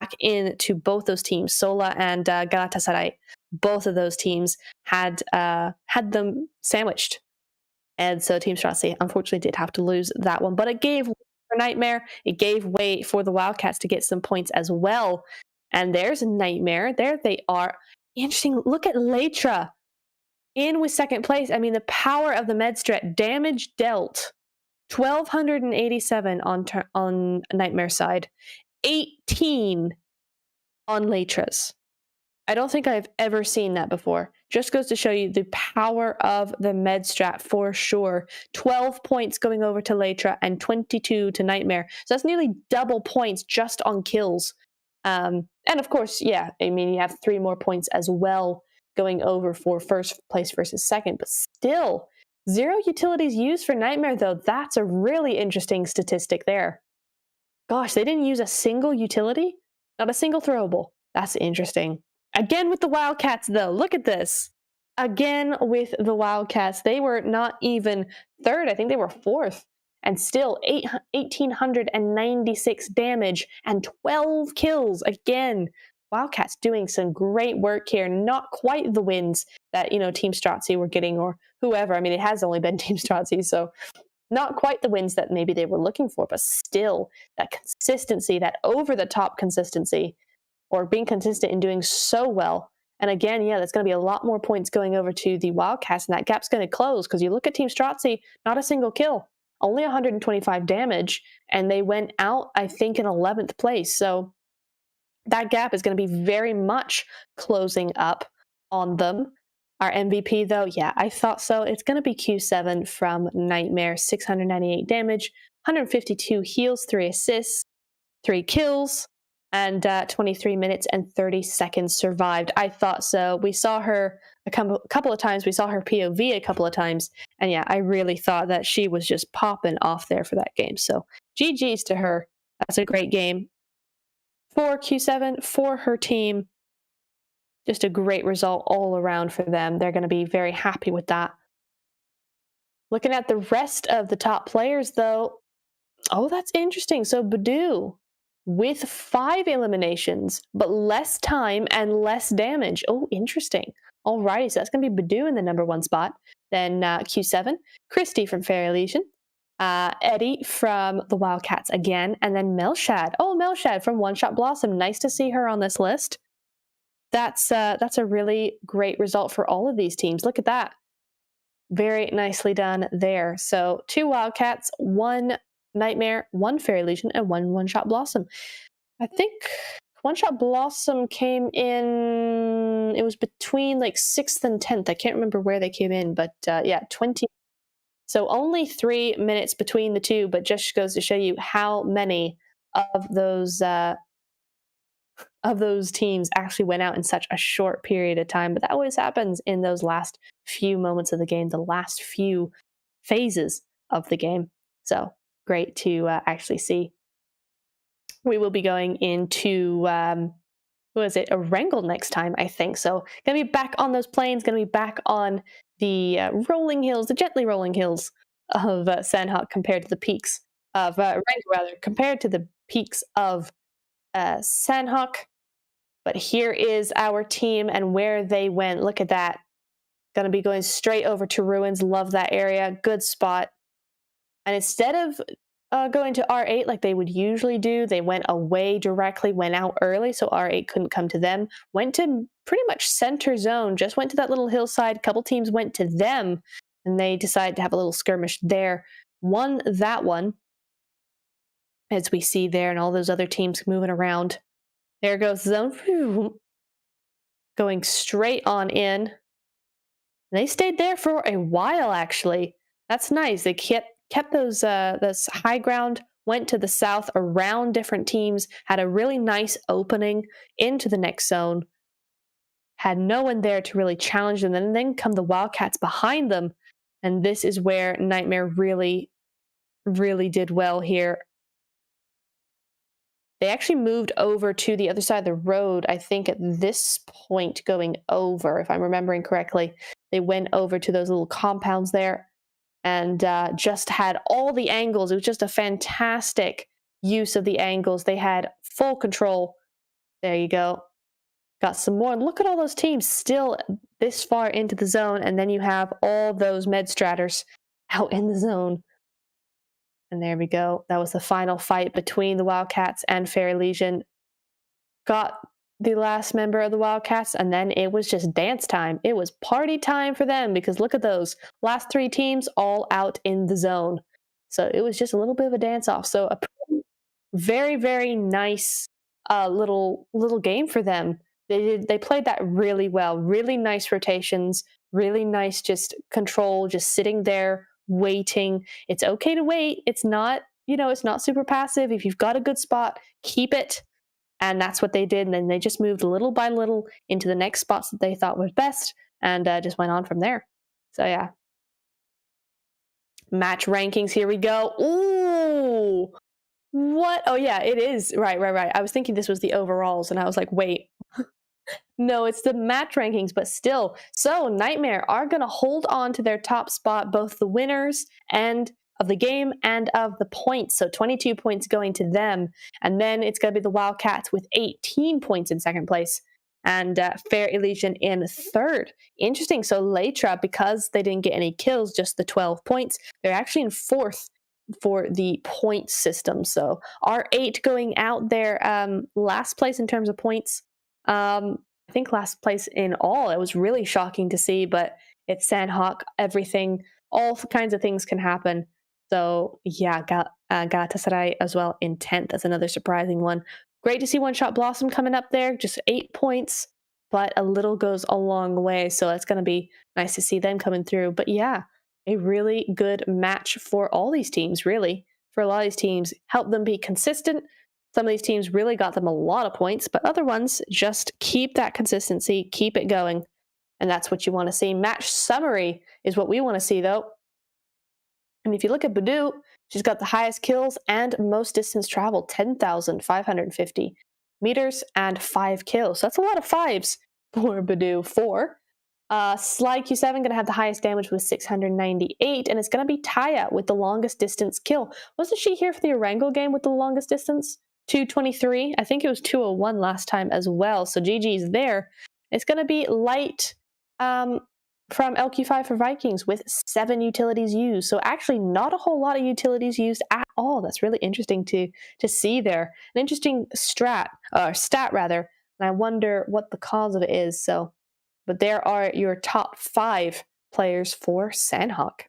back into both those teams, Sola and Galatasaray. Both of those teams had them sandwiched. And so Team Stracci unfortunately did have to lose that one, but it gave for Nightmare. It gave way for the Wildcats to get some points as well. And there's Nightmare. There they are. Interesting. Look at Létra in with second place. I mean, the power of the Medstrat. Damage dealt 1,287 on Nightmare's side, 18 on Létra's. I don't think I've ever seen that before. Just goes to show you the power of the Medstrat for sure. 12 points going over to Létra and 22 to Nightmare. So that's nearly double points just on kills. And of course, yeah, I mean, you have 3 more points as well going over for first place versus second. But still, 0 utilities used for Nightmare, though. That's a really interesting statistic there. Gosh, they didn't use a single utility? Not a single throwable. That's interesting. Again with the Wildcats, though. Look at this. Again with the Wildcats. They were not even third. I think they were fourth. And still 1,896 damage and 12 kills. Again, Wildcats doing some great work here. Not quite the wins that, Team Stracci were getting or whoever. I mean, it has only been Team Stracci, so not quite the wins that maybe they were looking for, but still that consistency, that over-the-top consistency, or being consistent in doing so well. And again, yeah, that's going to be a lot more points going over to the Wildcats, and that gap's going to close because you look at Team Stracci, not a single kill, only 125 damage, and they went out, I think, in 11th place. So that gap is going to be very much closing up on them. Our MVP, though, yeah, I thought so. It's going to be Q7 from Nightmare, 698 damage, 152 heals, 3 assists, 3 kills, and 23 minutes and 30 seconds survived. I thought so. We saw her a couple of times. We saw her POV a couple of times. And yeah, I really thought that she was just popping off there for that game. So GG's to her. That's a great game for Q7, for her team. Just a great result all around for them. They're going to be very happy with that. Looking at the rest of the top players, though. Oh, that's interesting. So Badu with 5 eliminations, but less time and less damage. Oh, interesting. Alrighty, so that's going to be Badu in the number 1 spot. Then Q7, Christy from Fair Elision, Eddie from the Wildcats again, and then Melshad. Oh, Melshad from One Shot Blossom. Nice to see her on this list. That's a really great result for all of these teams. Look at that. Very nicely done there. So 2 Wildcats, 1 Nightmare, 1 Fair Elision, and 1 One Shot Blossom. I think One Shot Blossom came in, it was between like 6th and 10th. I can't remember where they came in, but yeah, 20. So only 3 minutes between the two, but just goes to show you how many of those teams actually went out in such a short period of time. But that always happens in those last few moments of the game, the last few phases of the game. So great to actually see. We will be going into ERANGEL next time, I think. So gonna be back on those plains, gonna be back on the rolling hills, the gently rolling hills of SANHOK compared to the peaks of ERANGEL, rather, compared to the peaks of SANHOK. But here is our team and where they went. Look at that. Gonna be going straight over to Ruins. Love that area. Good spot. And instead of going to R8 like they would usually do, they went away directly, went out early, so R8 couldn't come to them. Went to pretty much center zone, just went to that little hillside. A couple teams went to them, and they decided to have a little skirmish there. Won that one, as we see there, and all those other teams moving around. There goes zone. Going straight on in. They stayed there for a while, actually. That's nice. They kept those high ground, went to the south around different teams, had a really nice opening into the next zone, had no one there to really challenge them. And then come the Wildcats behind them. And this is where Nightmare really, really did well here. They actually moved over to the other side of the road, I think, at this point going over, if I'm remembering correctly. They went over to those little compounds there and just had all the angles. It was just a fantastic use of the angles. They had full control. There you go. Got some more. Look at all those teams still this far into the zone, and then you have all those med stratters out in the zone. And there we go. That was the final fight between the Wildcats and Elision. Got the last member of the Wildcats, and then it was just dance time. It was party time for them, because look at those. Last 3 teams all out in the zone. So it was just a little bit of a dance-off. So a very, very nice little game for them. They played that really well. Really nice rotations. Really nice just control, just sitting there, waiting. It's okay to wait. It's not, it's not super passive. If you've got a good spot, keep it. And that's what they did. And then they just moved little by little into the next spots that they thought was best, and just went on from there. So yeah. Match rankings. Here we go. Ooh. What? Oh yeah, it is. Right. I was thinking this was the overalls, and I was like, wait. No, it's the match rankings, but still. So Nightmare are going to hold on to their top spot, both the winners and of the game and of the points. So 22 points going to them. And then it's going to be the Wildcats with 18 points in second place, and Elision in third. Interesting. So Létra, because they didn't get any kills, just the 12 points, they're actually in fourth for the point system. So R8 going out there last place in terms of points. I think last place in all. It was really shocking to see, but it's SANHOK. Everything, all kinds of things can happen. So yeah, Galatasaray as well in 10th. That's another surprising one. Great to see One Shot Blossom coming up there, just 8 points, but a little goes a long way. So it's going to be nice to see them coming through. But yeah, a really good match for all these teams, really. For a lot of these teams, help them be consistent. Some of these teams really got them a lot of points, but other ones just keep that consistency, keep it going. And that's what you want to see. Match summary is what we want to see, though. And if you look at Badu, she's got the highest kills and most distance traveled, 10,550 meters and 5 kills. So that's a lot of 5s for Badu. 4. SLY Q7 going to have the highest damage with 698, and it's going to be Taya with the longest distance kill. Wasn't she here for the ERANGEL game with the longest distance? 223. I think it was 201 last time as well. So GG's there. It's going to be Light from LQ5 for Vikings with 7 utilities used. So actually not a whole lot of utilities used at all. That's really interesting to see there. An interesting stat rather. And I wonder what the cause of it is. So, but there are your top 5 players for SANHOK.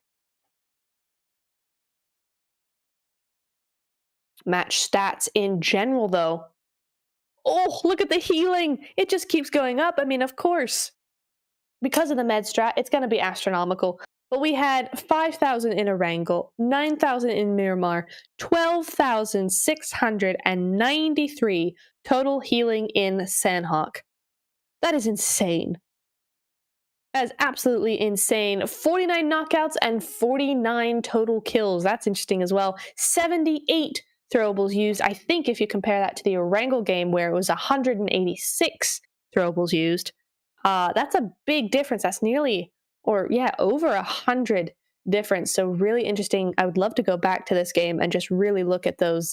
Match stats in general, though. Oh, look at the healing. It just keeps going up. I mean, of course, because of the med strat, it's going to be astronomical. But we had 5,000 in ERANGEL, 9,000 in Miramar, 12,693 total healing in SANHOK. That is insane. That is absolutely insane. 49 knockouts and 49 total kills. That's interesting as well. 78 throwables used. I think if you compare that to the ERANGEL game where it was 186 throwables used, that's a big difference. That's nearly, or yeah, over 100 difference. So really interesting. I would love to go back to this game and just really look at those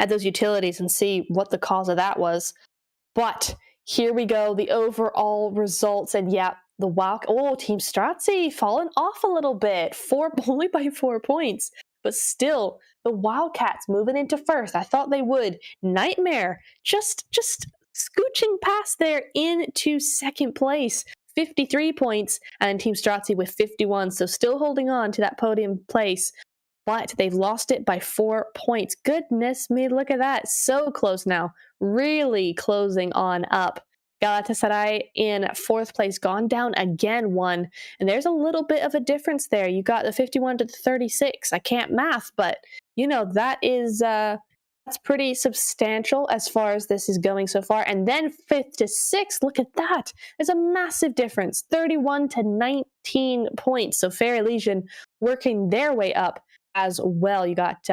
utilities and see what the cause of that was. But here we go, the overall results, and yeah, the Team Stracci fallen off a little bit, only by 4 points. But still, the Wildcats moving into first. I thought they would. Nightmare just scooching past there into second place, 53 points, and Team Stracci with 51. So still holding on to that podium place, but they've lost it by 4 points. Goodness me, look at that. So close now. Really closing on up. Galatasaray in 4th place, gone down again 1. And there's a little bit of a difference there. You got the 51 to the 36. I can't math, but that is that's That's pretty substantial as far as this is going so far. And then 5th to 6th, look at that. There's a massive difference, 31 to 19 points. So Fair Elision working their way up as well. You got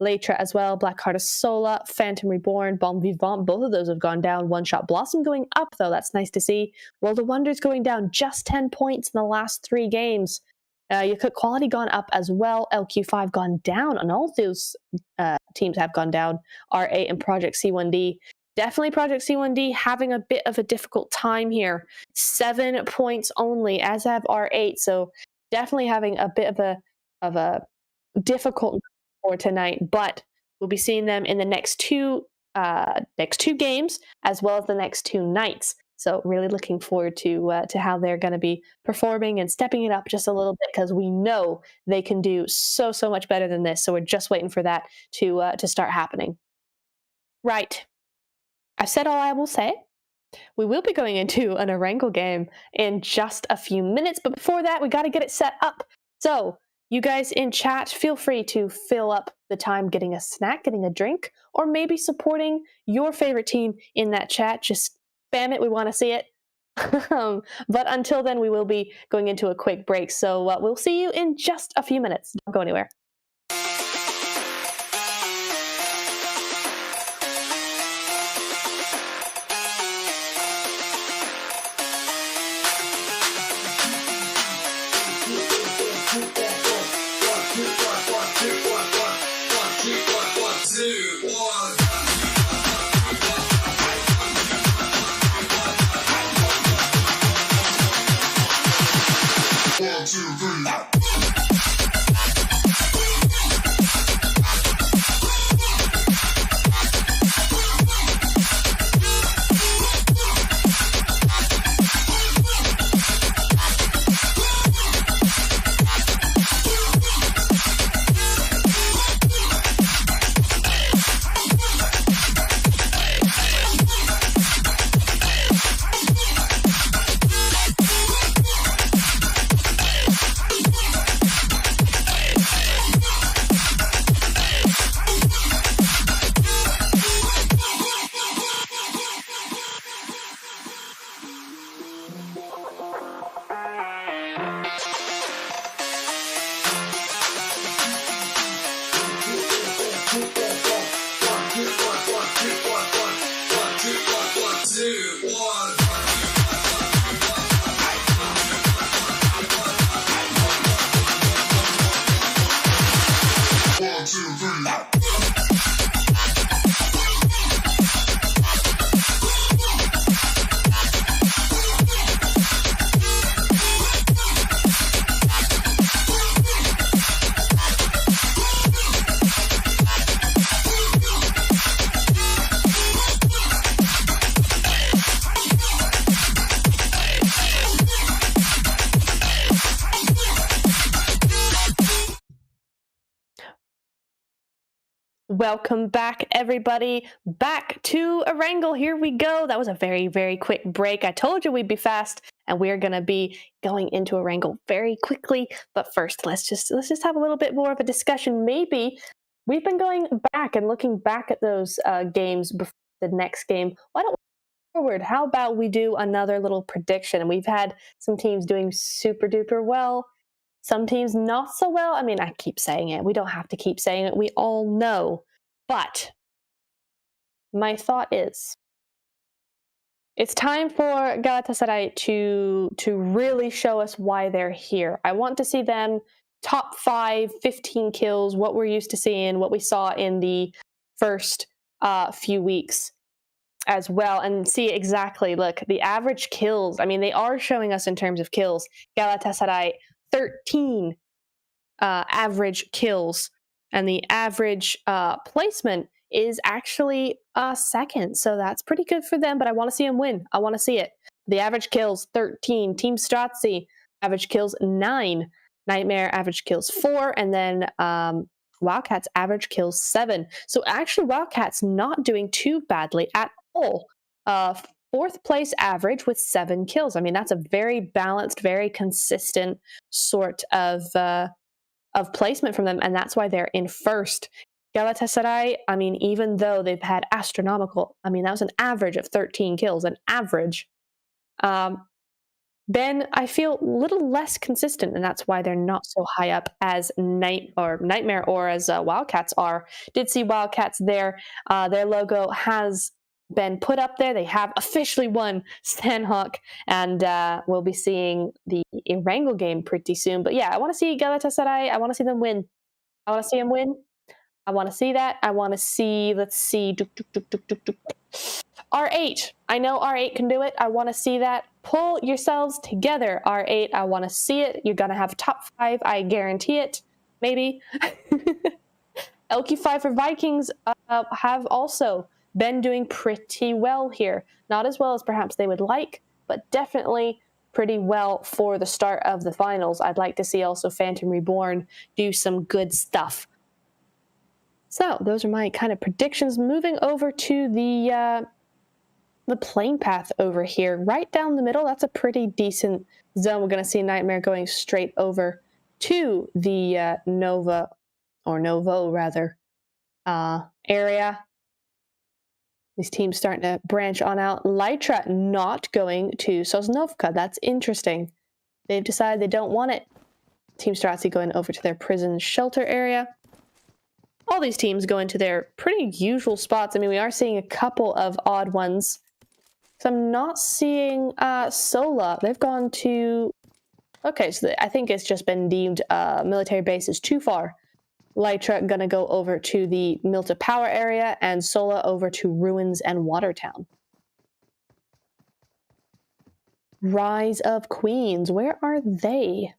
Létra as well, Blackheart of Sola, Phantom Reborn, Bomb Vivant. Both of those have gone down. One Shot Blossom going up, though. That's nice to see. World of Wonders going down just 10 points in the last 3 games. Yakut Quality gone up as well. LQ5 gone down, and all those teams have gone down. R8 and Project C1D. Definitely Project C1D having a bit of a difficult time here. 7 points only, as have R8. So definitely having a bit of a difficult for tonight. But we'll be seeing them in the next two games, as well as the next 2 nights. So really looking forward to how they're going to be performing and stepping it up just a little bit, because we know they can do so much better than this. So we're just waiting for that to start happening. Right. I've said all I will say. We will be going into an ERANGEL game in just a few minutes, but before that, we got to get it set up. So you guys in chat, feel free to fill up the time getting a snack, getting a drink, or maybe supporting your favorite team in that chat. Just spam it. We want to see it. But until then, we will be going into a quick break. So we'll see you in just a few minutes. Don't go anywhere. Welcome back, everybody. Back to ERANGEL. Here we go. That was a very quick break. I told you we'd be fast, and we're going to be going into ERANGEL very quickly. But first, let's just have a little bit more of a discussion. Maybe we've been going back and looking back at those games before the next game. Why don't we move forward? How about we do another little prediction? And we've had some teams doing super duper well. Some teams not so well. I mean, I keep saying it. We don't have to keep saying it. We all know. But my thought is, it's time for Galatasaray to really show us why they're here. I want to see them top 5, 15 kills, what we're used to seeing, what we saw in the first few weeks as well, and see exactly, look, the average kills. I mean, they are showing us in terms of kills. Galatasaray, 13 average kills, and the average placement is actually second, so that's pretty good for them, but I want to see them win. I want to see it. The average kills, 13. Team Stracci, average kills, 9. Nightmare, average kills, 4. And then Wildcats, average kills, 7. So actually, Wildcats not doing too badly at all. 4th place average with 7 kills. I mean, that's a very balanced, very consistent sort of placement from them, and that's why they're in first. Galatasaray, I mean, even though they've had astronomical, I mean, that was an average of 13 kills, an average. Ben, I feel a little less consistent, and that's why they're not so high up as Nightmare or as Wildcats are. Did see Wildcats there. Their logo has been put up there. They have officially won SANHOK, and we'll be seeing the ERANGEL game pretty soon. But yeah, I want to see Galatasaray. I want to see them win. I want to see them win. I want to see that. I want to see, let's see, R8. I know R8 can do it. I want to see that. Pull yourselves together, R8. I want to see it. You're going to have top 5. I guarantee it. Maybe. LQ5 for Vikings have also been doing pretty well here. Not as well as perhaps they would like, but definitely pretty well for the start of the finals. I'd like to see also Phantom Reborn do some good stuff. So those are my kind of predictions. Moving over to the playing path over here, right down the middle. That's a pretty decent zone. We're going to see Nightmare going straight over to the Novo rather, area. These teams starting to branch on out. Létra not going to Sosnovka. That's interesting. They've decided they don't want it. Team Stracci going over to their prison shelter area. All these teams go into their pretty usual spots. I mean, we are seeing a couple of odd ones. So I'm not seeing Sola. They've gone to... Okay, so I think it's just been deemed military base is too far. Létra gonna go over to the Milta Power area, and Sola over to Ruins and Watertown. Rise of Queens. Where are they?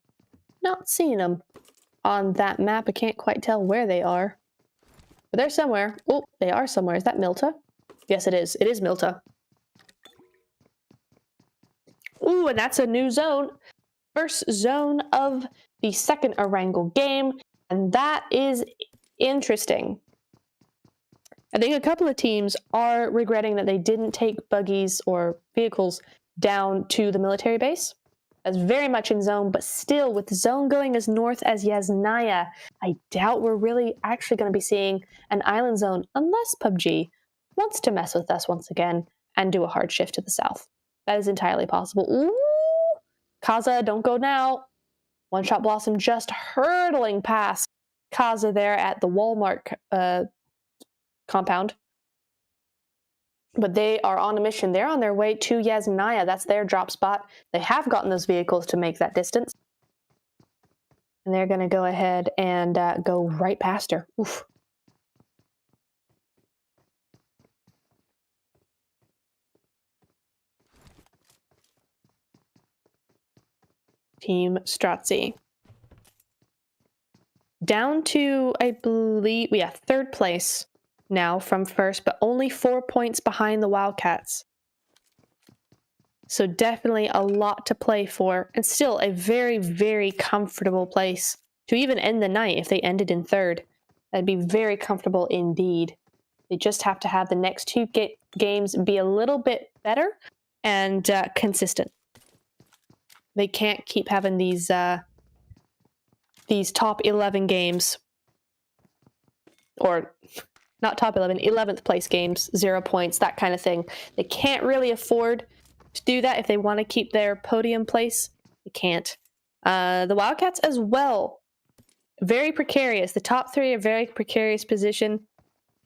Not seeing them on that map. I can't quite tell where they are. But they're somewhere. Oh, they are somewhere. Is that Milta? Yes, it is. It is Milta. Ooh, and that's a new zone. First zone of the second ERANGEL game. And that is interesting. I think a couple of teams are regretting that they didn't take buggies or vehicles down to the military base. That's very much in zone, but still, with the zone going as north as Yasnaya, I doubt we're really actually going to be seeing an island zone unless PUBG wants to mess with us once again and do a hard shift to the south. That is entirely possible. Ooh! Kaza, don't go now. One Shot Blossom just hurtling past Kaza there at the Walmart compound. But they are on a mission. They're on their way to Yasnaya. That's their drop spot. They have gotten those vehicles to make that distance. And they're going to go ahead and go right past her. Oof. Team Stracci. Down to, I believe, yeah, third place now from first, but only 4 points behind the Wildcats. So definitely a lot to play for, and still a very, very comfortable place to even end the night if they ended in third. That'd be very comfortable indeed. They just have to have the next two games be a little bit better and consistent. They can't keep having these top 11 games, or not top 11, 11th place games, 0 points, that kind of thing. They can't really afford to do that if they want to keep their podium place. They can't. The Wildcats as well, very precarious. The top three are very precarious position.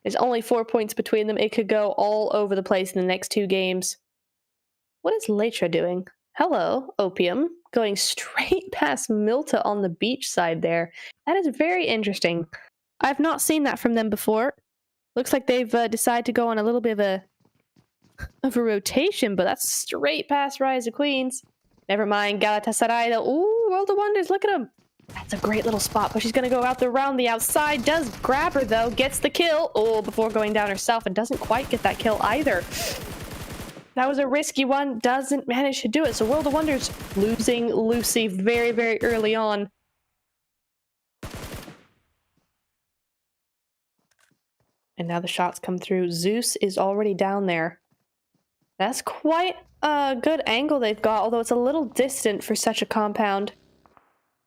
There's only 4 points between them. It could go all over the place in the next two games. What is Létra doing? Hello, Opium. Going straight past Milta on the beach side there. That is very interesting. I've not seen that from them before. Looks like they've decided to go on a little bit of a rotation, but that's straight past Rise of Queens. Never mind, Galatasaray though. Ooh, World of Wonders, look at him. That's a great little spot, but she's going to go out around the outside. Does grab her though, gets the kill. Oh, before going down herself, and doesn't quite get that kill either. That was a risky one, doesn't manage to do it. So World of Wonders losing Lucy very, very early on. And now the shots come through. Zeus is already down there. That's quite a good angle they've got, although it's a little distant for such a compound.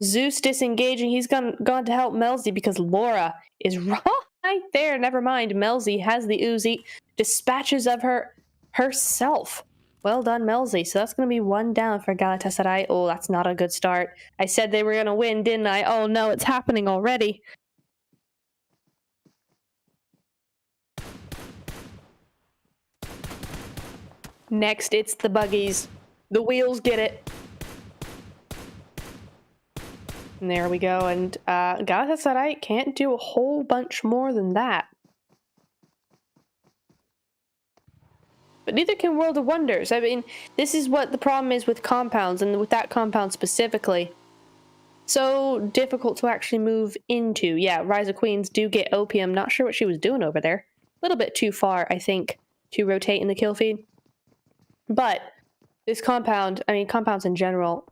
Zeus disengaging. He's gone to help Melzy because Laura is Right there, never mind. Melzi has the Uzi, dispatches of herself. Well done, Melzi. So that's going to be 1 down for Galatasaray. Oh, that's not a good start. I said they were going to win, didn't I? Oh no, it's happening already. Next, it's the buggies. The wheels get it. And there we go. And Galatasaray can't do a whole bunch more than that. But neither can World of Wonders. I mean, this is what the problem is with compounds, and with that compound specifically. So difficult to actually move into. Yeah, Rise of Queens do get opium. Not sure what she was doing over there. A little bit too far, I think, to rotate in the kill feed. But this compound, I mean, compounds in general,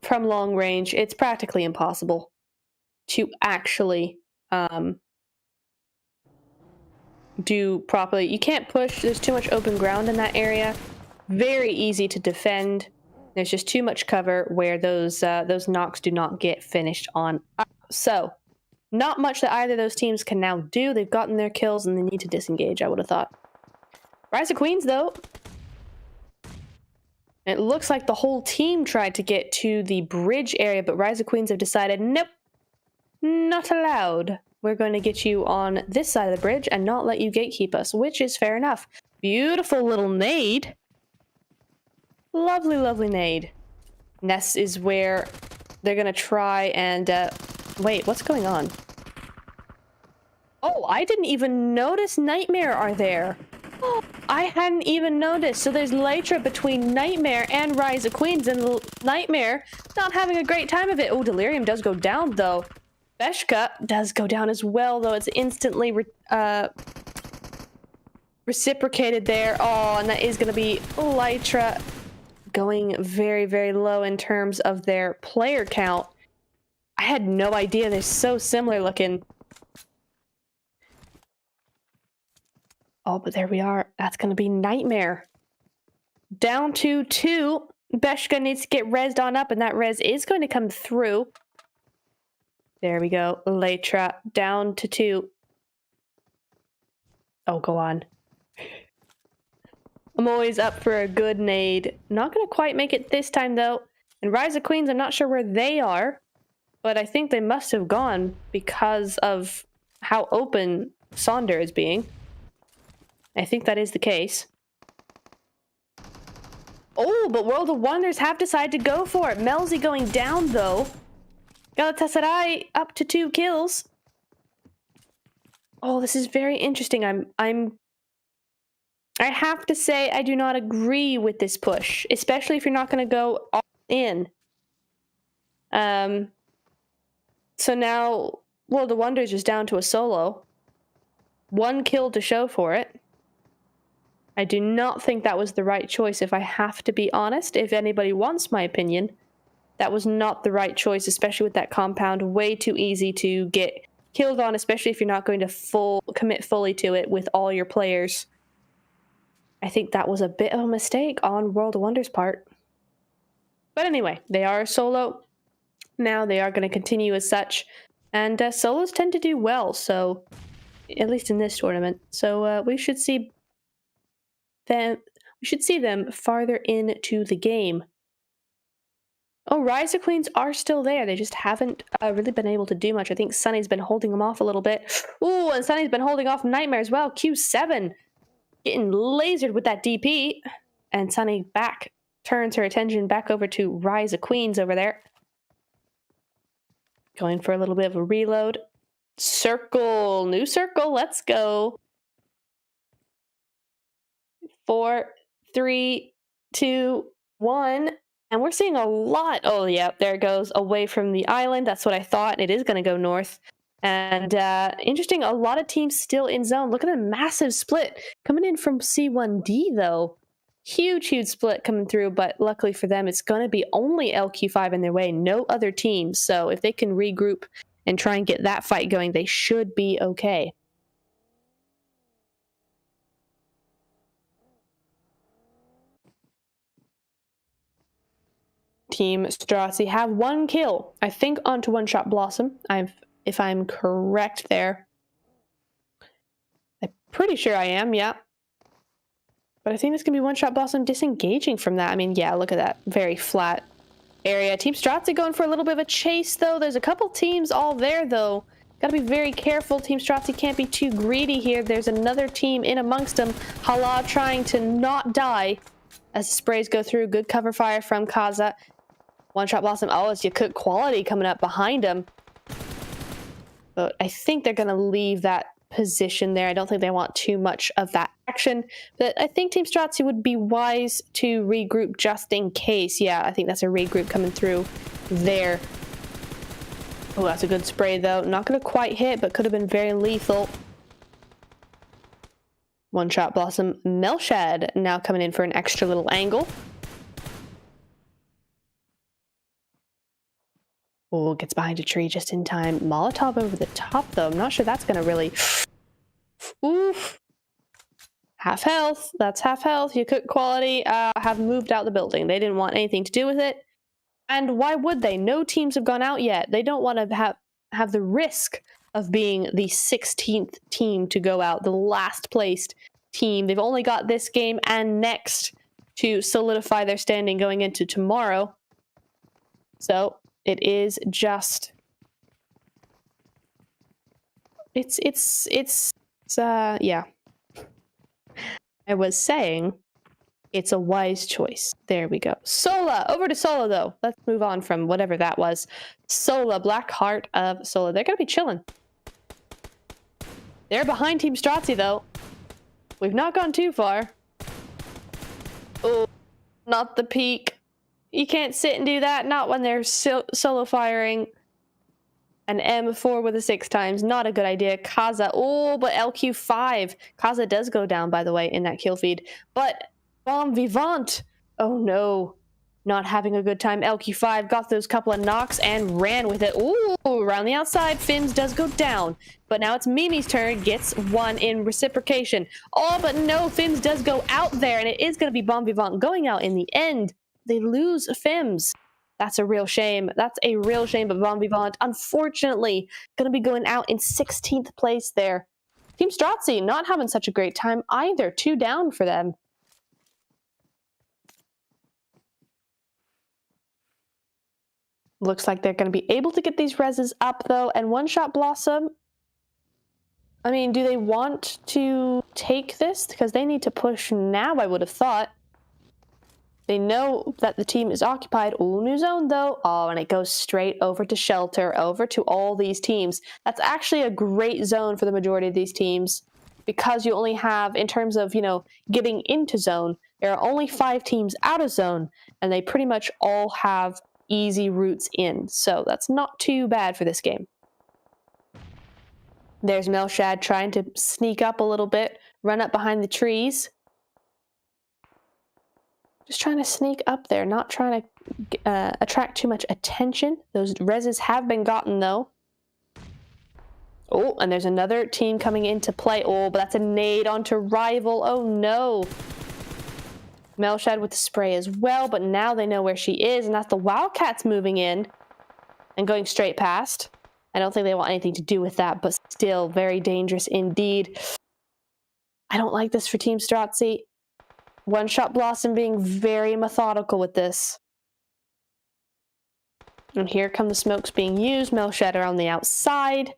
from long range, it's practically impossible to actually do properly. You can't push. There's too much open ground in that area. Very easy to defend. There's just too much cover where those knocks do not get finished on. So, not much that either of those teams can now do. They've gotten their kills and they need to disengage, I would have thought. Rise of Queens, though. It looks like the whole team tried to get to the bridge area, but Rise of Queens have decided, nope, not allowed. We're going to get you on this side of the bridge and not let you gatekeep us, which is fair enough. Beautiful little nade. Lovely, lovely nade. Nest is where they're going to try and... wait, what's going on? Oh, I didn't even notice Nightmare are there. Oh, I hadn't even noticed. So there's Létra between Nightmare and Rise of Queens, and Nightmare not having a great time of it. Oh, Delirium does go down, though. Beshka does go down as well, though it's instantly reciprocated there. Oh, and that is going to be Létra going very, very low in terms of their player count. I had no idea. They're so similar looking. Oh, but there we are. That's going to be Nightmare. Down to 2. Beshka needs to get rezzed on up, and that res is going to come through. There we go. Létra down to 2. Oh, go on. I'm always up for a good nade. Not going to quite make it this time, though. And Rise of Queens, I'm not sure where they are, but I think they must have gone because of how open Sonder is being. I think that is the case. Oh, but World of Wonders have decided to go for it. Melzi going down, though. Galatasaray up to 2 kills. Oh, this is very interesting. I have to say I do not agree with this push, especially if you're not going to go all in. So now World of Wonders is down to a solo. 1 kill to show for it. I do not think that was the right choice, if I have to be honest. If anybody wants my opinion, that was not the right choice, especially with that compound. Way too easy to get killed on, especially if you're not going to commit fully to it with all your players. I think that was a bit of a mistake on World of Wonders' part. But anyway, they are solo. Now they are going to continue as such. And solos tend to do well, so at least in this tournament. So we should see them farther into the game. Oh, Rise of Queens are still there. They just haven't really been able to do much. I think Sunny's been holding them off a little bit. Ooh, and Sunny's been holding off Nightmare as well. Q7 getting lasered with that DP. And Sunny turns her attention back over to Rise of Queens over there. Going for a little bit of a reload. Circle. New circle. Let's go. 4, 3, 2, 1. And we're seeing a lot. Oh, yeah, there it goes. Away from the island. That's what I thought. It is going to go north. And interesting, a lot of teams still in zone. Look at the massive split coming in from C1D, though. Huge, huge split coming through. But luckily for them, it's going to be only LQ5 in their way. No other teams. So if they can regroup and try and get that fight going, they should be okay. Team Stracci have 1 kill, I think, onto One Shot Blossom. If I'm correct there. Pretty sure I am, yeah. But I think this can be One Shot Blossom disengaging from that. I mean, yeah, look at that. Very flat area. Team Stracci going for a little bit of a chase, though. There's a couple teams all there, though. Gotta be very careful. Team Stracci can't be too greedy here. There's another team in amongst them. Hala trying to not die as the sprays go through. Good cover fire from Kaza. One Shot Blossom. Oh, it's Yakut quality coming up behind him. But I think they're gonna leave that position there. I don't think they want too much of that action, but I think Team Stracci would be wise to regroup just in case. Yeah, I think that's a regroup coming through there. Oh, that's a good spray though. Not going to quite hit, but could have been very lethal. One Shot Blossom. Melshad now coming in for an extra little angle. Oh, gets behind a tree just in time. Molotov over the top though. I'm not sure that's going to really... Oof. Half health. That's half health. Yakut quality have moved out the building. They didn't want anything to do with it. And why would they? No teams have gone out yet. They don't want to have the risk of being the 16th team to go out, the last placed team. They've only got this game and next to solidify their standing going into tomorrow. So it is just... yeah. I was saying it's a wise choice. There we go. Sola! Over to Sola, though. Let's move on from whatever that was. Sola, Black Heart of Sola. They're going to be chilling. They're behind Team Stracci, though. We've not gone too far. Oh, not the peak. You can't sit and do that. Not when they're solo firing an M4 with a 6 times. Not a good idea. Kaza. Oh, but LQ5. Kaza does go down, by the way, in that kill feed. But Vivant. Oh, no. Not having a good time. LQ5 got those couple of knocks and ran with it. Ooh, around the outside. Fims does go down. But now it's Mimi's turn. Gets one in reciprocation. Oh, but no. Fims does go out there. And it is going to be Vivant going out in the end. They lose Fims. That's a real shame. That's a real shame. But Vivant, unfortunately, going to be going out in 16th place there. Team Stracci not having such a great time either. 2 down for them. Looks like they're going to be able to get these reses up, though. And One Shot Blossom, I mean, do they want to take this? Because they need to push now, I would have thought. They know that the team is occupied. Oh, new zone, though. Oh, and it goes straight over to Shelter, over to all these teams. That's actually a great zone for the majority of these teams because you only have, in terms of, getting into zone, there are only 5 teams out of zone, and they pretty much all have easy routes in. So that's not too bad for this game. There's Melshad trying to sneak up a little bit, run up behind the trees. Just trying to sneak up there, not trying to attract too much attention. Those reses have been gotten, though. Oh, and there's another team coming into play. Oh, but that's a nade onto Rival. Oh, no. Melshad with the spray as well, but now they know where she is, and that's the Wildcats moving in and going straight past. I don't think they want anything to do with that, but still very dangerous indeed. I don't like this for Team Stracci. One Shot Blossom being very methodical with this. And here come the smokes being used. Melshad are on the outside.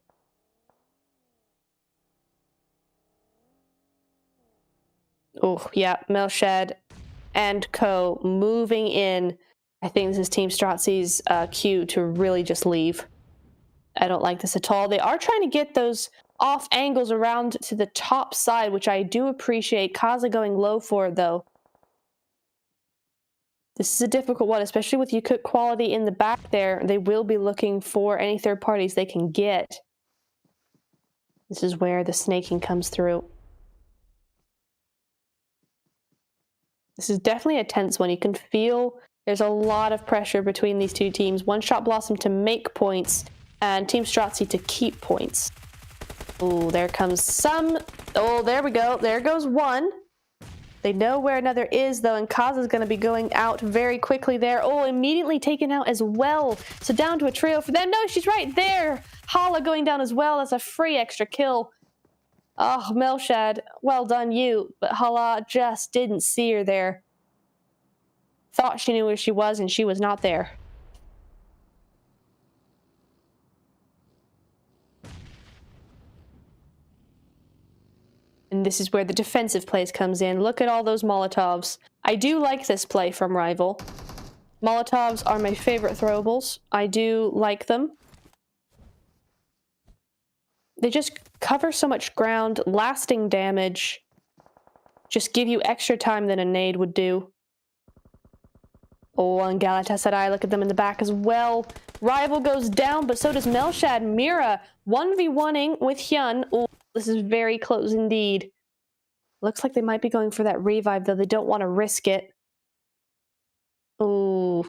Oh, yeah, Melshad and co moving in. I think this is Team Stracci's cue to really just leave. I don't like this at all. They are trying to get those off angles around to the top side, which I do appreciate. Kaza going low for it, though. This is a difficult one, especially with Yakut quality in the back there. They will be looking for any third parties they can get. This is where the snaking comes through. This is definitely a tense one. You can feel there's a lot of pressure between these two teams. One Shot Blossom to make points and Team Stracci to keep points. Oh, there comes some. Oh, there we go. There goes one. They know where another is, though, and Kaza's going to be going out very quickly there. Oh, immediately taken out as well. So down to a trio for them. No, she's right there. Hala going down as well. That's a free extra kill. Oh, Melshad, well done you, but Hala just didn't see her there. Thought she knew where she was, and she was not there. And this is where the defensive plays comes in. Look at all those Molotovs. I do like this play from Rival. Molotovs are my favorite throwables. I do like them. They just cover so much ground, lasting damage. Just give you extra time than a nade would do. Oh, and Galatasaray, look at them in the back as well. Rival goes down, but so does Melshad. Mira 1v1ing with Hyun. Oh, this is very close indeed. Looks like they might be going for that revive, though they don't want to risk it. Oh,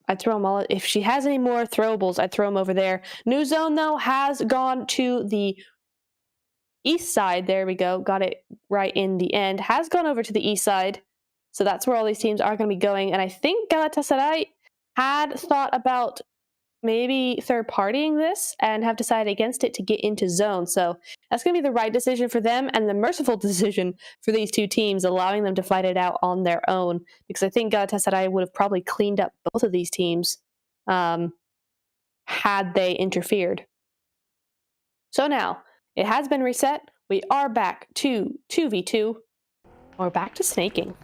I'd throw them all. If she has any more throwables, I'd throw them over there. New zone, though, has gone to the east side. There we go. Got it right in the end. Has gone over to the east side. So that's where all these teams are going to be going. And I think Galatasaray had thought about maybe third-partying this and have decided against it to get into zone. So that's going to be the right decision for them and the merciful decision for these two teams, allowing them to fight it out on their own. Because I think Galatasaray would have probably cleaned up both of these teams had they interfered. So now, it has been reset. We are back to 2v2. We're back to snaking.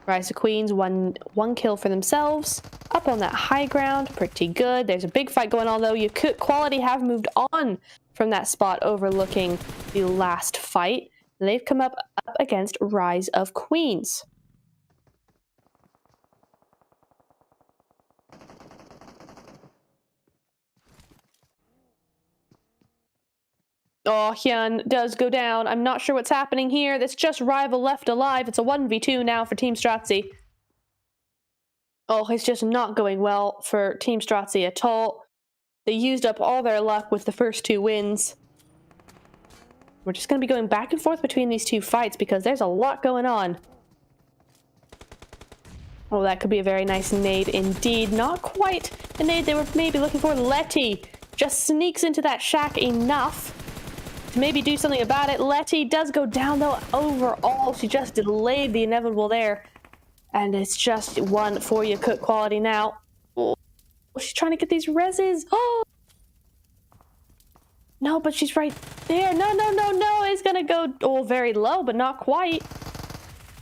Rise of Queens, one kill for themselves. Up on that high ground, pretty good. There's a big fight going on, though. Yakut Quality have moved on from that spot overlooking the last fight. They've come up against Rise of Queens. Oh, Hyun does go down. I'm not sure what's happening here. That's just Rival left alive. It's a 1v2 now for Team Stracci. Oh, it's just not going well for Team Stracci at all. They used up all their luck with the first two wins. We're just going to be going back and forth between these two fights because there's a lot going on. Oh, that could be a very nice nade indeed. Not quite the nade they were maybe looking for. Letty just sneaks into that shack enough to maybe do something about it. Letty does go down, though. Overall, she just delayed the inevitable there. And it's just one for Yakut Quality now. Oh, she's trying to get these reses. Oh! No, but she's right there. No. It's going to go very low, but not quite.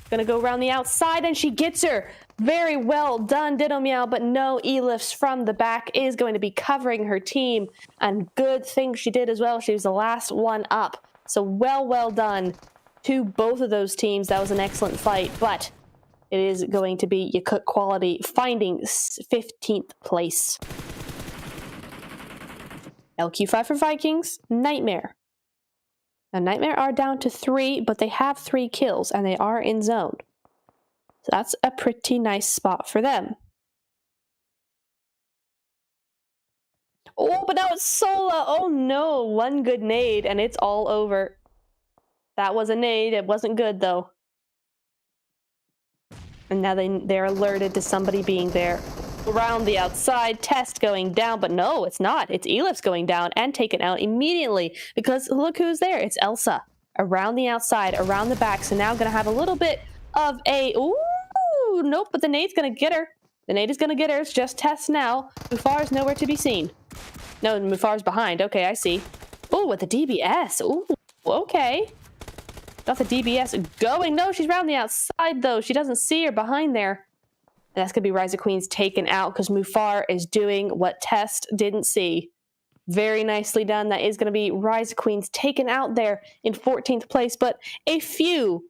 Going to go around the outside, and she gets her. Very well done, Ditto Meow, but no E-lifts from the back is going to be covering her team. And good thing she did as well. She was the last one up. So well done to both of those teams. That was an excellent fight, but it is going to be Yakut Quality finding 15th place. LQ5 for Vikings, Nightmare. Now, Nightmare are down to 3, but they have 3 kills, and they are in zone. So that's a pretty nice spot for them. Oh, but now it's Sola. Oh no, one good nade, and it's all over. That was a nade. It wasn't good, though. And now they're alerted to somebody being there. Around the outside, Test going down, but no, it's not. It's Elif's going down and taken out immediately because look who's there. It's Elsa. Around the outside, around the back. So now going to have a little bit of a... Ooh, nope, but the nade's going to get her. The nade is going to get her. It's just Test now. Mufar is nowhere to be seen. No, Mufar's behind. Okay, I see. Oh, with the DBS. Ooh, okay. Got the DBS going. No, she's around the outside, though. She doesn't see her behind there. And that's going to be Rise of Queens taken out because Mufar is doing what Test didn't see. Very nicely done. That is going to be Rise of Queens taken out there in 14th place, but a few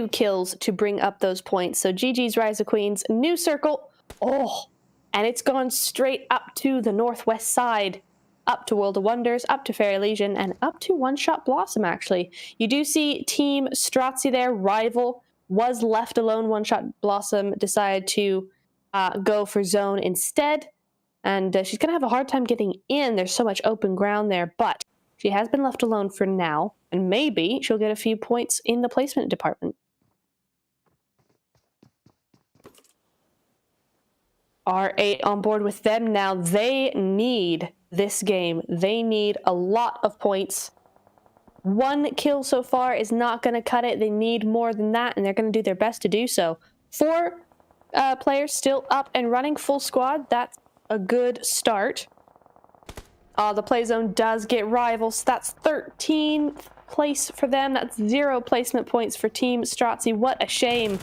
kills to bring up those points. So GG's Rise of Queens. New circle. Oh, and it's gone straight up to the northwest side. Up to World of Wonders, up to Fairy Elision, and up to One Shot Blossom, actually. You do see Team Stracci there, Rival, was left alone. One Shot Blossom decided to go for zone instead. And she's going to have a hard time getting in. There's so much open ground there, but she has been left alone for now. And maybe she'll get a few points in the placement department. R8 on board with them now. They need this game. They need a lot of points. 1 kill so far is not going to cut it. They need more than that, and they're going to do their best to do so. 4 players still up and running, full squad. That's a good start. The play zone does get rivals. That's 13th place for them. That's 0 placement points for Team Stracci. What a shame.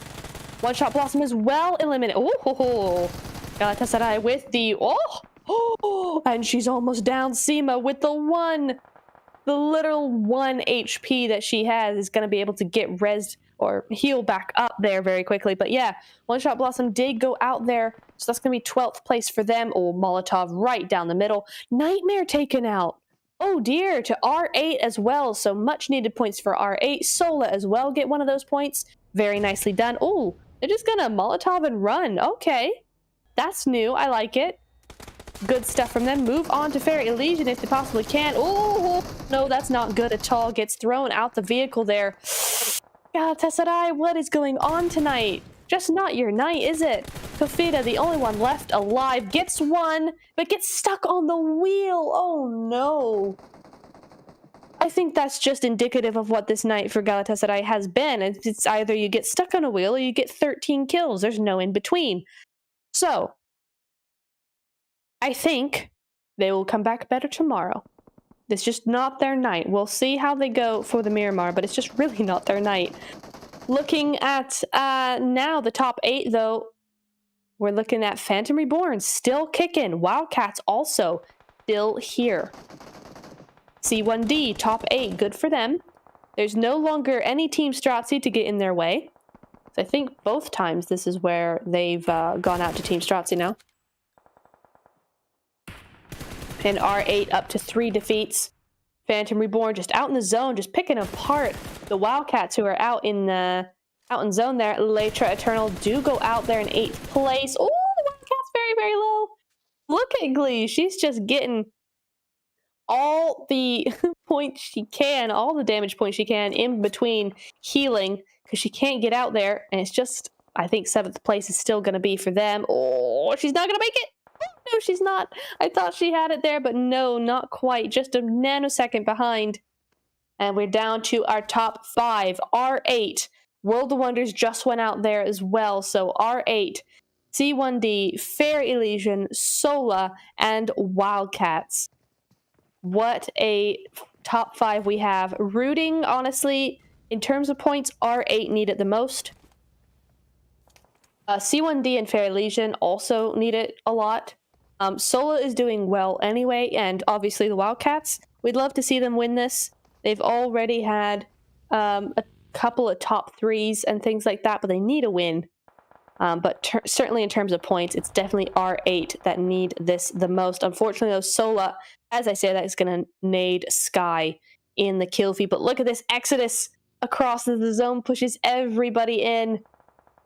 One Shot Blossom is well eliminated. Oh, Galatasaray with the and she's almost down. Sima with the 1. The literal 1 HP that she has is going to be able to get rezzed or heal back up there very quickly. But yeah, One Shot Blossom did go out there. So that's going to be 12th place for them. Oh, Molotov right down the middle. Nightmare taken out. Oh dear, to R8 as well. So much needed points for R8. Sola as well get one of those points. Very nicely done. Oh, they're just going to Molotov and run. Okay. That's new. I like it. Good stuff from them. Move on to Fair Elision if they possibly can. Oh, no, that's not good at all. Gets thrown out the vehicle there. Galatasaray, what is going on tonight? Just not your night, is it? Kofita, the only one left alive, gets 1, but gets stuck on the wheel. Oh, no. I think that's just indicative of what this night for Galatasaray has been. It's either you get stuck on a wheel or you get 13 kills. There's no in between. So, I think they will come back better tomorrow. It's just not their night. We'll see how they go for the Miramar, but it's just really not their night. Looking at now the top 8, though, we're looking at Phantom Reborn still kicking. Wildcats also still here. C1D, top 8, good for them. There's no longer any Team Stracci to get in their way. So I think both times this is where they've gone out to Team Stracci now. And R8 up to 3 defeats. Phantom Reborn just out in the zone, just picking apart the Wildcats who are out in zone there. Létra Eternal do go out there in 8th place. Oh, the Wildcats very, very low. Look at Glee. She's just getting all the points she can, all the damage points she can in between healing because she can't get out there. And it's just, I think 7th place is still going to be for them. Oh, she's not going to make it. No, she's not. I thought she had it there, but no, not quite. Just a nanosecond behind. And we're down to our top 5. R8. World of Wonders just went out there as well. So R8, C1D, Fair Elision, Sola, and Wildcats. What a top 5 we have. Rooting, honestly, in terms of points, R8 need it the most. C1D and Fair Elision also need it a lot. Sola is doing well anyway, and obviously the Wildcats. We'd love to see them win this. They've already had a couple of top 3s and things like that, but they need a win. But certainly in terms of points, it's definitely R8 that need this the most. Unfortunately, though, Sola, as I say, that is going to nade Sky in the kill feed. But look at this Exodus across the zone, pushes everybody in.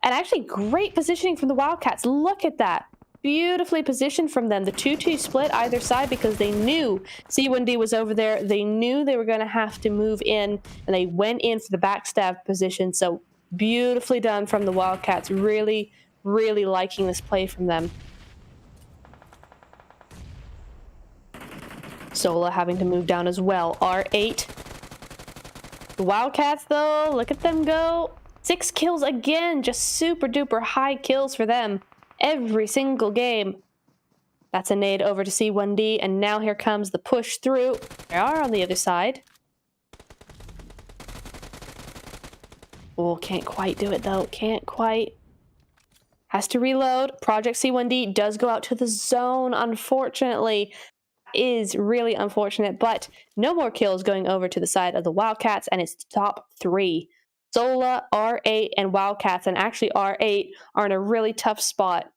And actually, great positioning from the Wildcats. Look at that. Beautifully positioned from them. The 2-2 split either side because they knew C1D was over there. They knew they were going to have to move in, and they went in for the backstab position. So beautifully done from the Wildcats. Really, really liking this play from them. Sola having to move down as well. R8. The Wildcats, though, look at them go. 6 kills again. Just super duper high kills for them. Every single game. That's a nade over to C1D, and now here comes the push through. They are on the other side. Oh, can't quite do it though. Can't quite. Has to reload. Project C1D does go out to the zone, unfortunately. Is really unfortunate, but no more kills going over to the side of the Wildcats, and it's top 3. Sola, R8, and Wildcats, and actually R8 are in a really tough spot.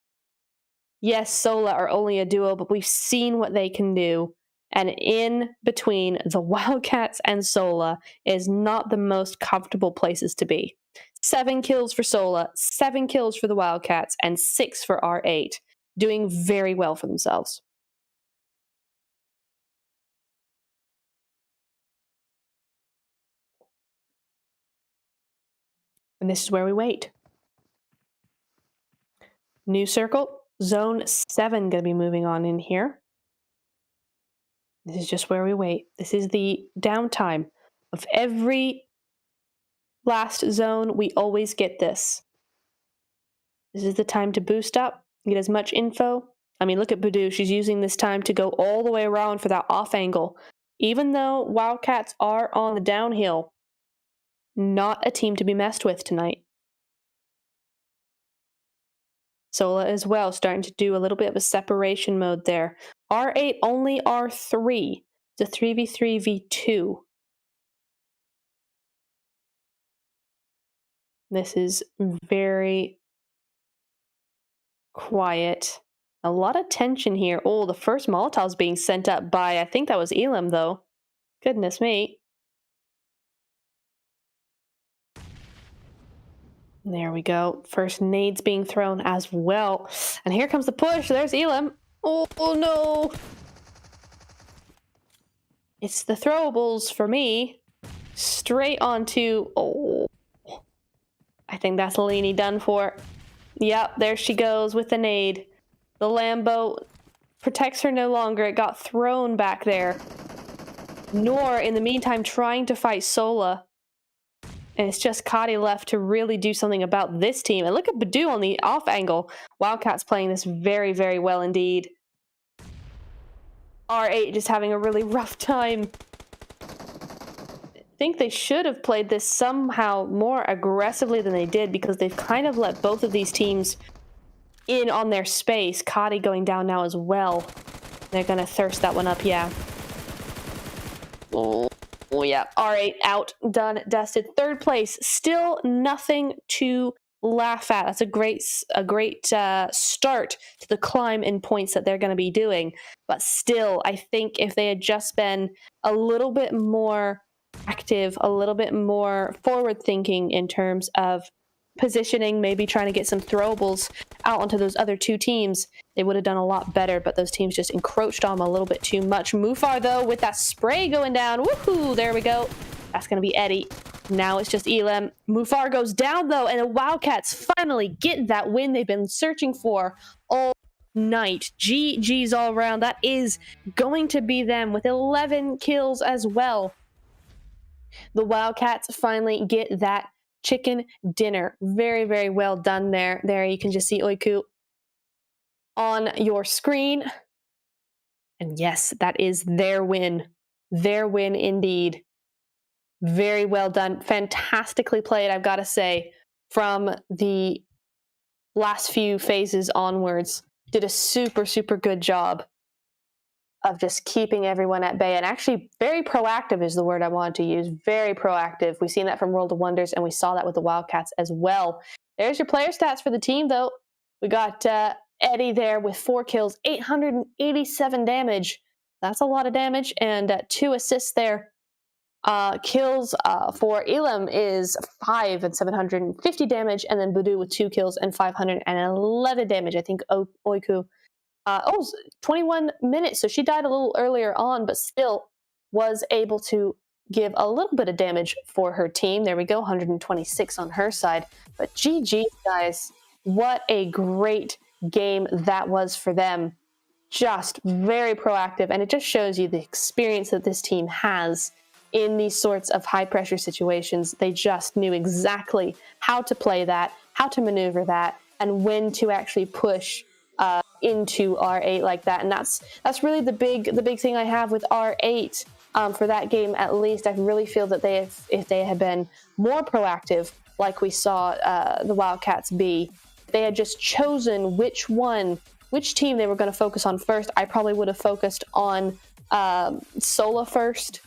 Yes, Sola are only a duo, but we've seen what they can do. And in between the Wildcats and Sola is not the most comfortable places to be. 7 kills for Sola, 7 kills for the Wildcats, and 6 for R8. Doing very well for themselves. And this is where we wait. New circle, zone 7 going to be moving on in here. This is just where we wait. This is the downtime of every last zone. We always get this. This is the time to boost up, get as much info. I mean, look at Badu. She's using this time to go all the way around for that off angle. Even though Wildcats are on the downhill, not a team to be messed with tonight. Sola as well, starting to do a little bit of a separation mode there. R8 only R3. It's a 3v3v2. This is very quiet. A lot of tension here. Oh, the first Molotov's being sent up by, I think that was Elam, though. Goodness me. There we go. First nades being thrown as well. And here comes the push. There's Elam. Oh no. It's the throwables for me. Straight onto... Oh. I think that's Alini done for. Yep, there she goes with the nade. The Lambo protects her no longer. It got thrown back there. Nor, in the meantime, trying to fight Sola. And it's just Kadi left to really do something about this team. And look at Badu on the off angle. Wildcats playing this very, very well indeed. R8 just having a really rough time. I think they should have played this somehow more aggressively than they did, because they've kind of let both of these teams in on their space. Kadi going down now as well. They're going to thirst that one up, yeah. Oh, yeah. R8 out, done, dusted. Third place, still nothing to laugh at. That's a great start to the climb in points that they're going to be doing. But still, I think if they had just been a little bit more active, a little bit more forward thinking in terms of positioning, maybe trying to get some throwables out onto those other two teams, they would have done a lot better. But those teams just encroached on them a little bit too much. Mufar, though, with that spray going down. Woohoo! There we go. That's going to be Eddie. Now it's just Elam. Mufar goes down, though, and the Wildcats finally get that win they've been searching for all night. GG's all around. That is going to be them with 11 kills as well. The Wildcats finally get that chicken dinner. Very, very well done there. There you can just see Oiku on your screen. And yes, that is their win. Their win indeed. Very well done. Fantastically played, I've got to say, from the last few phases onwards. Did a super, super good job of just keeping everyone at bay. And actually, very proactive is the word I wanted to use. Very proactive. We've seen that from World of Wonders, and we saw that with the Wildcats as well. There's your player stats for the team, though. We got Eddie there with 4 kills, 887 damage. That's a lot of damage, and 2 assists there. Kills for Elam is 5 and 750 damage, and then Badu with 2 kills and 511 damage. I think Oiku 21 minutes, so she died a little earlier on, but still was able to give a little bit of damage for her team. There we go, 126 on her side. But GG, guys, what a great game that was for them. Just very proactive, and it just shows you the experience that this team has in these sorts of high-pressure situations. They just knew exactly how to play that, how to maneuver that, and when to actually push into R8 like that. And that's really the big thing I have with R8 for that game. At least I really feel that if they had been more proactive, like we saw the Wildcats be, if they had just chosen which team they were going to focus on first, I probably would have focused on Sola first,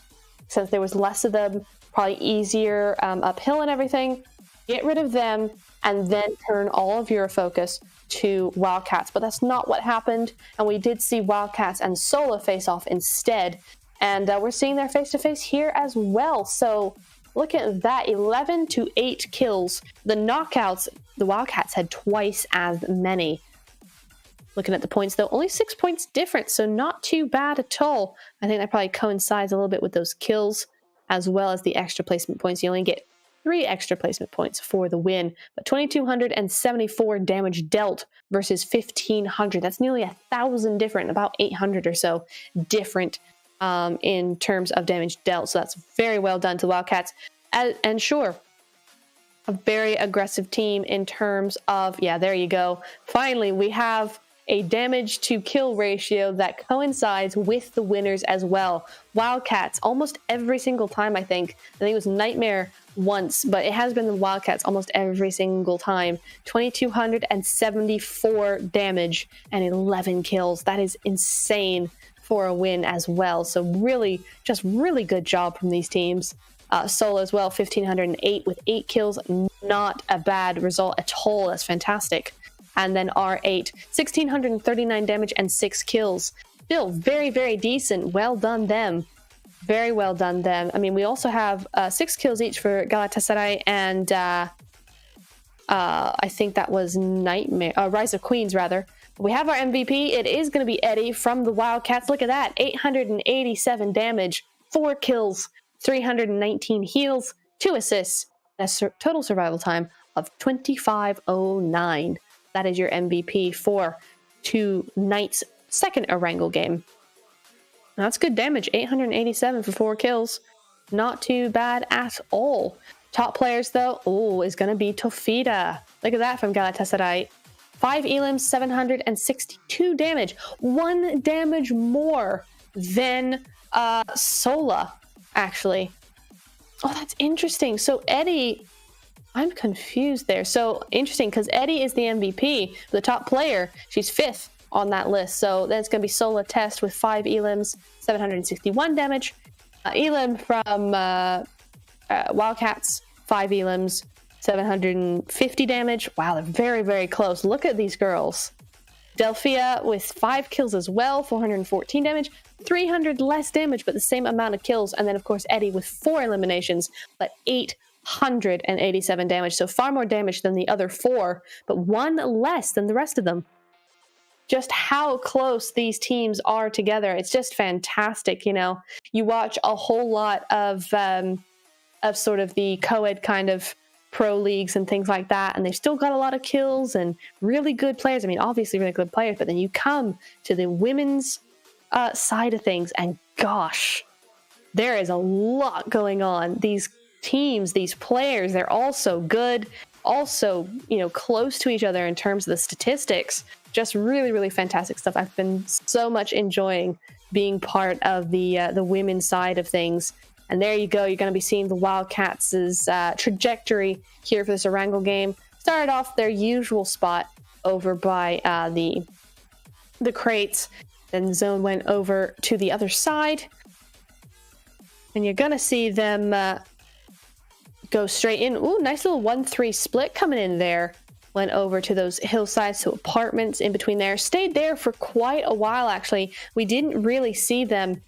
since there was less of them, probably easier uphill and everything. Get rid of them and then turn all of your focus to Wildcats. But that's not what happened, and we did see Wildcats and Sola face off instead, and we're seeing their face-to-face here as well. So look at that, 11 to 8 kills. The knockouts, the Wildcats had twice as many. Looking at the points, though, only 6 points different, so not too bad at all. I think that probably coincides a little bit with those kills, as well as the extra placement points. You only get 3 extra placement points for the win, but 2,274 damage dealt versus 1,500. That's nearly 1,000 different, about 800 or so different in terms of damage dealt. So that's very well done to Wildcats. And sure, a very aggressive team in terms of, yeah, there you go. Finally, we have a damage to kill ratio that coincides with the winners as well. Wildcats, almost every single time, I think it was Nightmare once, but it has been the Wildcats almost every single time. 2,274 damage and 11 kills. That is insane for a win as well. So really, just really good job from these teams. Sola as well, 1,508 with 8 kills. Not a bad result at all. That's fantastic. And then R8, 1,639 damage and 6 kills. Still very, very decent. Well done them. Very well done them. I mean, we also have 6 kills each for Galatasaray and I think that was Nightmare, Rise of Queens rather. We have our MVP. It is going to be Eddie from the Wildcats. Look at that, 887 damage, 4 kills, 319 heals, 2 assists, a total survival time of 25:09. That is your MVP for tonight's second ERANGEL game. That's good damage, 887 for 4 kills. Not too bad at all. Top players though, is going to be Tofida. Look at that from Galatasaray. 5 elims, 762 damage. 1 damage more than Sola, actually. Oh, that's interesting. So Eddie, I'm confused there. So interesting, because Eddie is the MVP, the top player. She's 5th on that list. So then it's going to be Sola Test with 5 elims, 761 damage. Elim from Wildcats, 5 elims, 750 damage. Wow, they're very, very close. Look at these girls. Delphia with 5 kills as well, 414 damage, 300 less damage, but the same amount of kills. And then, of course, Eddie with 4 eliminations, but 887 damage. So far more damage than the other 4, but 1 less than the rest of them. Just how close these teams are together. It's just fantastic, you know. You watch a whole lot of sort of the co-ed kind of pro leagues and things like that, and they've still got a lot of kills and really good players. I mean, obviously really good players, but then you come to the women's side of things, and gosh, there is a lot going on. These teams, these players, they're all so good, also, you know, close to each other in terms of the statistics. Just really, really fantastic stuff. I've been so much enjoying being part of the women's side of things. And there you go. You're going to be seeing the Wildcats' trajectory here for this ERANGEL game. Started off their usual spot over by the crates. Then the zone went over to the other side. And you're going to see them go straight in. Ooh, nice little 1-3 split coming in there. Went over to those hillsides, to apartments in between there. Stayed there for quite a while, actually. We didn't really see them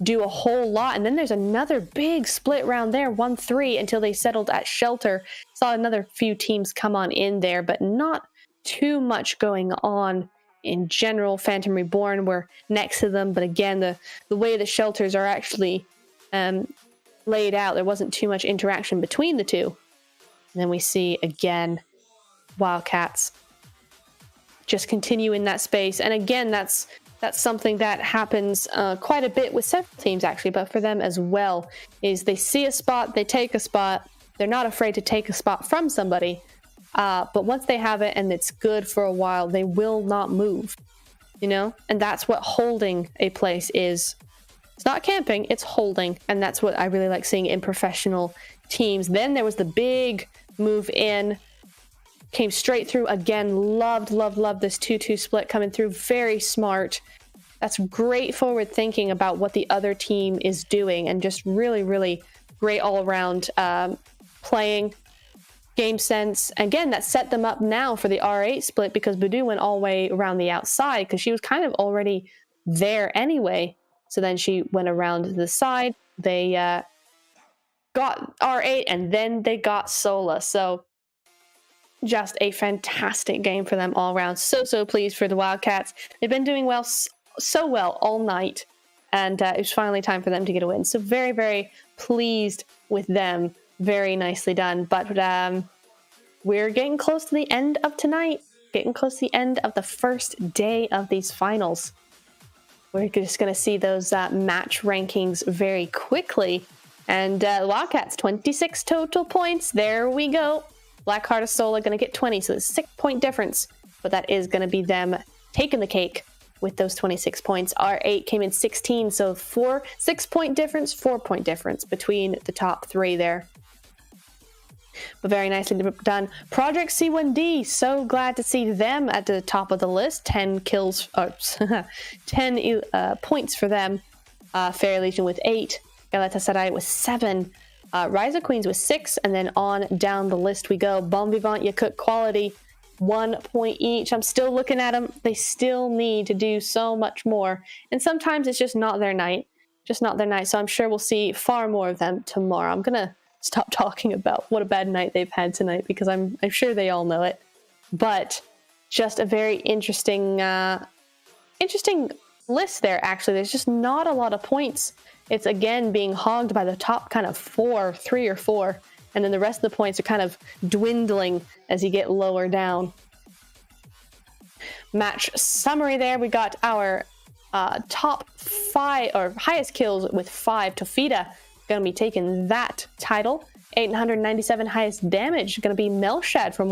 do a whole lot. And then there's another big split round there, 1-3, until they settled at shelter. Saw another few teams come on in there, but not too much going on in general. Phantom Reborn were next to them, but again, the way the shelters are actually laid out, there wasn't too much interaction between the two. And then we see again Wildcats just continue in that space. And again, that's something that happens quite a bit with several teams actually, but for them as well, is they see a spot, they take a spot. They're not afraid to take a spot from somebody, but once they have it and it's good for a while, they will not move, you know? And that's what holding a place is. It's not camping, it's holding. And that's what I really like seeing in professional teams. Then there was the big move in, came straight through again. Loved this 2-2 split coming through. Very smart. That's great forward thinking about what the other team is doing, and just really, really great all around playing, game sense. Again, that set them up now for the R8 split, because Budu went all the way around the outside because she was kind of already there anyway. So then she went around to the side. They got R8 and then they got Sola. So just a fantastic game for them all around. So pleased for the Wildcats. They've been doing well, so well all night, and it was finally time for them to get a win. So very, very pleased with them. Very nicely done. But we're getting close to the end of tonight. Getting close to the end of the first day of these finals. we're just going to see those match rankings very quickly. And Wildcats, 26 total points. There we go. Blackheart of Sola going to get 20, so it's a 6-point difference. But that is going to be them taking the cake with those 26 points. R8 came in 16, so 6-point difference, 4-point difference between the top three there. But very nicely done. Project C1D, so glad to see them at the top of the list. 10 kills, 10 points for them. Fair Elision with 8. Galatasaray with 7. Rise of Queens with 6. And then on down the list we go. Vivant, Yakut, Quality, 1 point each. I'm still looking at them. They still need to do so much more. And sometimes it's just not their night. Just not their night. So I'm sure we'll see far more of them tomorrow. I'm going to stop talking about what a bad night they've had tonight because I'm sure they all know it. But just a very interesting list there, actually. There's just not a lot of points. It's again being hogged by the top kind of 3 or 4. And then the rest of the points are kind of dwindling as you get lower down. Match summary there. We got our top 5 or highest kills with 5. Tofita going to be taking that title. 897 highest damage going to be Melshad from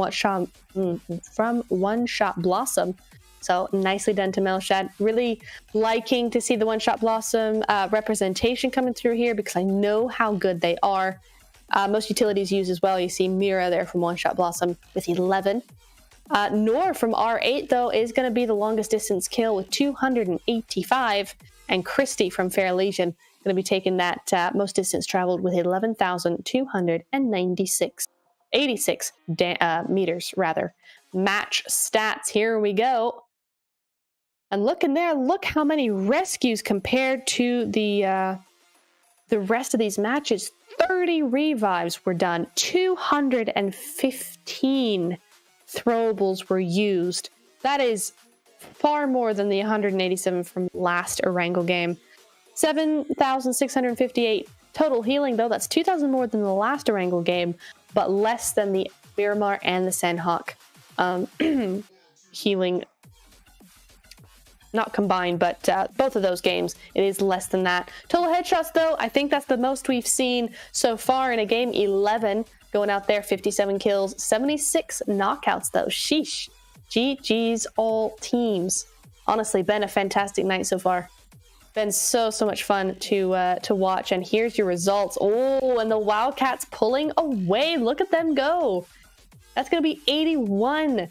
One Shot Blossom. So nicely done to Melshad. Really liking to see the One Shot Blossom representation coming through here because I know how good they are. Most utilities use as well. You see Mira there from One Shot Blossom with 11. Noor from R8 though is going to be the longest distance kill with 285, and Christy from Fair Elision going to be taking that most distance traveled with 86 meters rather. Match stats, here we go. And look in there, look how many rescues compared to the rest of these matches. 30 revives were done, 215 throwables were used. That is far more than the 187 from last ERANGEL game. 7,658 total healing, though. That's 2,000 more than the last ERANGEL game, but less than the Miramar and the SANHOK healing. Not combined, but both of those games, it is less than that. Total headshots, though, I think that's the most we've seen so far in a game. 11 going out there, 57 kills, 76 knockouts, though. Sheesh. GG's all teams. Honestly, been a fantastic night so far. Been so much fun to watch. And here's your results. Oh, and the Wildcats pulling away. Look at them go. That's going to be 81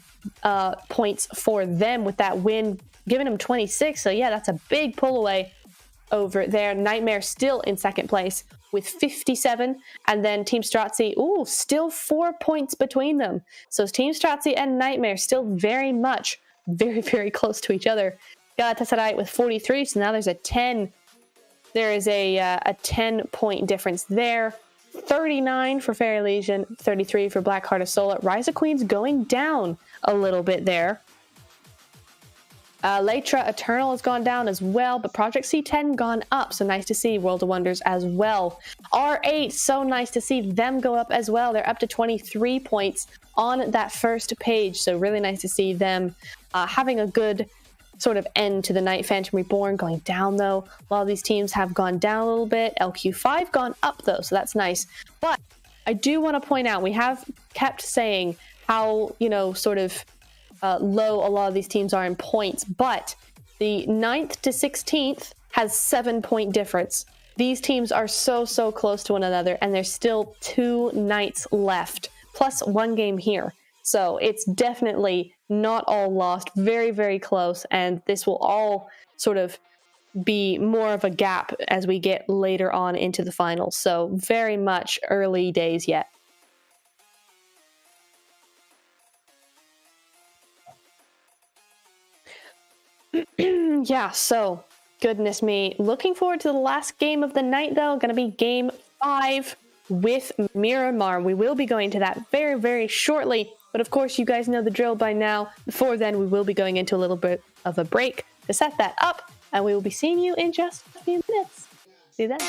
points for them with that win, giving them 26. So yeah, that's a big pull away over there. Nightmare still in second place with 57. And then Team Stracci, ooh, still 4 points between them. So Team Stracci and Nightmare still very much, very close to each other. Galatasaray with 43. So now there's a 10. There is a 10-point difference there. 39 for Fair Elision, 33 for Blackheart of Sola. Rise of Queens going down a little bit there. Létra Eternal has gone down as well, but Project C10 gone up, so nice to see. World of Wonders as well. R8, so nice to see them go up as well. They're up to 23 points on that first page, so really nice to see them having a good sort of end to the night. Phantom Reborn going down though. A lot of these teams have gone down a little bit. LQ5 gone up though, so that's nice. But I do want to point out, we have kept saying how, you know, sort of low a lot of these teams are in points, but the 9th to 16th has 7-point difference. These teams are so close to one another, and there's still 2 nights left, plus 1 game here. So it's definitely not all lost, very close, and this will all sort of be more of a gap as we get later on into the finals. So very much early days yet. Yeah, so goodness me. Looking forward to the last game of the night though. Going to be game 5 with Miramar. We will be going to that very shortly. But of course, you guys know the drill by now. Before then, we will be going into a little bit of a break to set that up. And we will be seeing you in just a few minutes. See you then.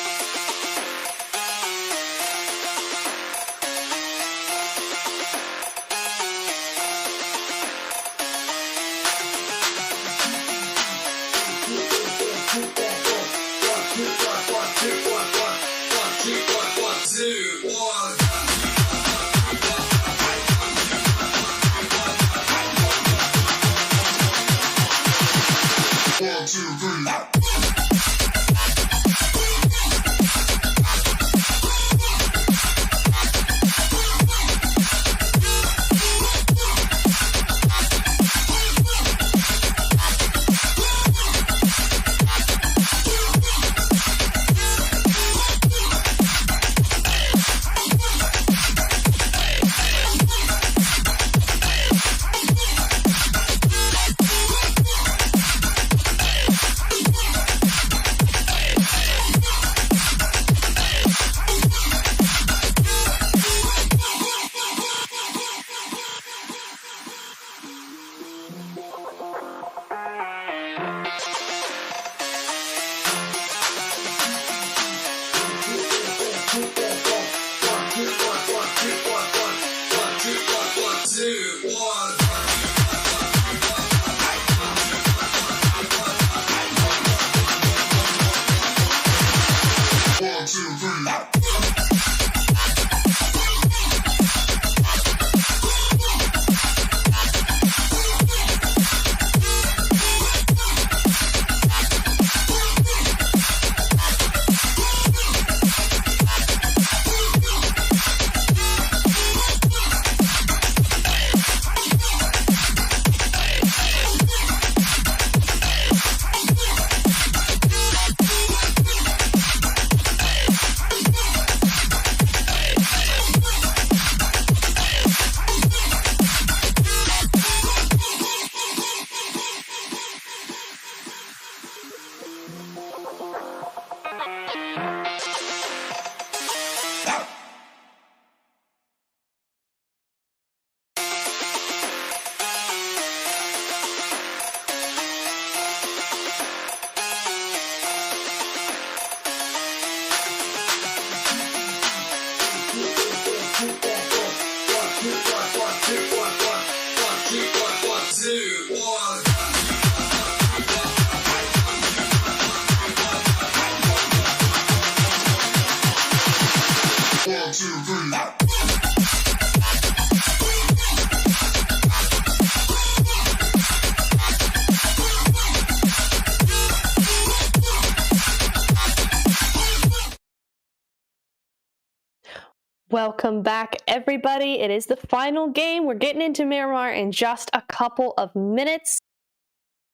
Welcome back, everybody. It is the final game. We're getting into Miramar in just a couple of minutes.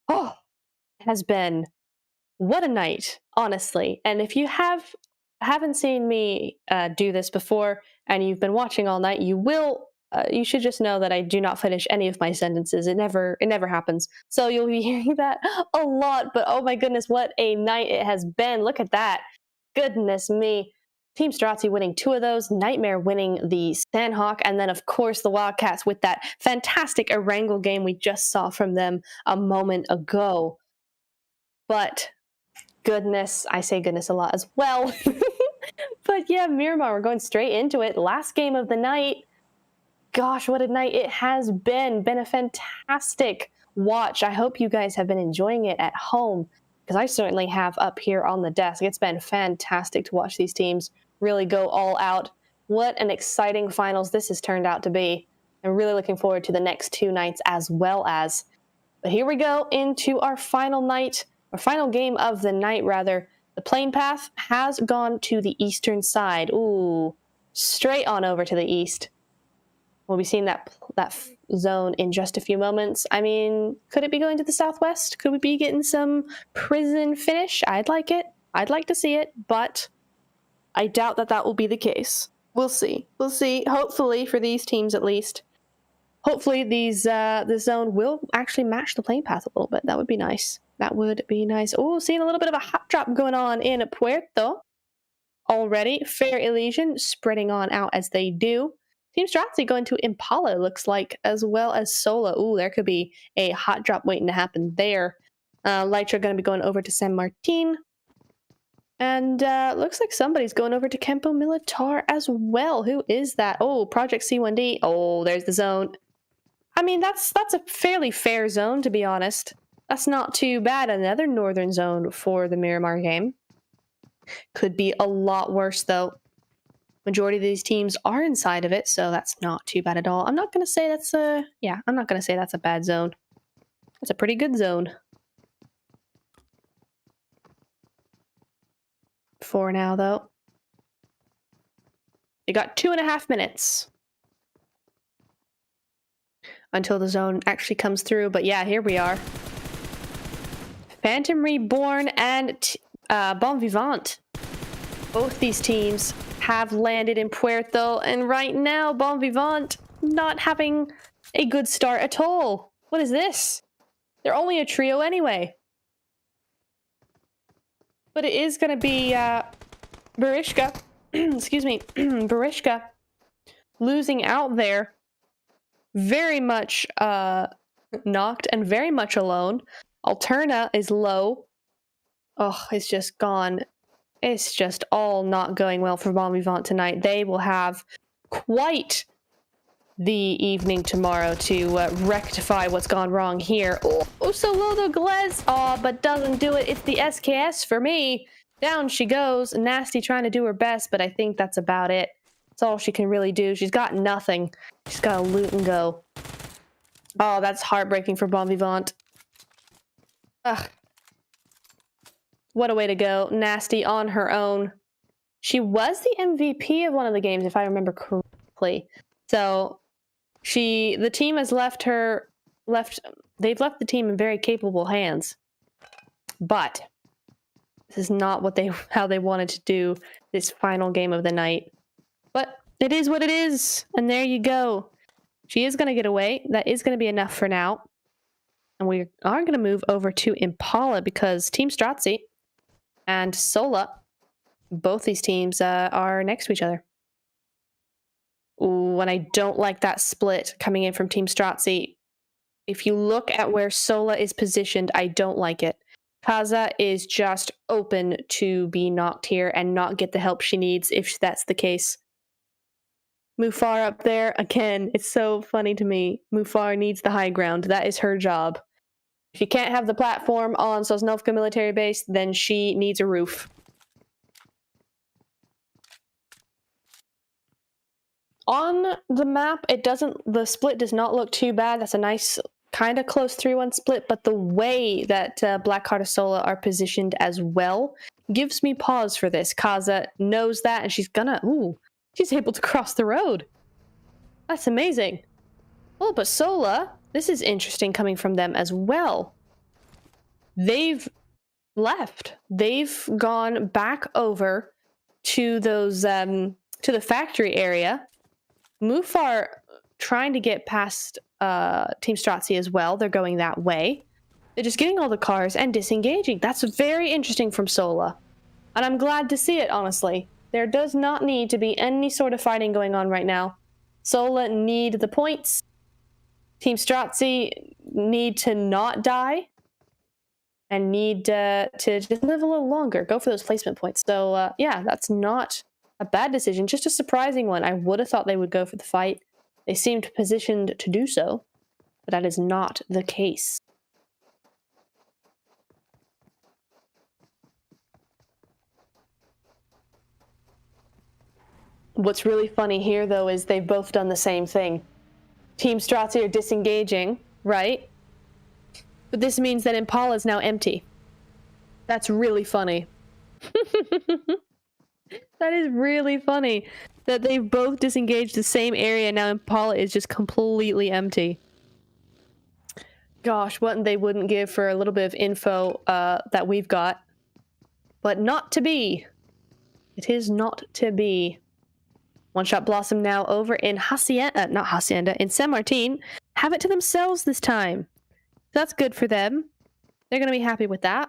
Oh, it has been what a night, honestly. And if you haven't seen me do this before and you've been watching all night, you should just know that I do not finish any of my sentences. It never happens. So you'll be hearing that a lot, but oh my goodness, what a night it has been. Look at that. Goodness me. Team Stracci winning 2 of those, Nightmare winning the SANHOK, and then of course the Wildcats with that fantastic ERANGEL game we just saw from them a moment ago. But goodness, I say goodness a lot as well. But yeah, Miramar, we're going straight into it. Last game of the night. Gosh, what a night it has been. Been a fantastic watch. I hope you guys have been enjoying it at home, because I certainly have up here on the desk. It's been fantastic to watch these teams really go all out. What an exciting finals this has turned out to be. I'm really looking forward to the next 2 nights as well as. But here we go into our final night, or final game of the night rather. The plane path has gone to the eastern side. Ooh, straight on over to the east. We'll be seeing that zone in just a few moments. I mean, could it be going to the southwest? Could we be getting some prison finish? I'd like it. I'd like to see it, but I doubt that will be the case. We'll see. We'll see. Hopefully, for these teams at least, hopefully this zone will actually match the plane path a little bit. That would be nice. That would be nice. Oh, seeing a little bit of a hot drop going on in Puerto already. Fair Elision spreading on out as they do. Team Stracci going to Impala, looks like, as well as Sola. Ooh, there could be a hot drop waiting to happen there. Létra going to be going over to San Martin. And looks like somebody's going over to Campo Militar as well. Who is that? Oh, Project C1D. Oh, there's the zone. I mean, that's a fairly fair zone, to be honest. That's not too bad. Another northern zone for the Miramar game. Could be a lot worse, though. Majority of these teams are inside of it, so that's not too bad at all. I'm not going to say that's a bad zone. It's a pretty good zone. for now, though. You got 2.5 minutes until the zone actually comes through. But yeah, here we are. Phantom Reborn and Bon Vivant. Both these teams have landed in Puerto, and right now Bon Vivant not having a good start at all. What is this? They're only a trio anyway. But it is going to be Barishka, excuse me, Barishka losing out there. Very much knocked and very much alone. Alterna is low. Oh, it's just gone. It's just all not going well for Bon Vivant tonight. They will have quite the evening tomorrow to rectify what's gone wrong here. Oh, so low the Glez. Oh, but doesn't do it. It's the SKS for me. Down she goes. Nasty trying to do her best, but I think that's about it. That's all she can really do. She's got nothing. She's got to loot and go. Oh, that's heartbreaking for Bon Vivant. Ugh. What a way to go. Nasty on her own. She was the MVP of one of the games, if I remember correctly. So the team has they've left the team in very capable hands. But this is not how they wanted to do this final game of the night. But it is what it is. And there you go. She is going to get away. That is going to be enough for now. And we are going to move over to Impala because Team Stracci and Sola, both these teams are next to each other. Ooh, and I don't like that split coming in from Team Stracci. If you look at where Sola is positioned, I don't like it. Kaza is just open to be knocked here and not get the help she needs if that's the case. Mufar up there, again, it's so funny to me. Mufar needs the high ground. That is her job. If you can't have the platform on Sosnovka military base, then she needs a roof. On the map, the split does not look too bad. That's a nice, kind of close 3-1 split, but the way that Blackheart and Sola are positioned as well gives me pause for this. Kaza knows that, and she's able to cross the road. That's amazing. Oh, but Sola, this is interesting coming from them as well. They've left. They've gone back over to those, to the factory area. Mufar trying to get past Team Stracci as well. They're going that way. They're just getting all the cars and disengaging. That's very interesting from Sola. And I'm glad to see it, honestly. There does not need to be any sort of fighting going on right now. Sola need the points. Team Stracci need to not die. And need to just live a little longer. Go for those placement points. So, yeah, that's not a bad decision. Just a surprising one. I would have thought they would go for the fight. They seemed positioned to do so. But that is not the case. What's really funny here, though, is they've both done the same thing. Team Stracci are disengaging, right? But this means that Impala is now empty. That's really funny. That is really funny. That they've both disengaged the same area, now Impala is just completely empty. Gosh, what they wouldn't give for a little bit of info that we've got. But not to be. It is not to be. One Shot Blossom now over in not Hacienda, in San Martin. Have it to themselves this time. That's good for them. They're going to be happy with that.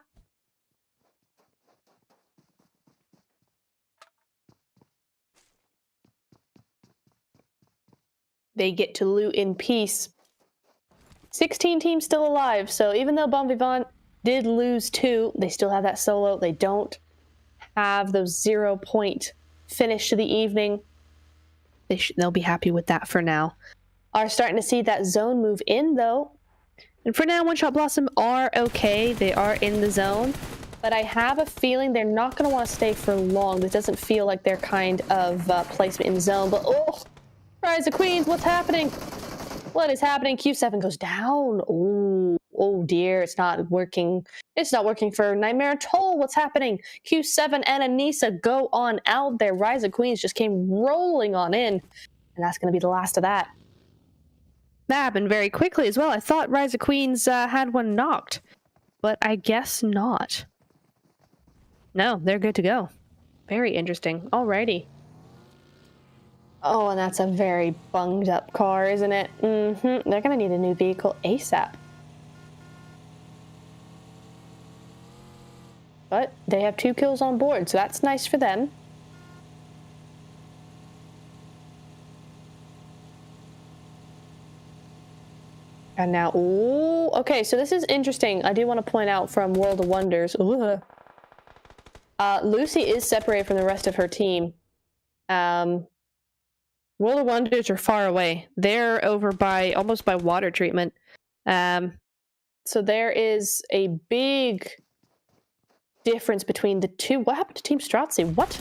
They get to loot in peace. 16 teams still alive, so even though Bon Vivant did lose 2, they still have that solo. They don't have those 0-point finish to the evening. They'll be happy with that for now. Are starting to see that zone move in, though. And for now, One Shot Blossom are okay. They are in the zone. But I have a feeling they're not going to want to stay for long. This doesn't feel like their kind of placement in the zone. But, oh, Rise of Queens, what's happening? What is happening? Q7 goes down. Oh, oh dear, it's not working. It's not working for Nightmare at all. What's happening? Q7 and Anissa go on out there. Rise of Queens just came rolling on in, and that's going to be the last of that. That happened very quickly as well. I thought Rise of Queens had one knocked, but I guess not. No, they're good to go. Very interesting. Alrighty. Oh, and that's a very bunged up car, isn't it? Mm-hmm. They're gonna need a new vehicle ASAP. But they have 2 kills on board, so that's nice for them. And now, ooh, okay, so this is interesting. I do want to point out from World of Wonders, Lucy is separated from the rest of her team. World of Wonders are far away. They're over by, almost by water treatment. So there is a big difference between the two. What happened to Team Stracci? What?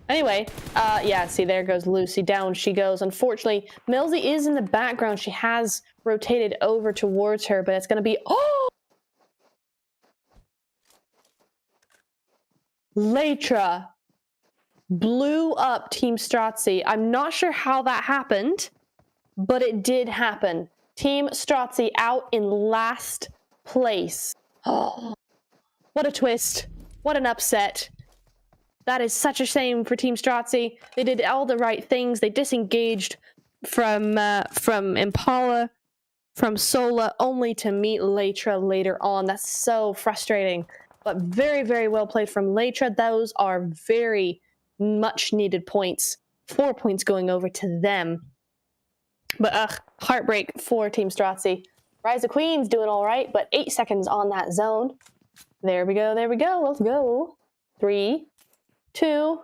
Anyway, yeah, see, there goes Lucy. Down she goes. Unfortunately, Millsy is in the background. She has rotated over towards her, but it's going to be... Oh! Létra blew up Team Stracci. I'm not sure how that happened, but it did happen. Team Stracci out in last place. Oh, what a twist. What an upset. That is such a shame for Team Stracci. They did all the right things. They disengaged from Impala, from Sola, only to meet Létra later on. That's so frustrating. But very, very well played from Létra. Those are very much needed points. 4 points going over to them. But heartbreak for Team Stracci. Rise of Queens doing all right, but 8 seconds on that zone. There we go, there we go. Let's go. 3, 2,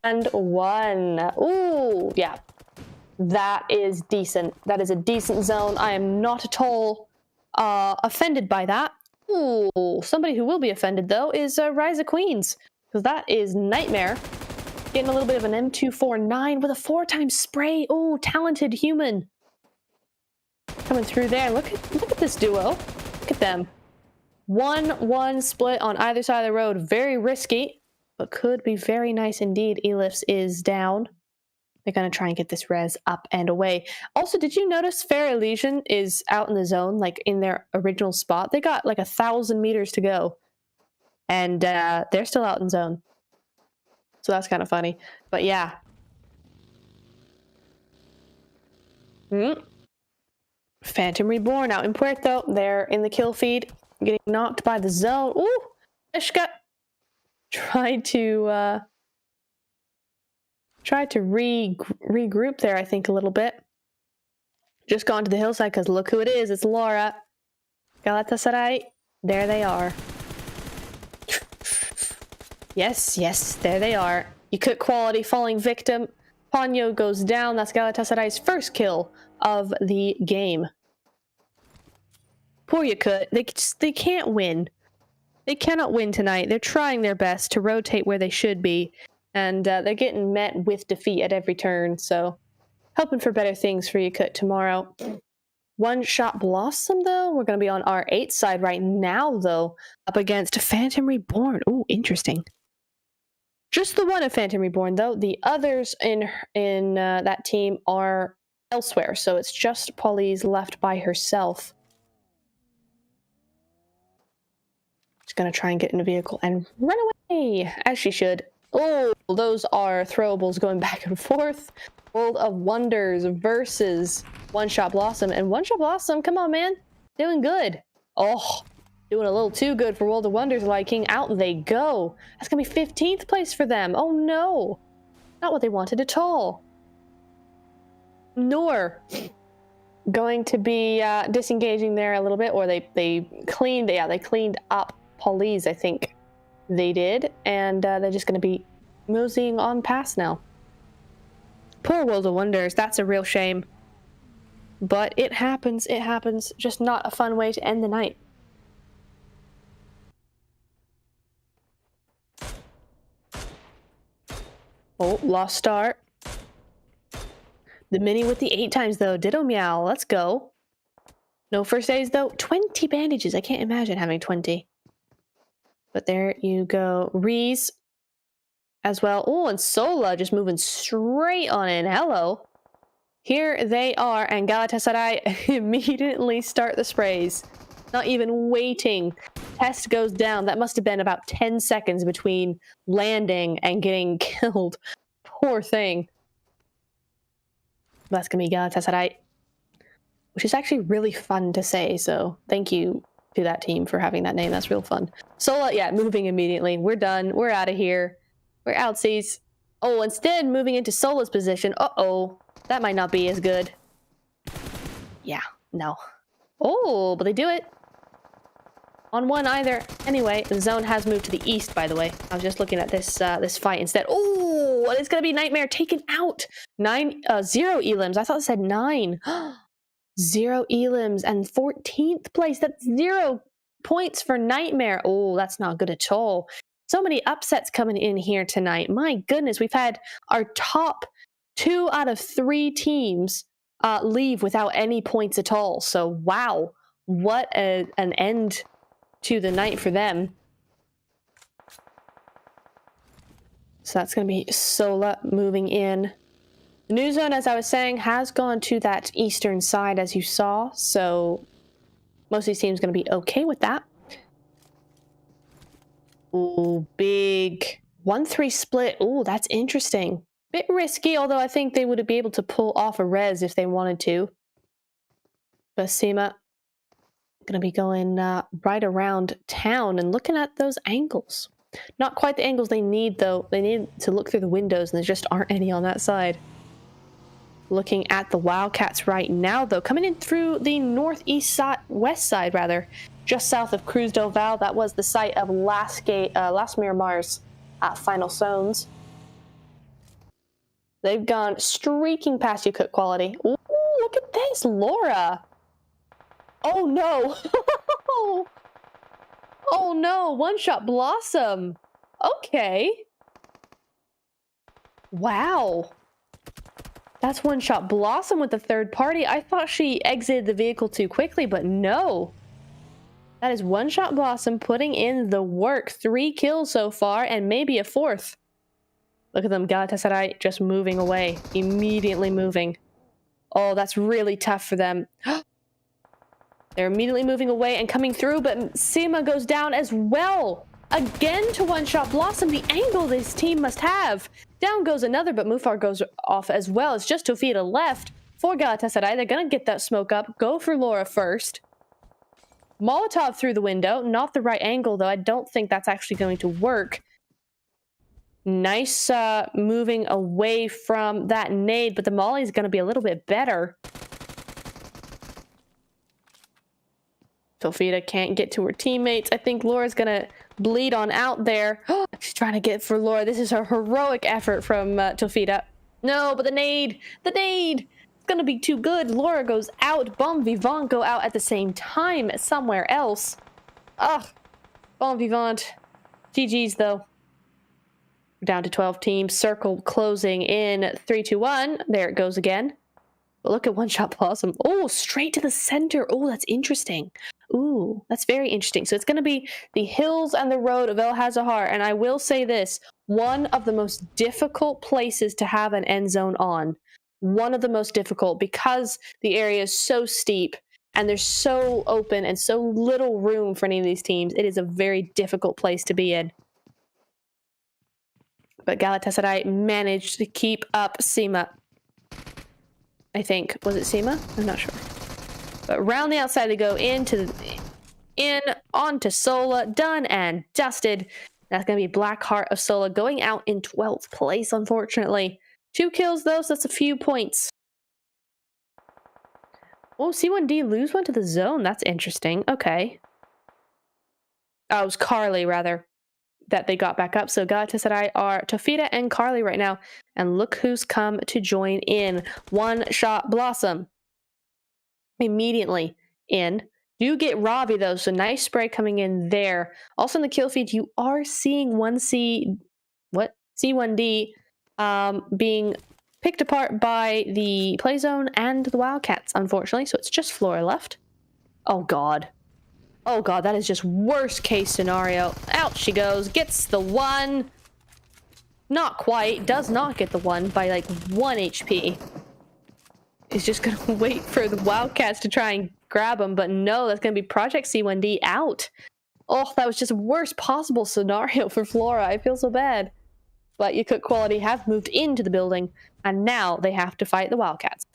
and 1. Ooh, yeah. That is decent. That is a decent zone. I am not at all offended by that. Ooh, somebody who will be offended, though, is Rise of Queens. Because that is Nightmare. Getting a little bit of an M249 with a 4-time spray. Ooh, talented human. Coming through there. Look at this duo. Look at them. 1-1 split on either side of the road. Very risky, but could be very nice indeed. Elifs is down. They're going to try and get this res up and away. Also, did you notice Fair Elision is out in the zone, like in their original spot? They got like 1,000 meters to go. And they're still out in zone. So that's kind of funny. But yeah. Phantom Reborn out in Puerto. They're in the kill feed. Getting knocked by the zone. Ooh! Ishka tried to regroup there, I think, a little bit. Just gone to the hillside because look who it is. It's Laura. Galatasaray. There they are. Yes, yes, there they are. Yakut quality falling victim. Ponyo goes down. That's Galatasaray's first kill of the game. Poor Yakut. They can't win. They cannot win tonight. They're trying their best to rotate where they should be. And they're getting met with defeat at every turn. So hoping for better things for Yakut tomorrow. One Shot Blossom, though. We're going to be on our 8th side right now, though. Up against Phantom Reborn. Ooh, interesting. Just the one of Phantom Reborn, though. The others in that team are elsewhere. So it's just Polly's left by herself. She's going to try and get in a vehicle and run away, as she should. Oh, those are throwables going back and forth. World of Wonders versus One Shot Blossom. And One Shot Blossom, come on, man. Doing good. Oh, doing a little too good for World of Wonders liking. Out they go. That's going to be 15th place for them. Oh, no. Not what they wanted at all. Nor going to be disengaging there a little bit. Or they cleaned up Polly's, I think. They did, and they're just going to be moseying on past now. Poor World of Wonders, that's a real shame. But it happens, just not a fun way to end the night. Oh, lost start. The mini with the 8 times though, ditto meow, let's go. No first aids though. 20 bandages. I can't imagine having 20. But there you go. Reese as well. Oh, and Sola just moving straight on in. Hello. Here they are, and Galatasaray immediately start the sprays. Not even waiting. Test goes down. That must have been about 10 seconds between landing and getting killed. Poor thing. That's gonna be Galatasaray, which is actually really fun to say, so thank you to that team for having that name. That's real fun. Sola, yeah, moving immediately. We're done. We're out of here. We're outsies. Oh, instead moving into Sola's position. Uh-oh. That might not be as good. Yeah, no. Oh, but they do it. On one either. Anyway, the zone has moved to the east, by the way. I was just looking at this this fight instead. Oh, it's gonna be Nightmare taken out. 0 elims. I thought it said 9. 0 elims and 14th place. That's 0 points for Nightmare. Oh, that's not good at all. So many upsets coming in here tonight. My goodness, we've had our top 2 out of 3 teams leave without any points at all. So, wow, what an end to the night for them. So that's going to be Sola moving in. The new zone, as I was saying, has gone to that eastern side, as you saw. So most of these teams are going to be okay with that. Ooh, big 1-3 split. Ooh, that's interesting. Bit risky, although I think they would be able to pull off a res if they wanted to. Basima gonna be going right around town and looking at those angles. Not quite the angles they need, though. They need to look through the windows, and there just aren't any on that side. Looking at the Wildcats right now, though, coming in through the northeast side, west side rather, just south of Cruz del Val. That was the site of last Miramar's final zones. They've gone streaking past Yakut quality. Ooh, look at this, Laura. Oh no. Oh no, one-shot Blossom. Okay. Wow. That's one-shot Blossom with the third party. I thought she exited the vehicle too quickly, but no. That is one-shot Blossom putting in the work. 3 kills so far, and maybe a 4th. Look at them, Galatasaray just moving away. Immediately moving. Oh, that's really tough for them. They're immediately moving away and coming through, but Sima goes down as well. Again to one-shot Blossom. The angle this team must have. Down goes another, but Mufar goes off as well. It's just Tofita left for Galatasaray. They're going to get that smoke up. Go for Laura first. Molotov through the window. Not the right angle, though. I don't think that's actually going to work. Nice moving away from that nade, but the molly is going to be a little bit better. Tofita can't get to her teammates. I think Laura's going to bleed on out there. She's trying to get for Laura. This is a heroic effort from Tofita. No, but the nade! The nade! It's going to be too good. Laura goes out. Bon Vivant go out at the same time somewhere else. Ugh. Bon Vivant. GG's, though. We're down to 12 teams. Circle closing in 3, 2, 1. There it goes again. But look at one-shot Blossom. Oh, straight to the center. Oh, that's interesting. Ooh, that's very interesting. So it's going to be the hills and the road of El Hazahar. And I will say this, one of the most difficult places to have an end zone on. One of the most difficult because the area is so steep and there's so open and so little room for any of these teams. It is a very difficult place to be in. But Galatasaray managed to keep up Sima. I think. Was it Sima? I'm not sure. But around the outside they go onto Sola, done and dusted. That's going to be Blackheart of Sola going out in 12th place, unfortunately. 2 kills though, so that's a few points. Oh, C1D lose one to the zone. That's interesting. Okay. Oh, it was Carly, rather, that they got back up. So Galatasaray are Tofita and Carly right now. And look who's come to join in. One-shot Blossom. Immediately in. Do get Robbie, though, so nice spray coming in there. Also in the kill feed, you are seeing C1D being picked apart by the play zone and the Wildcats, unfortunately. So it's just Flora left. Oh god. Oh god, that is just worst case scenario. Out she goes, gets the one. Not quite, does not get the one by like 1 HP. He's just gonna wait for the Wildcats to try and grab him, but no, that's gonna be Project C1D out. Oh, that was just worst possible scenario for Flora. I feel so bad. But Yakut Quality have moved into the building, and now they have to fight the Wildcats.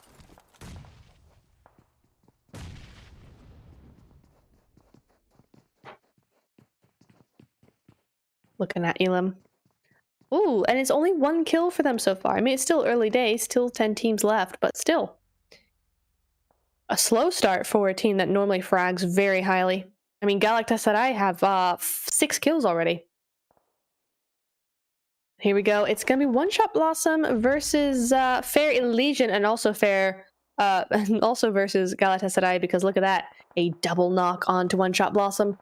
Looking at Elam. Ooh, and it's only 1 kill for them so far. I mean, it's still early days, still 10 teams left, but still. A slow start for a team that normally frags very highly. I mean, Galatasaray have 6 kills already. Here we go. It's gonna be One Shot Blossom versus Fair Elision, and also versus Galatasaray, because look at that, a double knock onto One Shot Blossom.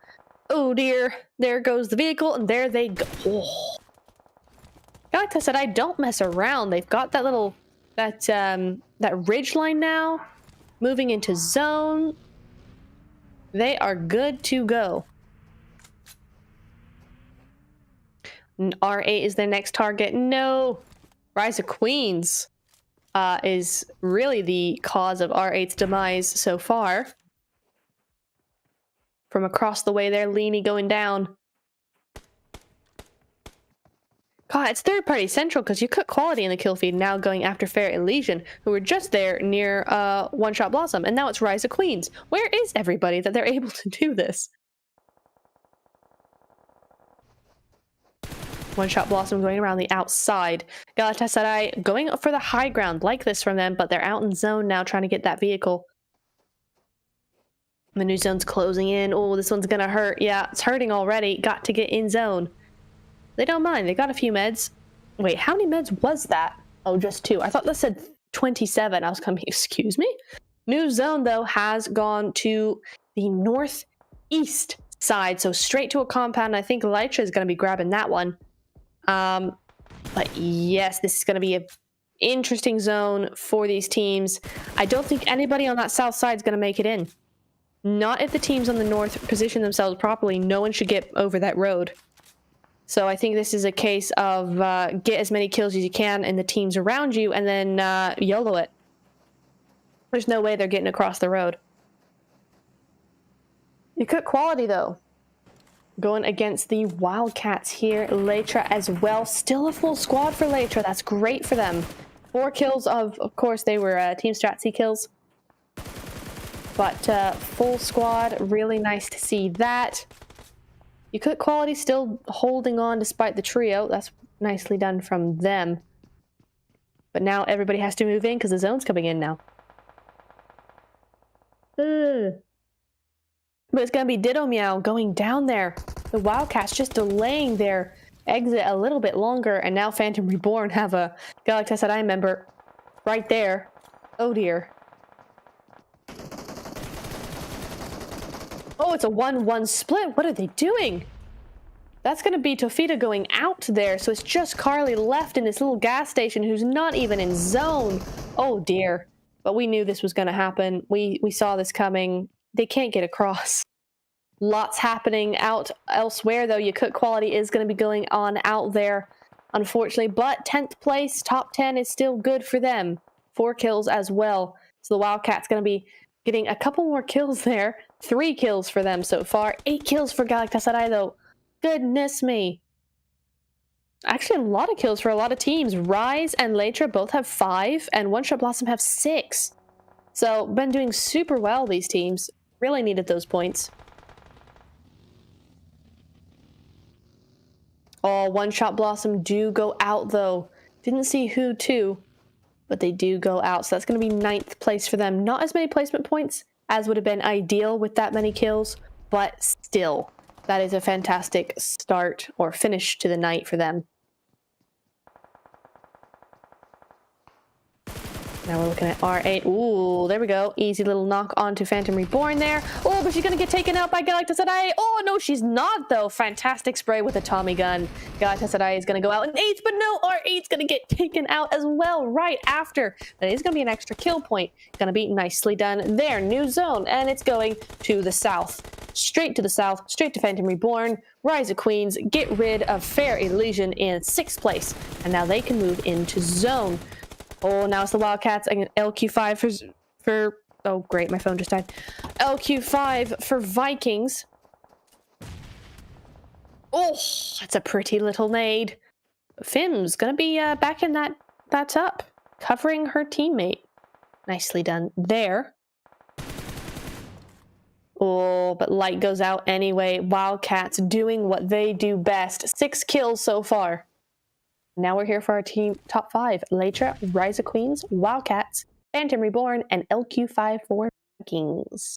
Oh dear, there goes the vehicle, and there they go. Oh. Galatasaray don't mess around. They've got that little that ridge line now, moving into zone. They are good to go. R8 is their next target. No! Rise of Queens is really the cause of R8's demise so far. From across the way there, Leany going down. God, it's third party central because Yakut Quality in the kill feed now going after Fair Elision, who were just there near One Shot Blossom, and now it's Rise of Queens. Where is everybody that they're able to do this? One Shot Blossom going around the outside. Galatasaray going for the high ground, like this from them, but they're out in zone now trying to get that vehicle. The new zone's closing in. Oh, this one's gonna hurt. Yeah, it's hurting already. Got to get in zone. They don't mind. They got a few meds. Wait, how many meds was that? Oh, just 2. I thought that said 27. I was coming, excuse me? New zone, though, has gone to the northeast side, so straight to a compound. I think Lytra is going to be grabbing that one. But yes, this is going to be an interesting zone for these teams. I don't think anybody on that south side is going to make it in. Not if the teams on the north position themselves properly. No one should get over that road. So I think this is a case of get as many kills as you can in the teams around you, and then YOLO it. There's no way they're getting across the road. Yakut Quality, though. Going against the Wildcats here. Létra as well. Still a full squad for Létra. That's great for them. 4 kills of course, they were Team Stracci kills. But full squad. Really nice to see that. Yakut Quality still holding on despite the trio. That's nicely done from them. But now everybody has to move in because the zone's coming in now. But it's going to be Ditto Meow going down there. The Wildcats just delaying their exit a little bit longer. And now Phantom Reborn have a Galatasaray member right there. Oh dear. Oh, it's a 1-1 split. What are they doing? That's going to be Tofita going out there. So it's just Carly left in this little gas station who's not even in zone. Oh, dear. But we knew this was going to happen. We saw this coming. They can't get across. Lots happening out elsewhere, though. Yakut Quality is going to be going on out there, unfortunately. But 10th place, top 10 is still good for them. 4 kills as well. So the Wildcats going to be getting a couple more kills there. 3 kills for them so far. 8 kills for Galatasaray, though. Goodness me. Actually, a lot of kills for a lot of teams. Rise and Létra both have 5, and One Shot Blossom have 6. So, been doing super well, these teams. Really needed those points. Oh, One Shot Blossom do go out, though. Didn't see who to, but they do go out. So that's going to be 9th place for them. Not as many placement points as would have been ideal with that many kills, but still, that is a fantastic start or finish to the night for them. Now we're looking at R8. Ooh, there we go. Easy little knock onto Phantom Reborn there. Oh, but she's going to get taken out by Galatasaray. Oh, no, she's not, though. Fantastic spray with a Tommy gun. Galatasaray is going to go out in 8th, but no, R8's going to get taken out as well right after. That is going to be an extra kill point. Going to be nicely done there. New zone, and it's going to the south. Straight to the south, straight to Phantom Reborn. Rise of Queens, get rid of Fair Elision in 6th place. And now they can move into zone. Oh, now it's the Wildcats. LQ5 for... Oh, great. My phone just died. LQ5 for Vikings. Oh, that's a pretty little nade. Fim's going to be back in that up, covering her teammate. Nicely done there. Oh, but light goes out anyway. Wildcats doing what they do best. 6 kills so far. Now we're here for our team top 5. Létra, Rise of Queens, Wildcats, Phantom Reborn, and LQ5 for Vikings.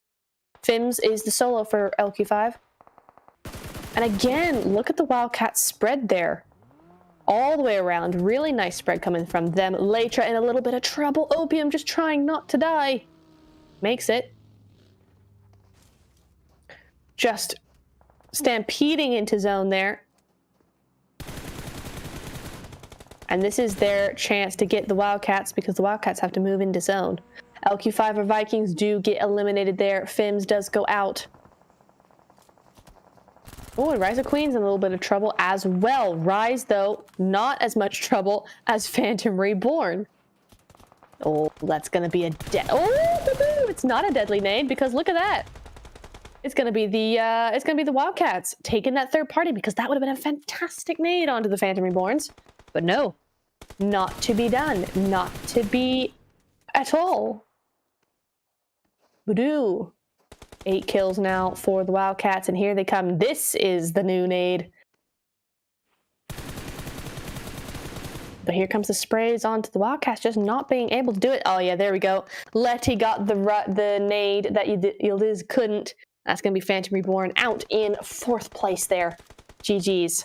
Fims is the solo for LQ5. And again, look at the Wildcats spread there. All the way around. Really nice spread coming from them. Létra in a little bit of trouble. Opium just trying not to die. Makes it. Just stampeding into zone there. And this is their chance to get the Wildcats because the Wildcats have to move into zone. LQ5 or Vikings do get eliminated there. Fims does go out. Oh, and Rise of Queens in a little bit of trouble as well. Rise, though, not as much trouble as Phantom Reborn. Oh, that's going to be a oh, it's not a deadly nade because look at that. It's going to be the Wildcats taking that third party because that would have been a fantastic nade onto the Phantom Reborns. But no, not to be done. Not to be at all. Voodoo. 8 kills now for the Wildcats, and here they come. This is the new nade. But here comes the sprays onto the Wildcats, just not being able to do it. Oh yeah, there we go. Letty got the nade that Yildiz couldn't. That's going to be Phantom Reborn out in 4th place there. GG's.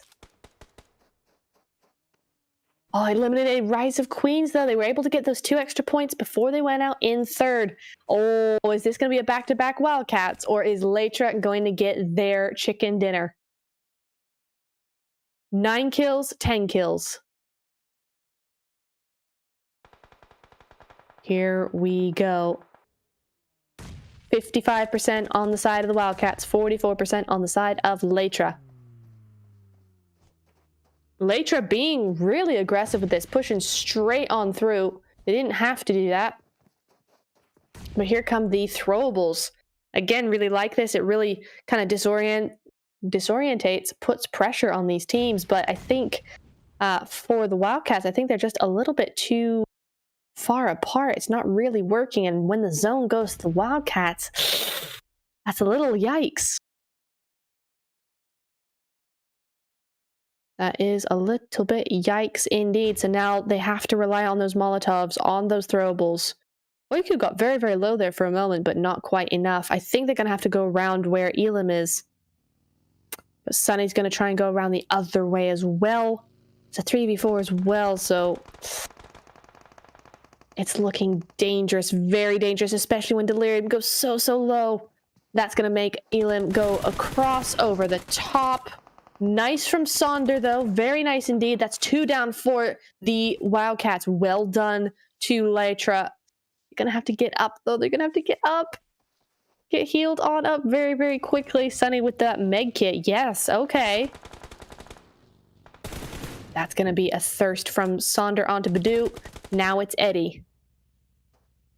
Oh, eliminated Rise of Queens, though. They were able to get those 2 extra points before they went out in 3rd. Oh, is this going to be a back-to-back Wildcats, or is Létra going to get their chicken dinner? 9 kills, 10 kills. Here we go. 55% on the side of the Wildcats, 44% on the side of Létra. Létra being really aggressive with this, pushing straight on through. They didn't have to do that. But here come the throwables. Again, really like this. It really kind of disorientates, puts pressure on these teams. But I think for the Wildcats, I think they're just a little bit too far apart. It's not really working. And when the zone goes to the Wildcats, that's a little yikes. That is a little bit yikes indeed. So now they have to rely on those Molotovs, on those throwables. Oiku got very, very low there for a moment, but not quite enough. I think they're going to have to go around where Elam is. But Sunny's going to try and go around the other way as well. It's a 3v4 as well, so it's looking dangerous, very dangerous, especially when Delirium goes so, so low. That's going to make Elam go across over the top. Nice from Sonder, though. Very nice indeed. That's 2 down for the Wildcats. Well done to Létra. You're going to have to get up, though. They're going to have to get up. Get healed on up very, very quickly. Sunny with that med kit. Yes, okay. That's going to be a thirst from Sonder onto Badu. Now it's Eddie.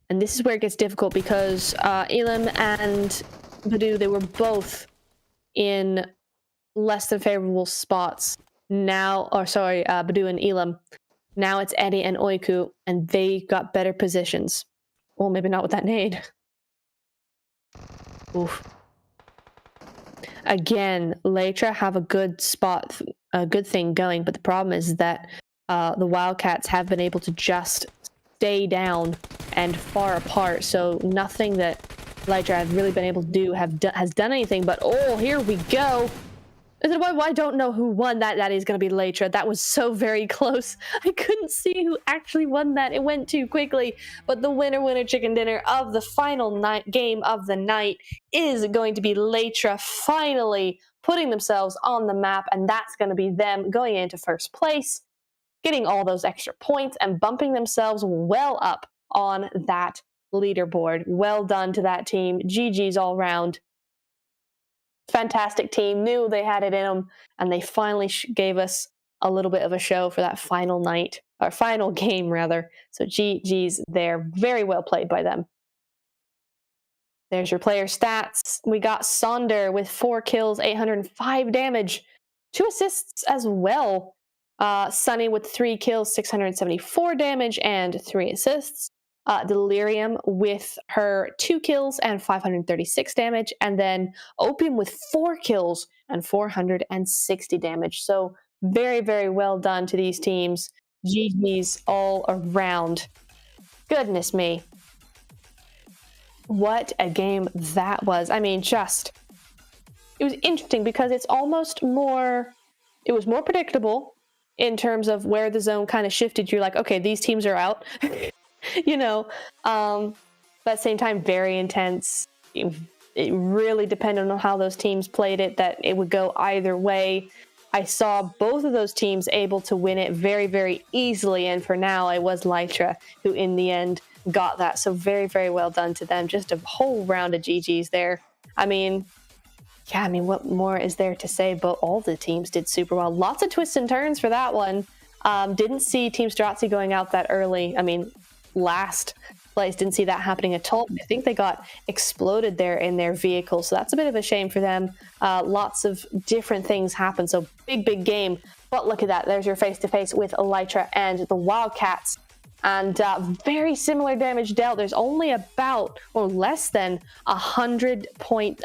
And this is where it gets difficult because Elam and Badu, they were both in less than favorable spots now, or sorry, Badu and Elam. Now it's Eddie and Oiku, and they got better positions. Well, maybe not with that nade. Oof. Again, Létra have a good spot, a good thing going, but the problem is that the Wildcats have been able to just stay down and far apart, so nothing that Létra has really been able to do has done anything, but oh, here we go. I don't know who won that. That is going to be Létra. That was so very close. I couldn't see who actually won that. It went too quickly. But the winner chicken dinner of the final game of the night is going to be Létra finally putting themselves on the map. And that's going to be them going into first place, getting all those extra points and bumping themselves well up on that leaderboard. Well done to that team. GG's all round. Fantastic team, knew they had it in them, and they finally gave us a little bit of a show for that final night, or final game rather. So GG's there. Very well played by them. There's your player stats. We got Sonder with 4 kills, 805 damage, 2 assists as well. Sunny with 3 kills, 674 damage, and 3 assists. Delirium with her 2 kills and 536 damage, and then Opium with 4 kills and 460 damage. So very, very well done to these teams. GG's all around. Goodness me. What a game that was. I mean, it was interesting because it was more predictable in terms of where the zone kind of shifted. You're like, okay, these teams are out. You know, but at the same time, very intense. It really depended on how those teams played it, that it would go either way. I saw both of those teams able to win it very, very easily, and for now, it was Létra who in the end got that. So very, very well done to them. Just a whole round of GGs there. I mean, what more is there to say? But all the teams did super well. Lots of twists and turns for that one. Didn't see Team Stracci going out that early. I mean, last place, didn't see that happening at all. I think they got exploded there in their vehicle, so that's a bit of a shame for them. Lots of different things happen, so big game. But look at that, there's your face-to-face with Létra and the Wildcats, and very similar damage dealt. There's only about, or less than 100 point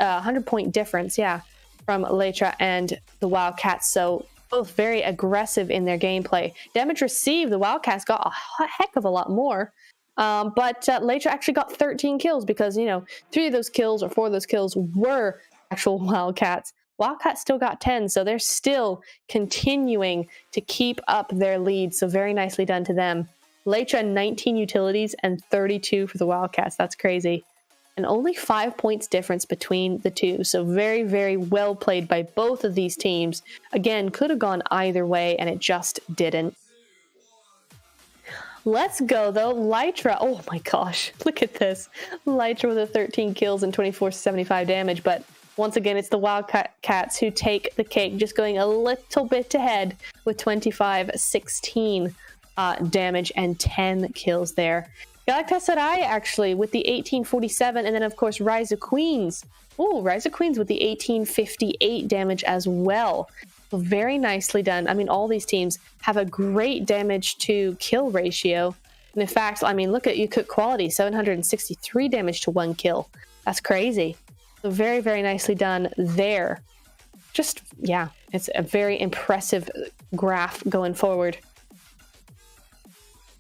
difference, from Létra and the Wildcats. So both very aggressive in their gameplay. Damage received, the Wildcats got a heck of a lot more. But Létra actually got 13 kills because, 3 of those kills or 4 of those kills were actual Wildcats. Wildcats still got 10, so they're still continuing to keep up their lead. So very nicely done to them. Létra 19 utilities and 32 for the Wildcats. That's crazy. And only 5 points difference between the two. So very, very well played by both of these teams. Again, could have gone either way, and it just didn't. Let's go, though. Létra, oh my gosh, look at this. Létra with 13 kills and 2475 damage. But once again, it's the Wildcats who take the cake, just going a little bit ahead with 2516 damage and 10 kills there. Galatasaray actually with the 1847, and then of course Rise of Queens. Oh, Rise of Queens with the 1858 damage as well. Very nicely done. I mean, all these teams have a great damage to kill ratio. And in fact, I mean, look at Yakut quality, 763 damage to 1 kill. That's crazy. So very, very nicely done there. Just, it's a very impressive graph going forward.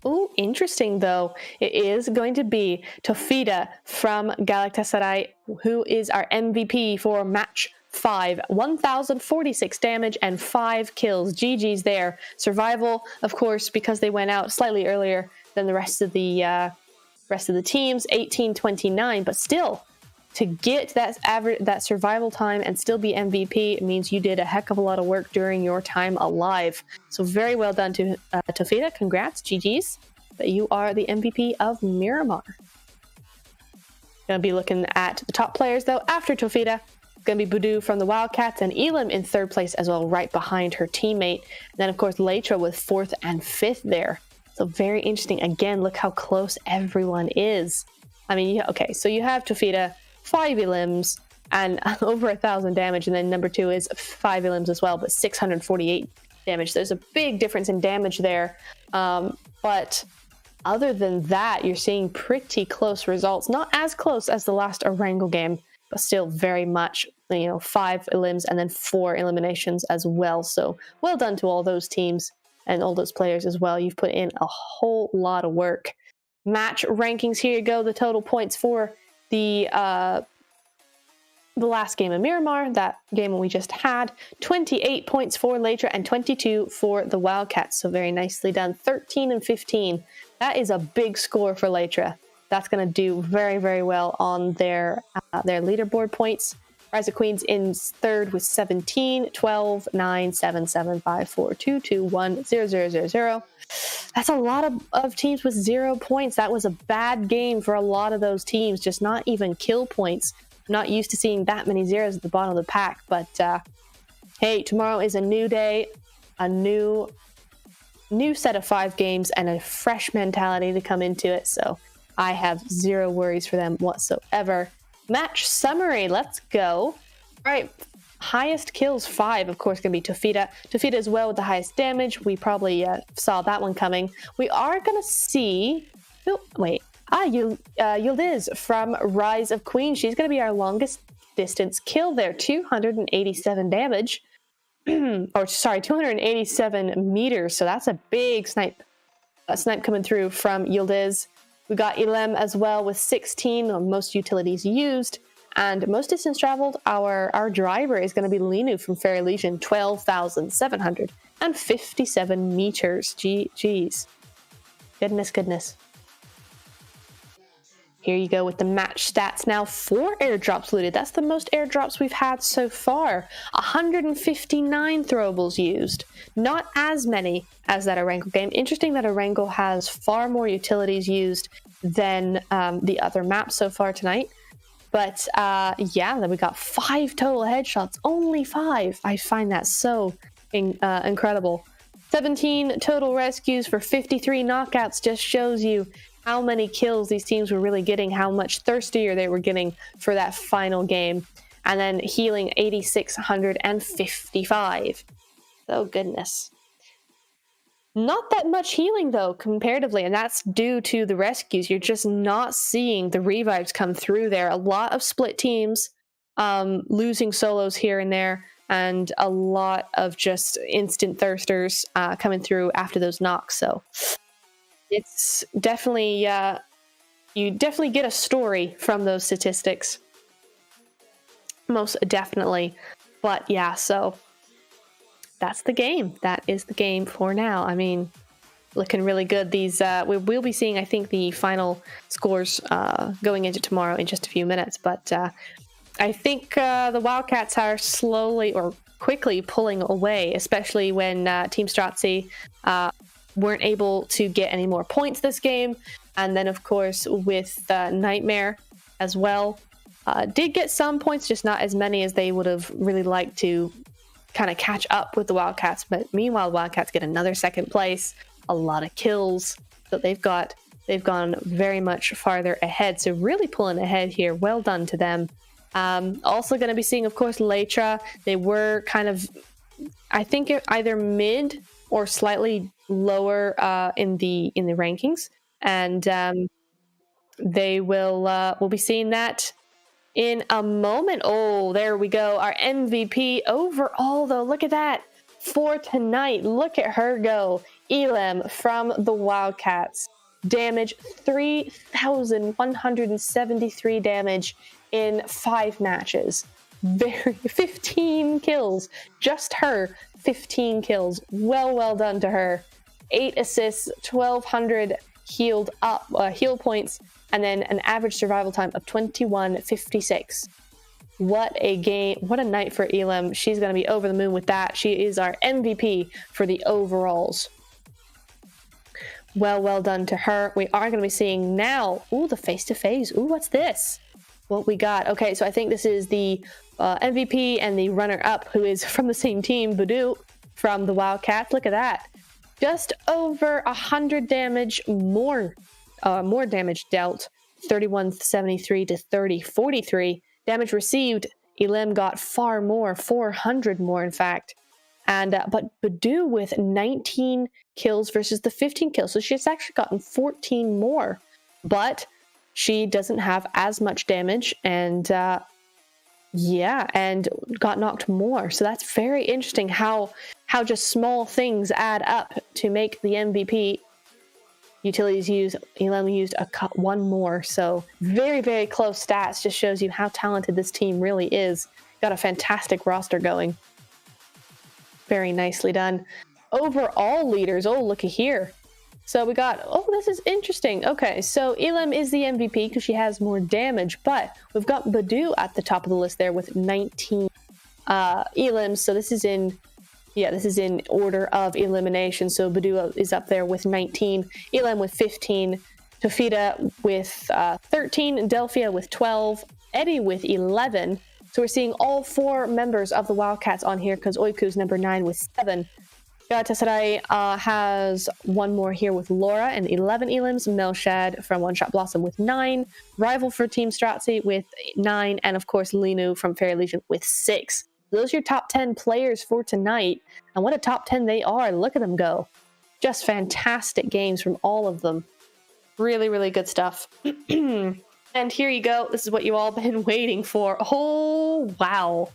Oh, interesting though. It is going to be Tofida from Galatasaray, who is our MVP for match 5. 1046 damage and 5 kills. GG's there. Survival, of course, because they went out slightly earlier than the rest of the teams, 1829, but still, to get that survival time and still be MVP, it means you did a heck of a lot of work during your time alive. So very well done to Tofida. Congrats, GG's, that you are the MVP of Miramar. Gonna be looking at the top players though. After Tofida, gonna be Budu from the Wildcats and Elim in 3rd place as well, right behind her teammate. And then of course Létra with 4th and 5th there. So very interesting. Again, look how close everyone is. I mean, okay, so you have Tofida, 5 elims and over 1,000 damage, and then number 2 is 5 elims as well, but 648 damage. There's a big difference in damage there, but other than that, you're seeing pretty close results. Not as close as the last ERANGEL game, but still very much, 5 elims and then 4 eliminations as well. So well done to all those teams and all those players as well. You've put in a whole lot of work. Match rankings, here you go. The total points for the the last game of Miramar, that game we just had, 28 points for Létra and 22 for the Wildcats. So very nicely done. 13 and 15. That is a big score for Létra. That's going to do very, very well on their leaderboard points. Rise of Queens in third with 17, 12, 9, 7, 7, 5, 4, 2, 2, 1, 0, 0, 0, 0. That's a lot of teams with 0 points. That was a bad game for a lot of those teams, just not even kill points. I'm not used to seeing that many zeros at the bottom of the pack, but hey, tomorrow is a new day, a new set of 5 games, and a fresh mentality to come into it, so I have 0 worries for them whatsoever. Match summary, let's go. All right, highest kills 5, of course, going to be Tofita. Tofita as well with the highest damage. We probably saw that one coming. We are going to see... Oh, wait. Yildiz from Rise of Queens. She's going to be our longest distance kill there. 287 damage. Or, sorry, 287 meters. So that's a big snipe. A snipe coming through from Yildiz. We got Ilem as well with 16, most utilities used. And most distance traveled, our driver is going to be Linu from Fair Elision, 12,757 meters. Jeez. Goodness. Here you go with the match stats now. 4 airdrops looted. That's the most airdrops we've had so far. 159 throwables used. Not as many as that ERANGEL game. Interesting that ERANGEL has far more utilities used than the other maps so far tonight. But yeah, then we got 5 total headshots. Only 5. I find that so incredible. 17 total rescues for 53 knockouts just shows you how many kills these teams were really getting, how much thirstier they were getting for that final game. And then healing 8,655. Oh, goodness. Not that much healing, though, comparatively, and that's due to the rescues. You're just not seeing the revives come through there. A lot of split teams, losing solos here and there, and a lot of just instant thirsters coming through after those knocks. So it's definitely, you definitely get a story from those statistics. Most definitely. But yeah, so that's the game. That is the game for now. I mean, looking really good. These we'll be seeing, I think, the final scores going into tomorrow in just a few minutes. But I think the Wildcats are slowly or quickly pulling away, especially when Team Stracci weren't able to get any more points this game. And then, of course, with Nightmare as well, did get some points, just not as many as they would have really liked to kind of catch up with the Wildcats. But meanwhile, the Wildcats get another second place, a lot of kills that they've gone very much farther ahead. So really pulling ahead here. Well done to them. Also going to be seeing, of course, Létra. They were kind of, I think, either mid or slightly lower in the rankings, and they we'll be seeing that in a moment. Oh, there we go. Our MVP overall, though. Look at that for tonight. Look at her go. Elem from the Wildcats. Damage 3,173 damage in 5 matches. 15 kills. Just her. 15 kills. Well done to her. 8 assists, 1,200 heal points, and then an average survival time of 21:56. What a game. What a night for Elem. She's going to be over the moon with that. She is our MVP for the overalls. Well done to her. We are going to be seeing now, the face-to-face. What's this? What we got? Okay, so I think this is the MVP and the runner-up, who is from the same team, Budu, from the Wildcats. Look at that. Just over 100 damage more damage dealt. 3173 to 3043. Damage received, Elem got far more, 400 more in fact. And but Budu with 19 kills versus the 15 kills. So she's actually gotten 14 more. But she doesn't have as much damage, and and got knocked more. So that's very interesting how just small things add up to make the MVP Utilities used, Elam used one more. So very, very close stats. Just shows you how talented this team really is. Got a fantastic roster going. Very nicely done. Overall leaders, oh, looky here. So we got, oh, this is interesting. Okay, so Elam is the MVP because she has more damage, but we've got Badu at the top of the list there with 19 Elams. So this is in, yeah, this is in order of elimination. So Badu is up there with 19, Elam with 15, Tofita with 13, Delphia with 12, Eddie with 11. So we're seeing all 4 members of the Wildcats on here because Oiku's number 9 with 7. Galatasaray has one more here with Laura and 11 Elams, Melshad from One Shot Blossom with 9, Rival for Team Stracci with 9, and of course Linu from Fair Elision with 6. Those are your top 10 players for tonight, and what a top 10 they are. Look at them go. Just fantastic games from all of them. Really, really good stuff. And here you go. This is what you all been waiting for. Oh, wow.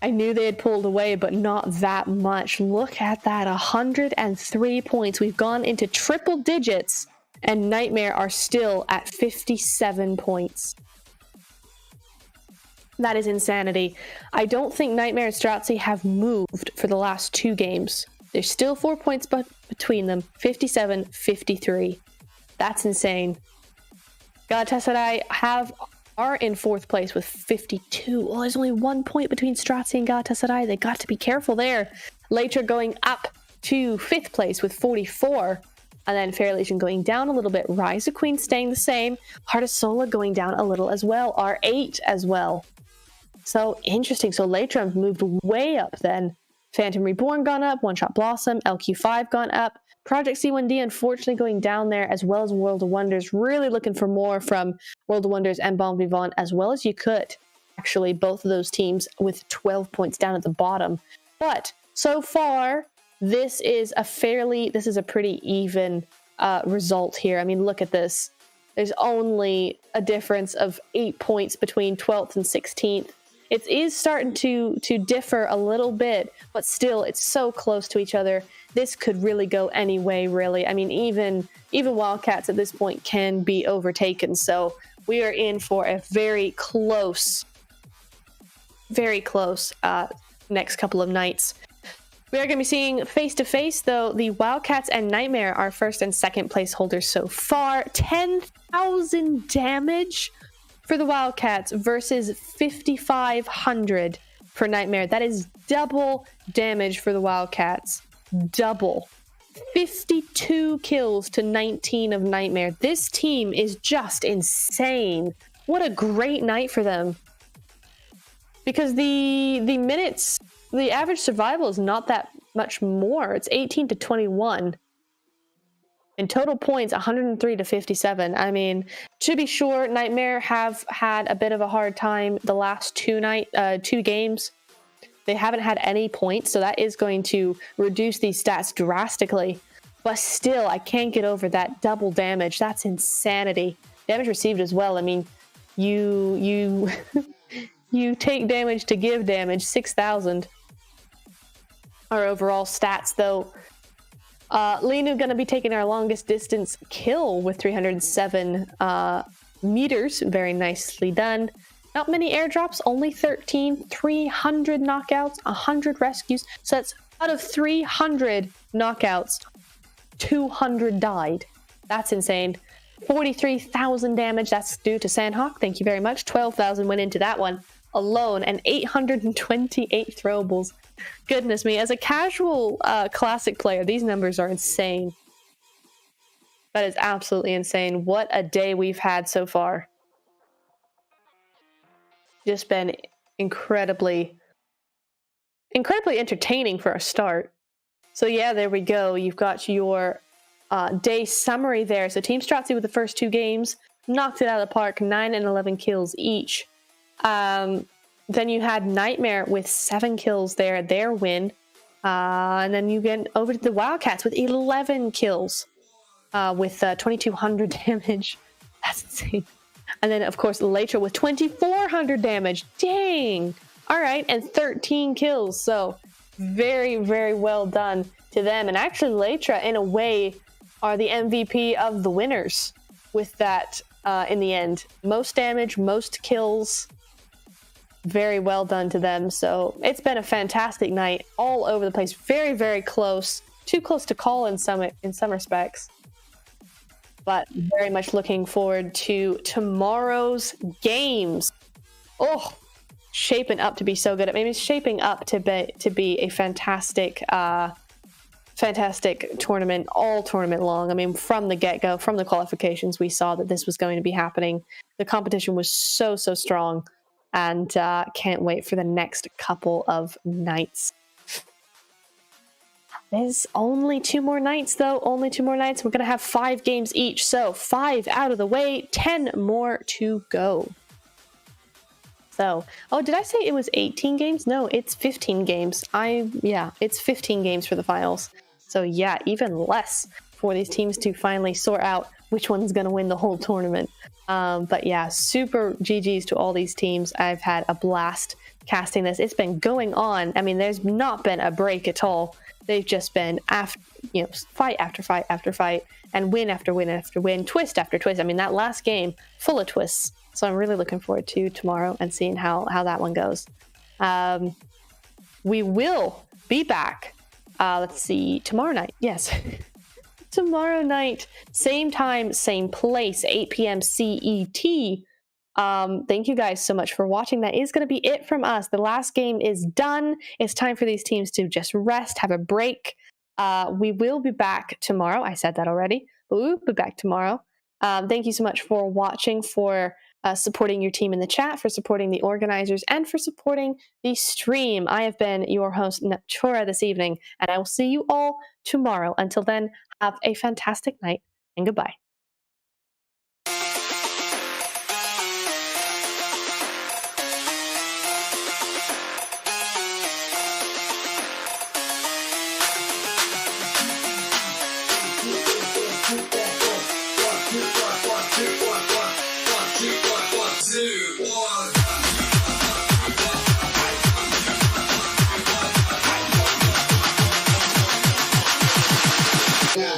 I knew they had pulled away, but not that much. Look at that, 103 points. We've gone into triple digits, and Nightmare are still at 57 points. That is insanity. I don't think Nightmare and Stracci have moved for the last 2 games. There's still 4 points between them, 57, 53. That's insane. Galatasaray are in 4th place with 52. Oh, there's only 1 point between Stracci and Galatasaray. They got to be careful there. Létra going up to 5th place with 44. And then Fair Elision going down a little bit. Rise of Queen staying the same. Heart of Sola going down a little as well. R8 as well. So interesting. So Létra moved way up then. Phantom Reborn gone up. One Shot Blossom. LQ5 gone up. Project C1D unfortunately going down there, as well as World of Wonders. Really looking for more from World of Wonders and Vivant, as well as Yakut. Actually, both of those teams with 12 points down at the bottom. But so far, this is a pretty even result here. I mean, look at this. There's only a difference of 8 points between 12th and 16th. It is starting to differ a little bit, but still, it's so close to each other. This could really go any way, really. I mean, even Wildcats at this point can be overtaken. So we are in for a very close next couple of nights. We are going to be seeing face-to-face, though. The Wildcats and Nightmare are 1st and 2nd place holders so far. 10,000 damage for the Wildcats versus 5,500 for Nightmare. That is double damage for the Wildcats. Double. 52 kills to 19 of Nightmare. This team is just insane. What a great night for them. Because the minutes, the average survival is not that much more. It's 18 to 21. And total points, 103 to 57. I mean, to be sure, Nightmare have had a bit of a hard time the last 2 games. They haven't had any points, so that is going to reduce these stats drastically. But still, I can't get over that double damage. That's insanity. Damage received as well. I mean, you you take damage to give damage. 6,000. Our overall stats, though. Linu going to be taking our longest distance kill with 307 meters. Very nicely done. Not many airdrops, only 13, 300 knockouts, 100 rescues. So that's out of 300 knockouts, 200 died. That's insane. 43,000 damage, that's due to SANHOK. Thank you very much. 12,000 went into that one alone, and 828 throwables. Goodness me, as a casual classic player, these numbers are insane. That is absolutely insane. What a day we've had so far. Just been incredibly entertaining for a start. So yeah, there we go. You've got your day summary there. So Team Stracci with the first 2 games knocked it out of the park, 9 and 11 kills each. Then you had Nightmare with 7 kills there, their win. And then you get over to the Wildcats with 11 kills with 2,200 damage. That's insane. And then, of course, Létra with 2,400 damage. Dang! All right, and 13 kills. So very, very well done to them. And actually, Létra, in a way, are the MVP of the winners with that in the end. Most damage, most kills. Very well done to them. So it's been a fantastic night all over the place. Very, very close. Too close to call in some respects. But very much looking forward to tomorrow's games. Oh, shaping up to be so good. Maybe it's shaping up to be a fantastic fantastic tournament, all tournament long. I mean, from the get-go, from the qualifications, we saw that this was going to be happening. The competition was so strong, and can't wait for the next couple of nights. There's only 2 more nights, though. Only 2 more nights. We're going to have 5 games each, so 5 out of the way, 10 more to go. So, oh, did I say it was 18 games? No, it's 15 games. Yeah, it's 15 games for the finals. So yeah, even less for these teams to finally sort out which one's going to win the whole tournament. But yeah, super GGs to all these teams. I've had a blast casting this. It's been going on. I mean, there's not been a break at all. They've just been fight after fight after fight, and win after win after win, twist after twist. I mean, that last game, full of twists. So I'm really looking forward to tomorrow and seeing how that one goes. We will be back. Let's see, tomorrow night. Yes. Tomorrow night, same time, same place, 8 p.m. CET. Thank you guys so much for watching. That is going to be it from us. The last game is done. It's time for these teams to just rest, have a break. We will be back tomorrow. I said that already, but we will be back tomorrow. Thank you so much for watching, for supporting your team in the chat, for supporting the organizers, and for supporting the stream. I have been your host, Nachora, this evening, and I will see you all tomorrow. Until then, have a fantastic night, and goodbye. One,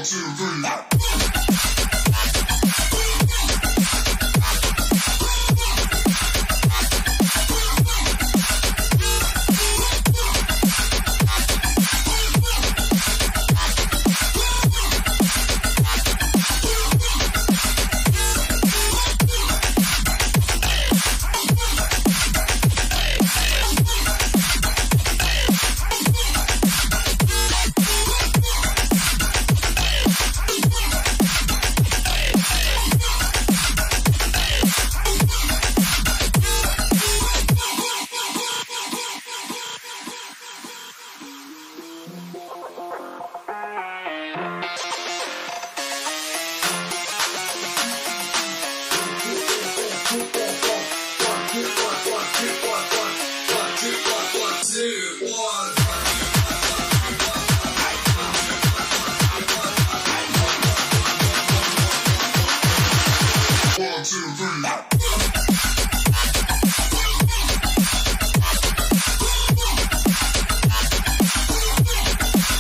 two, three.